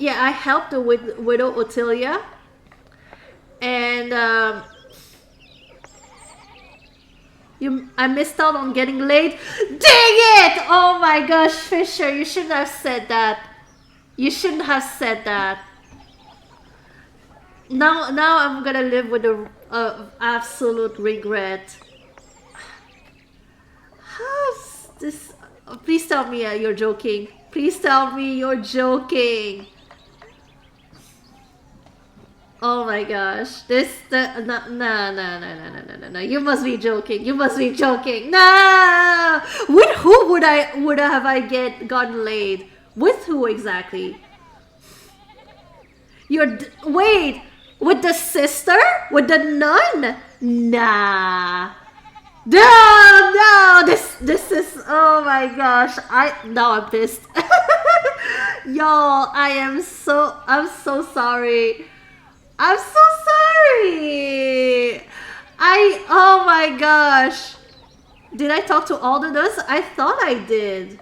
Yeah, I helped the widow Ottilia, and I missed out on getting laid. Dang it! Oh my gosh, Fisher, you shouldn't have said that. Now I'm gonna live with the absolute regret. this. Please tell me you're joking. Please tell me you're joking. Oh my gosh. No. You must be joking. You must be joking. No! With who would have I gotten laid? With who exactly? Wait, with the sister? With the nun? Nah. No, this is, oh my gosh. Now I'm pissed. Y'all, I'm so sorry. I'm so sorry. Oh my gosh. Did I talk to all the nuns? I thought I did.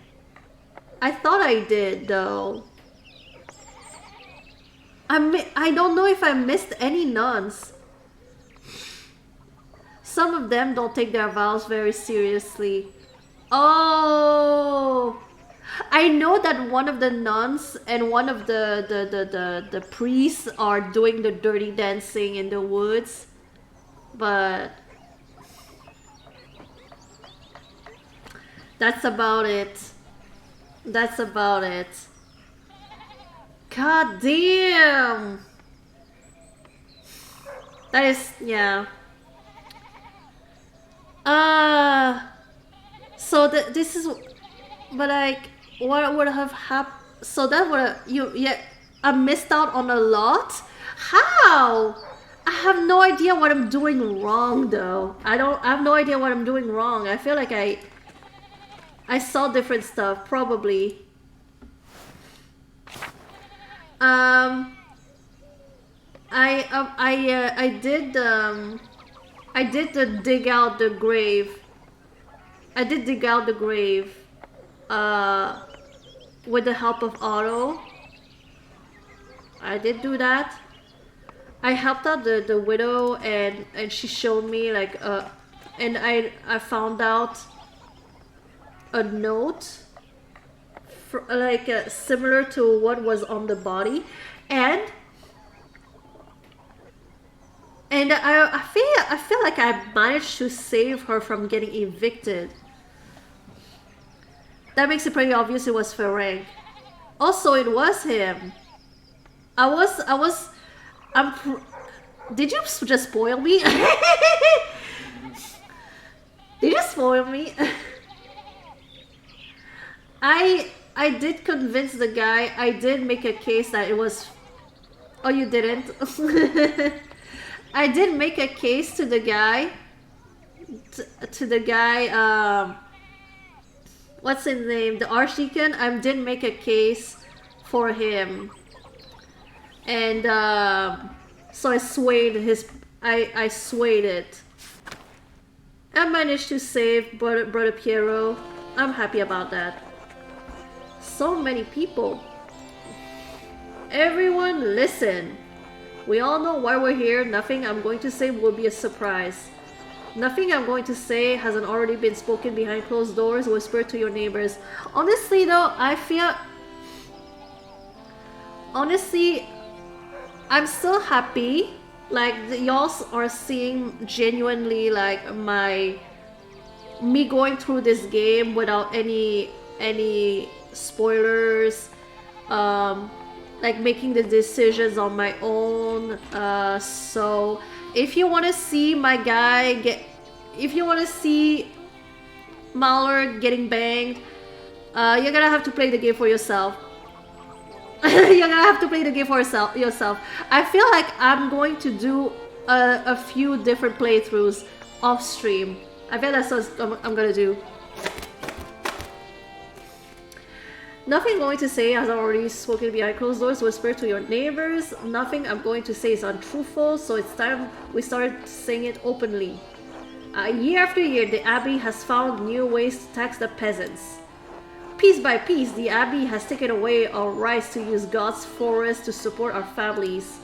I thought I did though. I don't know if I missed any nuns. Some of them don't take their vows very seriously. Oh, I know that one of the nuns and one of the priests are doing the dirty dancing in the woods, but that's about it. That's about it. God damn. That is, yeah. So this is, but like, what would have happened? So that would I missed out on a lot. How? I have no idea what I'm doing wrong though. I have no idea what I'm doing wrong. I feel like I saw different stuff probably. I did dig out the grave. I did dig out the grave with the help of Otto. I did do that. I helped out the widow and she showed me like and I found out a note for, like similar to what was on the body, and I feel like I managed to save her from getting evicted. That makes it pretty obvious it was Ferenc. Also, it was him. Did you just spoil me? Did you spoil me? I did convince the guy. I did make a case that it was. Oh, you didn't? I did make a case to the guy. To the guy. What's his name? The Archdeacon. I did make a case for him, and so I swayed his. I swayed it. I managed to save Brother Piero. I'm happy about that. So many people. Everyone listen. We all know why we're here. Nothing I'm going to say will be a surprise. Nothing I'm going to say hasn't already been spoken behind closed doors. Whisper to your neighbors. Honestly though, I feel... Honestly, I'm still happy. Like, y'all are seeing genuinely like me going through this game without any spoilers, like making the decisions on my own. So if you want to see my guy if you want to see Mallard getting banged, you're gonna have to play the game for yourself. You're gonna have to play the game for yourself. I feel like I'm going to do a few different playthroughs off stream. I feel that's what I'm gonna do. Nothing I'm going to say has already spoken behind closed doors. Whisper to your neighbors. Nothing I'm going to say is untruthful, so it's time we start saying it openly. Year after year, the Abbey has found new ways to tax the peasants. Piece by piece, the Abbey has taken away our rights to use God's forest to support our families.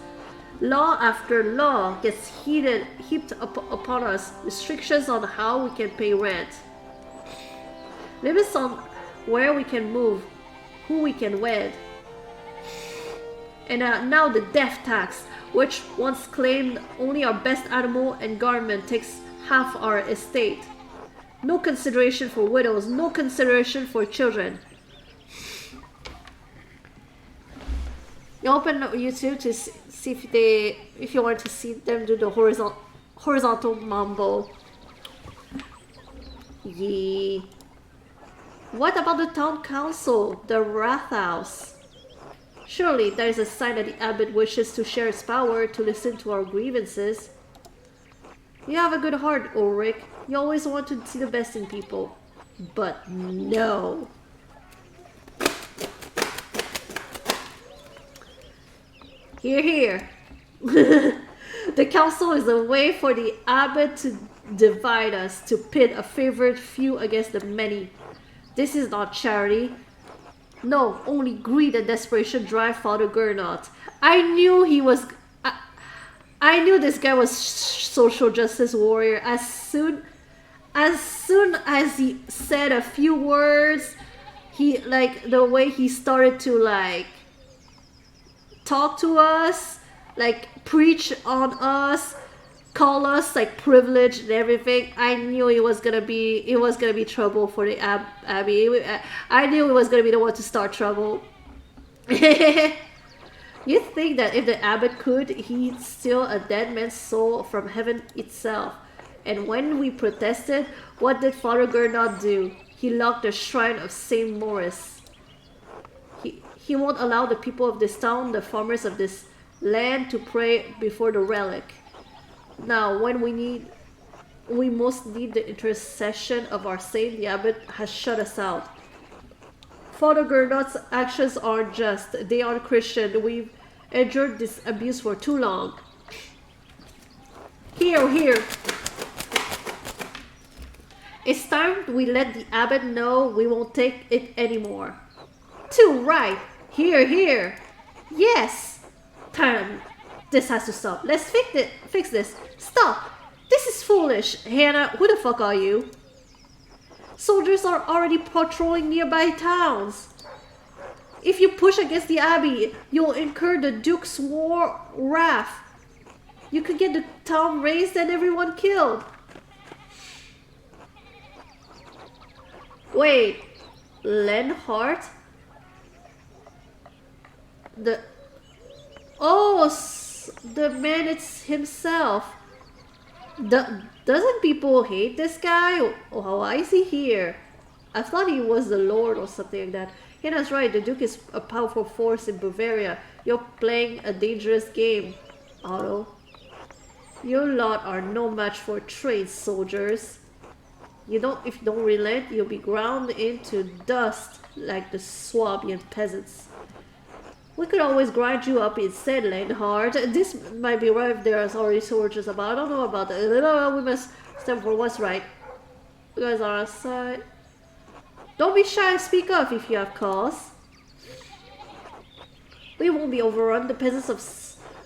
Law after law gets heaped upon us, restrictions on how we can pay rent, limits on where we can move, who we can wed. And now the death tax, which once claimed only our best animal and garment, takes half our estate. No consideration for widows, no consideration for children. You open YouTube to see if you want to see them do the horizontal mambo. Yee. What about the town council, the Wrath House? Surely there is a sign that the abbot wishes to share his power to listen to our grievances. You have a good heart, Ulrich. You always want to see the best in people. But no. Hear, hear. The council is a way for the abbot to divide us, to pit a favored few against the many. This is not charity. No, only greed and desperation drive Father Gernot. I knew he was... I knew this guy was social justice warrior as soon as he said a few words. He, like, the way he started to, like, talk to us, like, preach on us, call us, like, privileged and everything. I knew it was gonna be trouble for the Abbey. I knew it was gonna be the one to start trouble. You think that if the abbot could, he'd steal a dead man's soul from heaven itself. And when we protested, what did Father Gernot do? He locked the shrine of Saint Maurice. He won't allow the people of this town, the farmers of this land, to pray before the relic. Now, when we most need the intercession of our saint, the abbot has shut us out. Father Gernot's actions aren't just, they aren't Christian. We've endured this abuse for too long. Here. It's time we let the abbot know we won't take it anymore. Too right. Here. Yes. Time. This has to stop. Let's fix this. Stop. This is foolish. Hannah, who the fuck are you? Soldiers are already patrolling nearby towns. If you push against the abbey, you'll incur the Duke's wrath. You could get the town razed and everyone killed. Wait, Lenhart? The man, it's himself. Doesn't people hate this guy? Oh, why is he here? I thought he was the Lord or something like that. Yeah, that's right. The Duke is a powerful force in Bavaria. You're playing a dangerous game, Otto. You lot are no match for trained soldiers. If you don't relent, you'll be ground into dust like the Swabian peasants. We could always grind you up instead, Lenhart. This might be right if there are already soldiers about. I don't know about that. We must stand for what's right. You guys are on our side. Don't be shy and speak up if you have cause. We won't be overrun. The peasants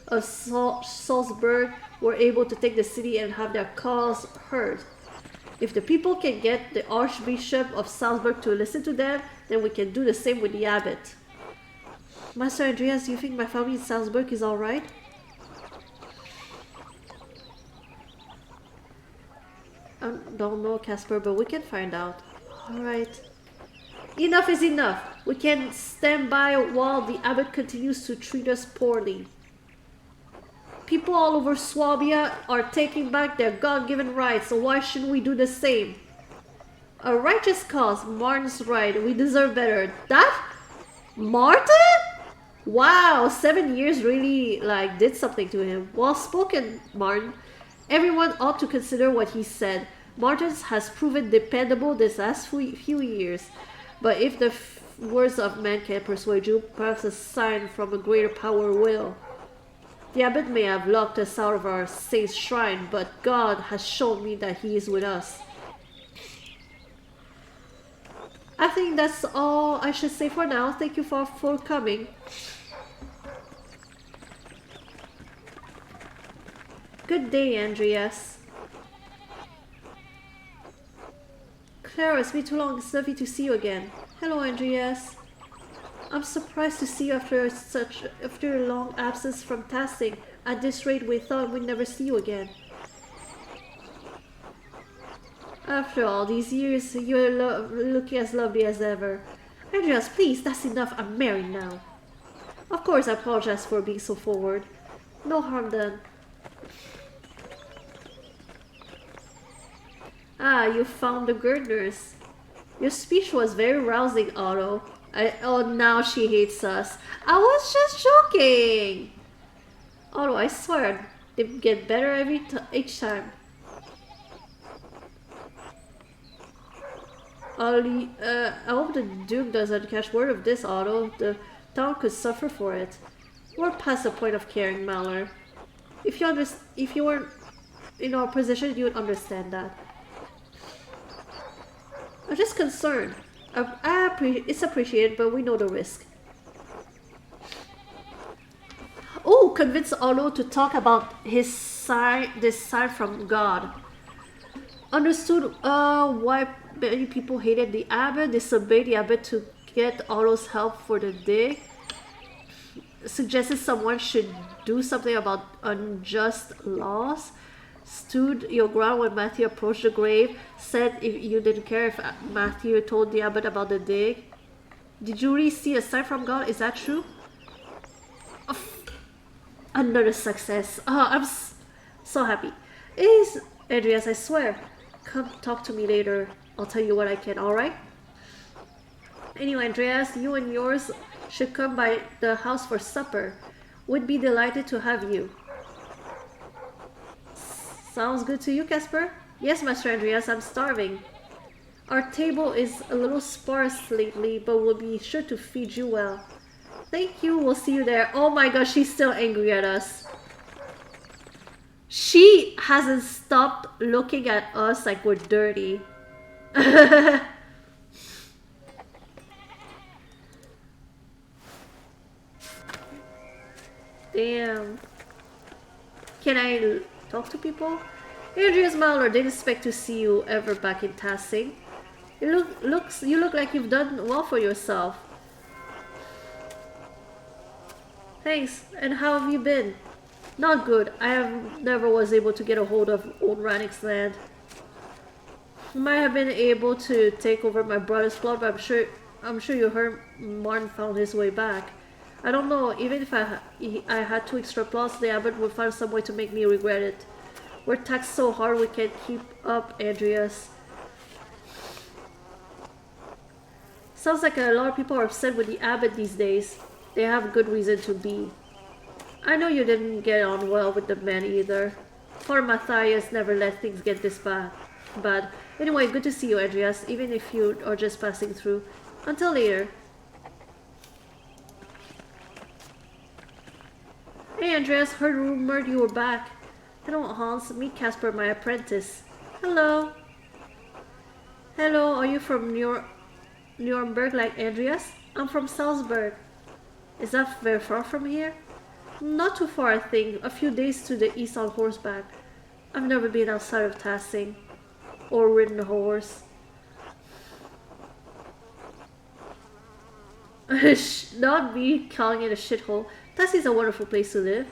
of Salzburg were able to take the city and have their cause heard. If the people can get the Archbishop of Salzburg to listen to them, then we can do the same with the abbot. Master Andreas, do you think my family in Salzburg is alright? I don't know, Casper, but we can find out. Alright. Enough is enough. We can't stand by while the abbot continues to treat us poorly. People all over Swabia are taking back their God-given rights, so why shouldn't we do the same? A righteous cause. Martin's right. We deserve better. That? Martin? Wow, 7 years really, like, did something to him. Well spoken, Martin. Everyone ought to consider what he said. Martin has proven dependable this last few years. But if the words of man can persuade you, perhaps a sign from a greater power will. The abbot may have locked us out of our saint's shrine, but God has shown me that he is with us. I think that's all I should say for now. Thank you for coming. Good day, Andreas. Clara, it's been too long. It's lovely to see you again. Hello, Andreas. I'm surprised to see you after a long absence from tasting. At this rate, we thought we'd never see you again. After all these years, you're looking as lovely as ever. Andreas, please, that's enough. I'm married now. Of course, I apologize for being so forward. No harm done. Ah, you found the gardeners. Your speech was very rousing, Otto. Oh, now she hates us. I was just joking. Otto, I swear, they get better each time. Ollie, I hope the Duke doesn't catch word of this, Otto. The town could suffer for it. We're past the point of caring, Mallory. If you weren't in our position, you would understand that. I'm just concerned. It's appreciated, but we know the risk. Oh, convince Otto to talk about this sign from God. Understood why many people hated the abbot, disobeyed the abbot to get Otto's help for the dig. Suggested someone should do something about unjust laws. Stood your ground when Matthew approached the grave. Said if you didn't care if Matthew told the abbot about the dig. Did you really see a sign from God? Is that true? Another success. Oh, I'm so happy. It is, Andreas, I swear. Come talk to me later. I'll tell you what I can, alright? Anyway, Andreas, you and yours should come by the house for supper. We'd be delighted to have you. Sounds good to you, Casper? Yes, Master Andreas, I'm starving. Our table is a little sparse lately, but we'll be sure to feed you well. Thank you, we'll see you there. Oh my gosh, she's still angry at us. She hasn't stopped looking at us like we're dirty. Damn. Can I talk to people? Andreas Mauler, didn't expect to see you ever back in Tassing. You look like you've done well for yourself. Thanks, and how have you been? Not good. Never was able to get a hold of old Rannick's land. Might have been able to take over my brother's plot, but I'm sure you heard Martin found his way back. I don't know, even if I had 2 extra plots, the abbot would find some way to make me regret it. We're taxed so hard we can't keep up, Andreas. Sounds like a lot of people are upset with the abbot these days. They have good reason to be. I know you didn't get on well with the man either. Poor Matthias never let things get this bad. Anyway, good to see you, Andreas, even if you are just passing through. Until later. Hey, Andreas, heard rumored you were back. Hello, Hans. Meet Casper, my apprentice. Hello. Hello, are you from Nuremberg like Andreas? I'm from Salzburg. Is that very far from here? Not too far, I think. A few days to the east on horseback. I've never been outside of Tassing. Or ridden a horse. Not me calling it a shithole. Tassing's a wonderful place to live.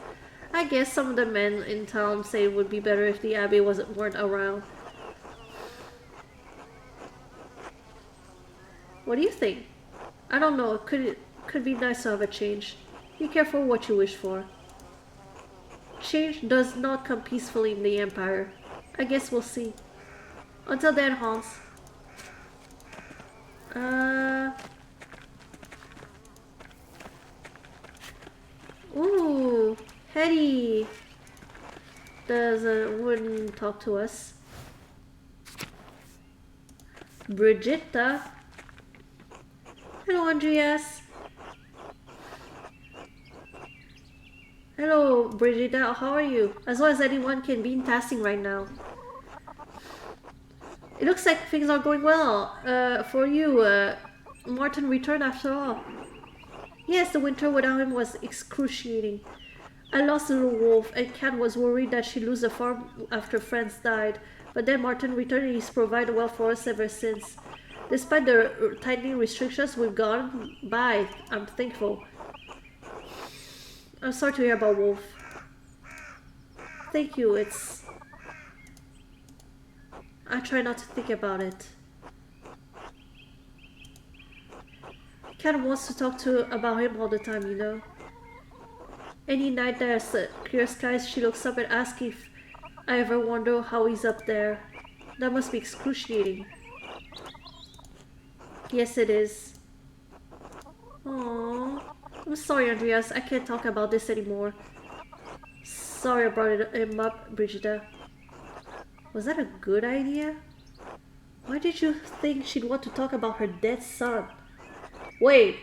I guess some of the men in town say it would be better if the abbey weren't around. What do you think? I don't know. Could be nice to have a change. Be careful what you wish for. Change does not come peacefully in the Empire. I guess we'll see. Until then, Hans. Ooh, Hetty wouldn't talk to us. Brigitta. Hello, Andreas. Hello, Brigitta. How are you? As well as anyone can be in Tassing right now. It looks like things are going well. For you, Martin returned after all. Yes, the winter without him was excruciating. I lost the little wolf, and Kat was worried that she'd lose the farm after Franz died. But then Martin returned and he's provided well for us ever since. Despite the tightening restrictions we've gone by, I'm thankful. I'm sorry to hear about Wolf. Thank you, I try not to think about it. Cat wants to talk to about him all the time, you know. Any night there's clear skies, she looks up and asks if I ever wonder how he's up there. That must be excruciating. Yes, it is. Aww. I'm sorry, Andreas. I can't talk about this anymore. Sorry I brought him up, Brigida. Was that a good idea? Why did you think she'd want to talk about her dead son? Wait,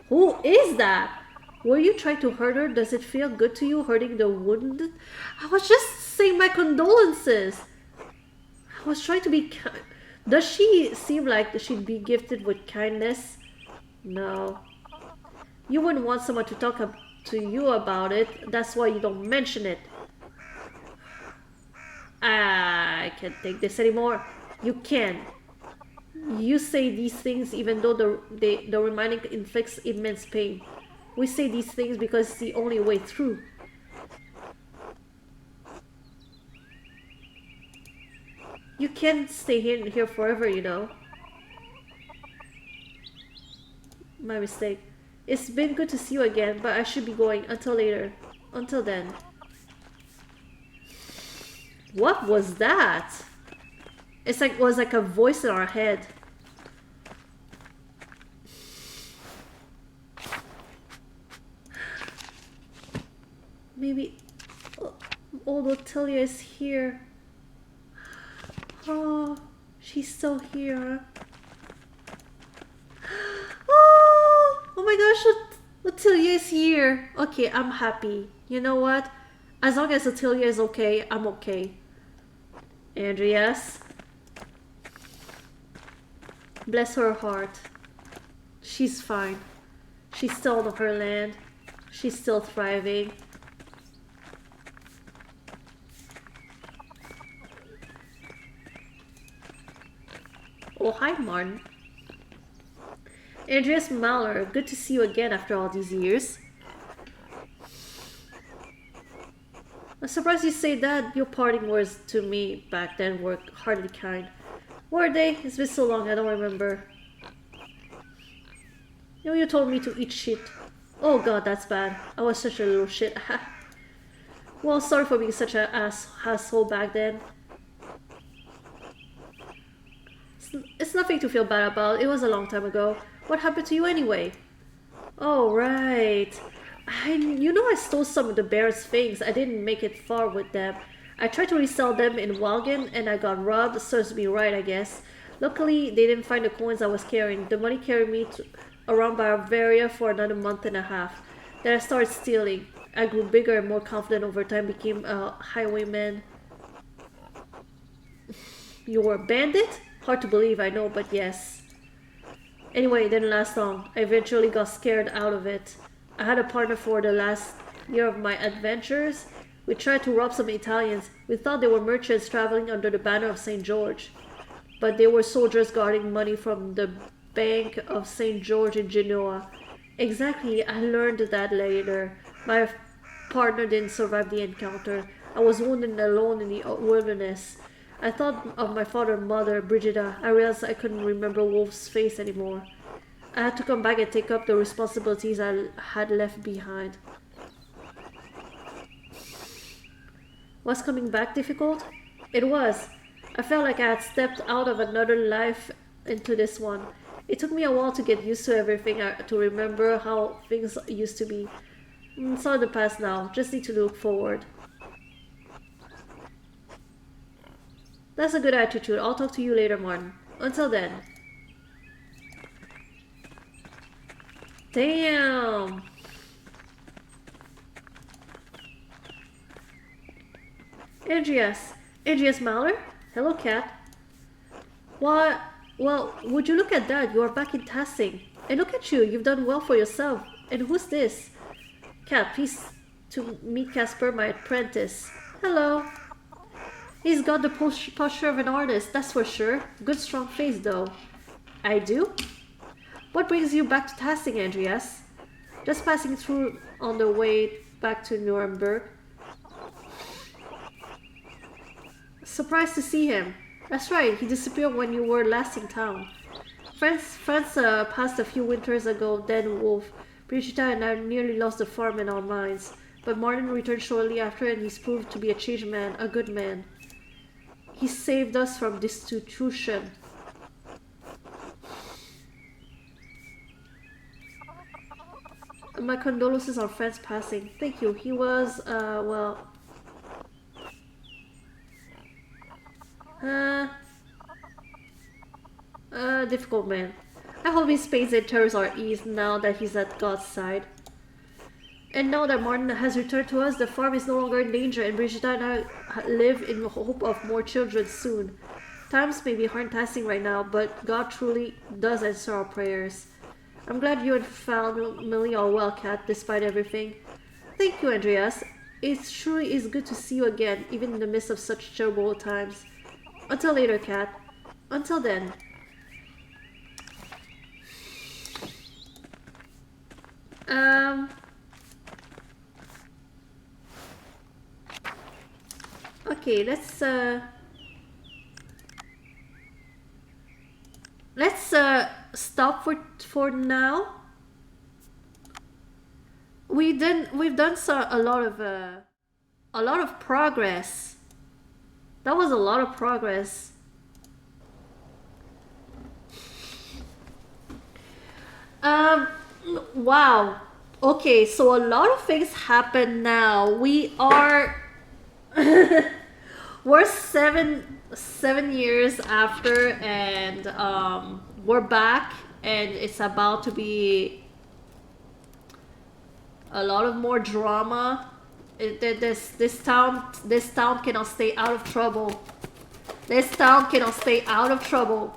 who is that? Were you trying to hurt her? Does it feel good to you hurting the wounded? I was just saying my condolences. I was trying to be kind. Does she seem like she'd be gifted with kindness? No. You wouldn't want someone to talk to you about it. That's why you don't mention it. I can't take this anymore. You can. You say these things even though the reminding inflicts immense pain. We say these things because it's the only way through. You can't stay here forever, you know. My mistake. It's been good to see you again, but I should be going until later. Until then. What was that? It was like a voice in our head. Maybe old Ottilia is here. Oh, she's still here. Oh my gosh, Ottilia is here. Okay, I'm happy. You know what? As long as Ottilia is okay, I'm okay. Andreas. Bless her heart. She's fine. She's still on her land. She's still thriving. Oh, hi, Martin. Andreas Mahler, good to see you again after all these years. I'm surprised you say that. Your parting words to me back then were hardly kind. Were they? It's been so long, I don't remember. You know, you told me to eat shit. Oh god, that's bad. I was such a little shit. Well, sorry for being such an asshole back then. It's nothing to feel bad about. It was a long time ago. What happened to you anyway? Oh, right. You know I stole some of the bear's things. I didn't make it far with them. I tried to resell them in Walgen and I got robbed. Serves me right, I guess. Luckily, they didn't find the coins I was carrying. The money carried me around Bavaria for another month and a half. Then I started stealing. I grew bigger and more confident over time, became a highwayman. You were a bandit? Hard to believe, I know, but yes. Anyway, it didn't last long. I eventually got scared out of it. I had a partner for the last year of my adventures. We tried to rob some Italians. We thought they were merchants traveling under the banner of St. George. But they were soldiers guarding money from the Bank of St. George in Genoa. Exactly, I learned that later. My partner didn't survive the encounter. I was wounded and alone in the wilderness. I thought of my father and mother, Brigida. I realized I couldn't remember Wolf's face anymore. I had to come back and take up the responsibilities I had left behind. Was coming back difficult? It was. I felt like I had stepped out of another life into this one. It took me a while to get used to everything, to remember how things used to be. It's all in the past now. Just need to look forward. That's a good attitude. I'll talk to you later, Martin. Until then. Damn! Andreas Mahler? Hello, cat. What? Well, would you look at that? You are back in Tassing. And look at you, you've done well for yourself. And who's this? Cat, pleased to meet Casper, my apprentice. Hello. He's got the posture of an artist, that's for sure. Good strong face, though. I do? What brings you back to Tassing, Andreas? Just passing through on the way back to Nuremberg. Surprised to see him. That's right, he disappeared when you were last in town. Friends passed a few winters ago, then Wolf. Brigitte and I nearly lost the farm and our minds. But Martin returned shortly after and he's proved to be a changed man, a good man. He saved us from destitution. My condolences on Friend's passing. Thank you. He was, well... difficult man. I hope his pains and terrors are eased now that he's at God's side. And now that Martin has returned to us, the farm is no longer in danger and Brigitte and I live in the hope of more children soon. Times may be hard passing right now, but God truly does answer our prayers. I'm glad you and family are well, Kat, despite everything. Thank you, Andreas. It truly is good to see you again, even in the midst of such terrible times. Until later, Kat. Until then. Okay, let's stop for now. We've done a lot of progress. That was a lot of progress. Wow. Okay, so a lot of things happen now. We are we're seven years after, and we're back, and it's about to be a lot of more drama. This town cannot stay out of trouble. This town cannot stay out of trouble.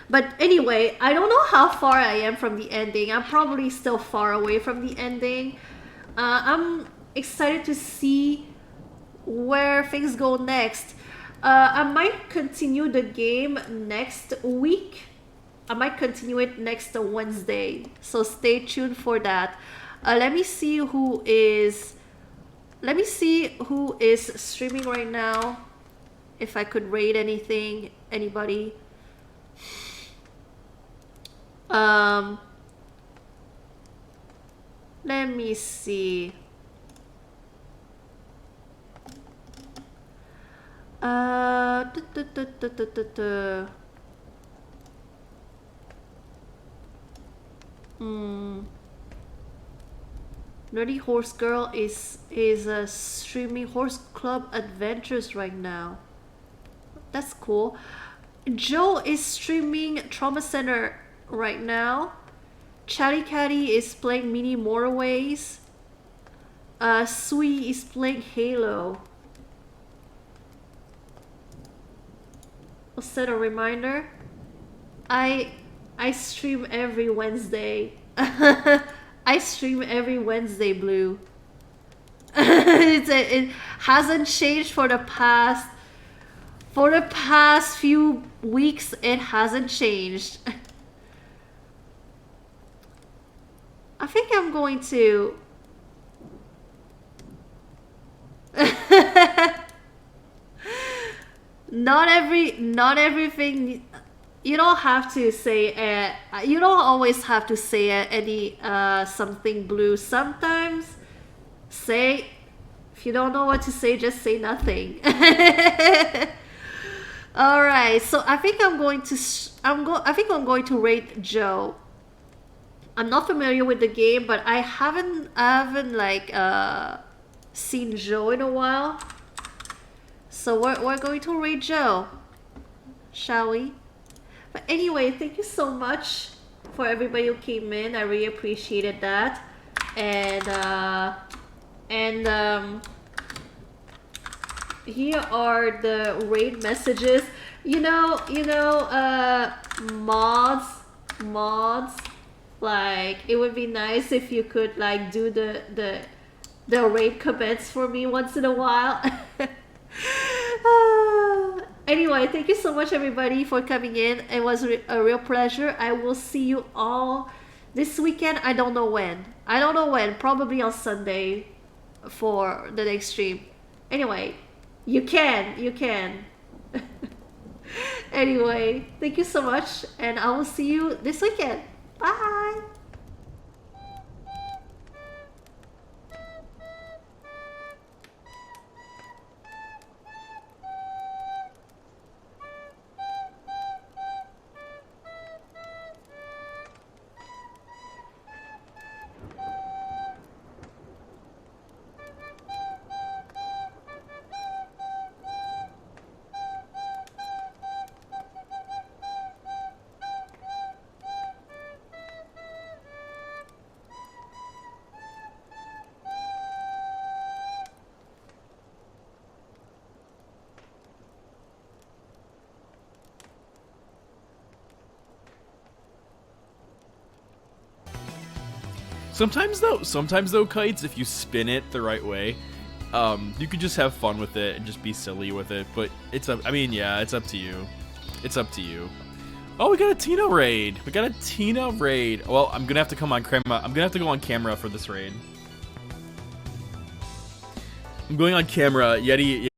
But anyway, I don't know how far I am from the ending. I'm probably still far away from the ending. I'm excited to see where things go next. I might continue the game next week. I might continue it next Wednesday. So stay tuned for that. Let me see who is streaming right now. If I could rate anybody. Let me see. Nerdy Horse Girl is streaming Horse Club Adventures right now. That's cool. Joe is streaming Trauma Center right now. Chatty Catty is playing Mini Motorways. Sui is playing Halo. I'll set a reminder. I stream every Wednesday. I stream every Wednesday, Blue. It hasn't changed for the past few weeks. It hasn't changed. I think I'm going to not everything. You don't have to say you don't always have to say any something, Blue. Sometimes say, if you don't know what to say, just say nothing. All right, so I think I'm going to rate Joe. I'm not familiar with the game, but I haven't like seen Joe in a while. So we're going to rate Joe, shall we? But anyway, thank you so much for everybody who came in. I really appreciated that. And here are the raid messages. Mods. Like, it would be nice if you could like do the raid comments for me once in a while. Anyway, thank you so much, everybody, for coming in. It was a real pleasure. I will see you all this weekend. I don't know when. Probably on Sunday for the next stream. Anyway, you can. Anyway, thank you so much, and I will see you this weekend. Bye! Sometimes though, kites, if you spin it the right way, you could just have fun with it and just be silly with it. But I mean, yeah, it's up to you. It's up to you. Oh, we got a Tina raid. We got a Tina raid. Well, I'm gonna have to come on camera. I'm gonna have to go on camera for this raid. I'm going on camera. Yeti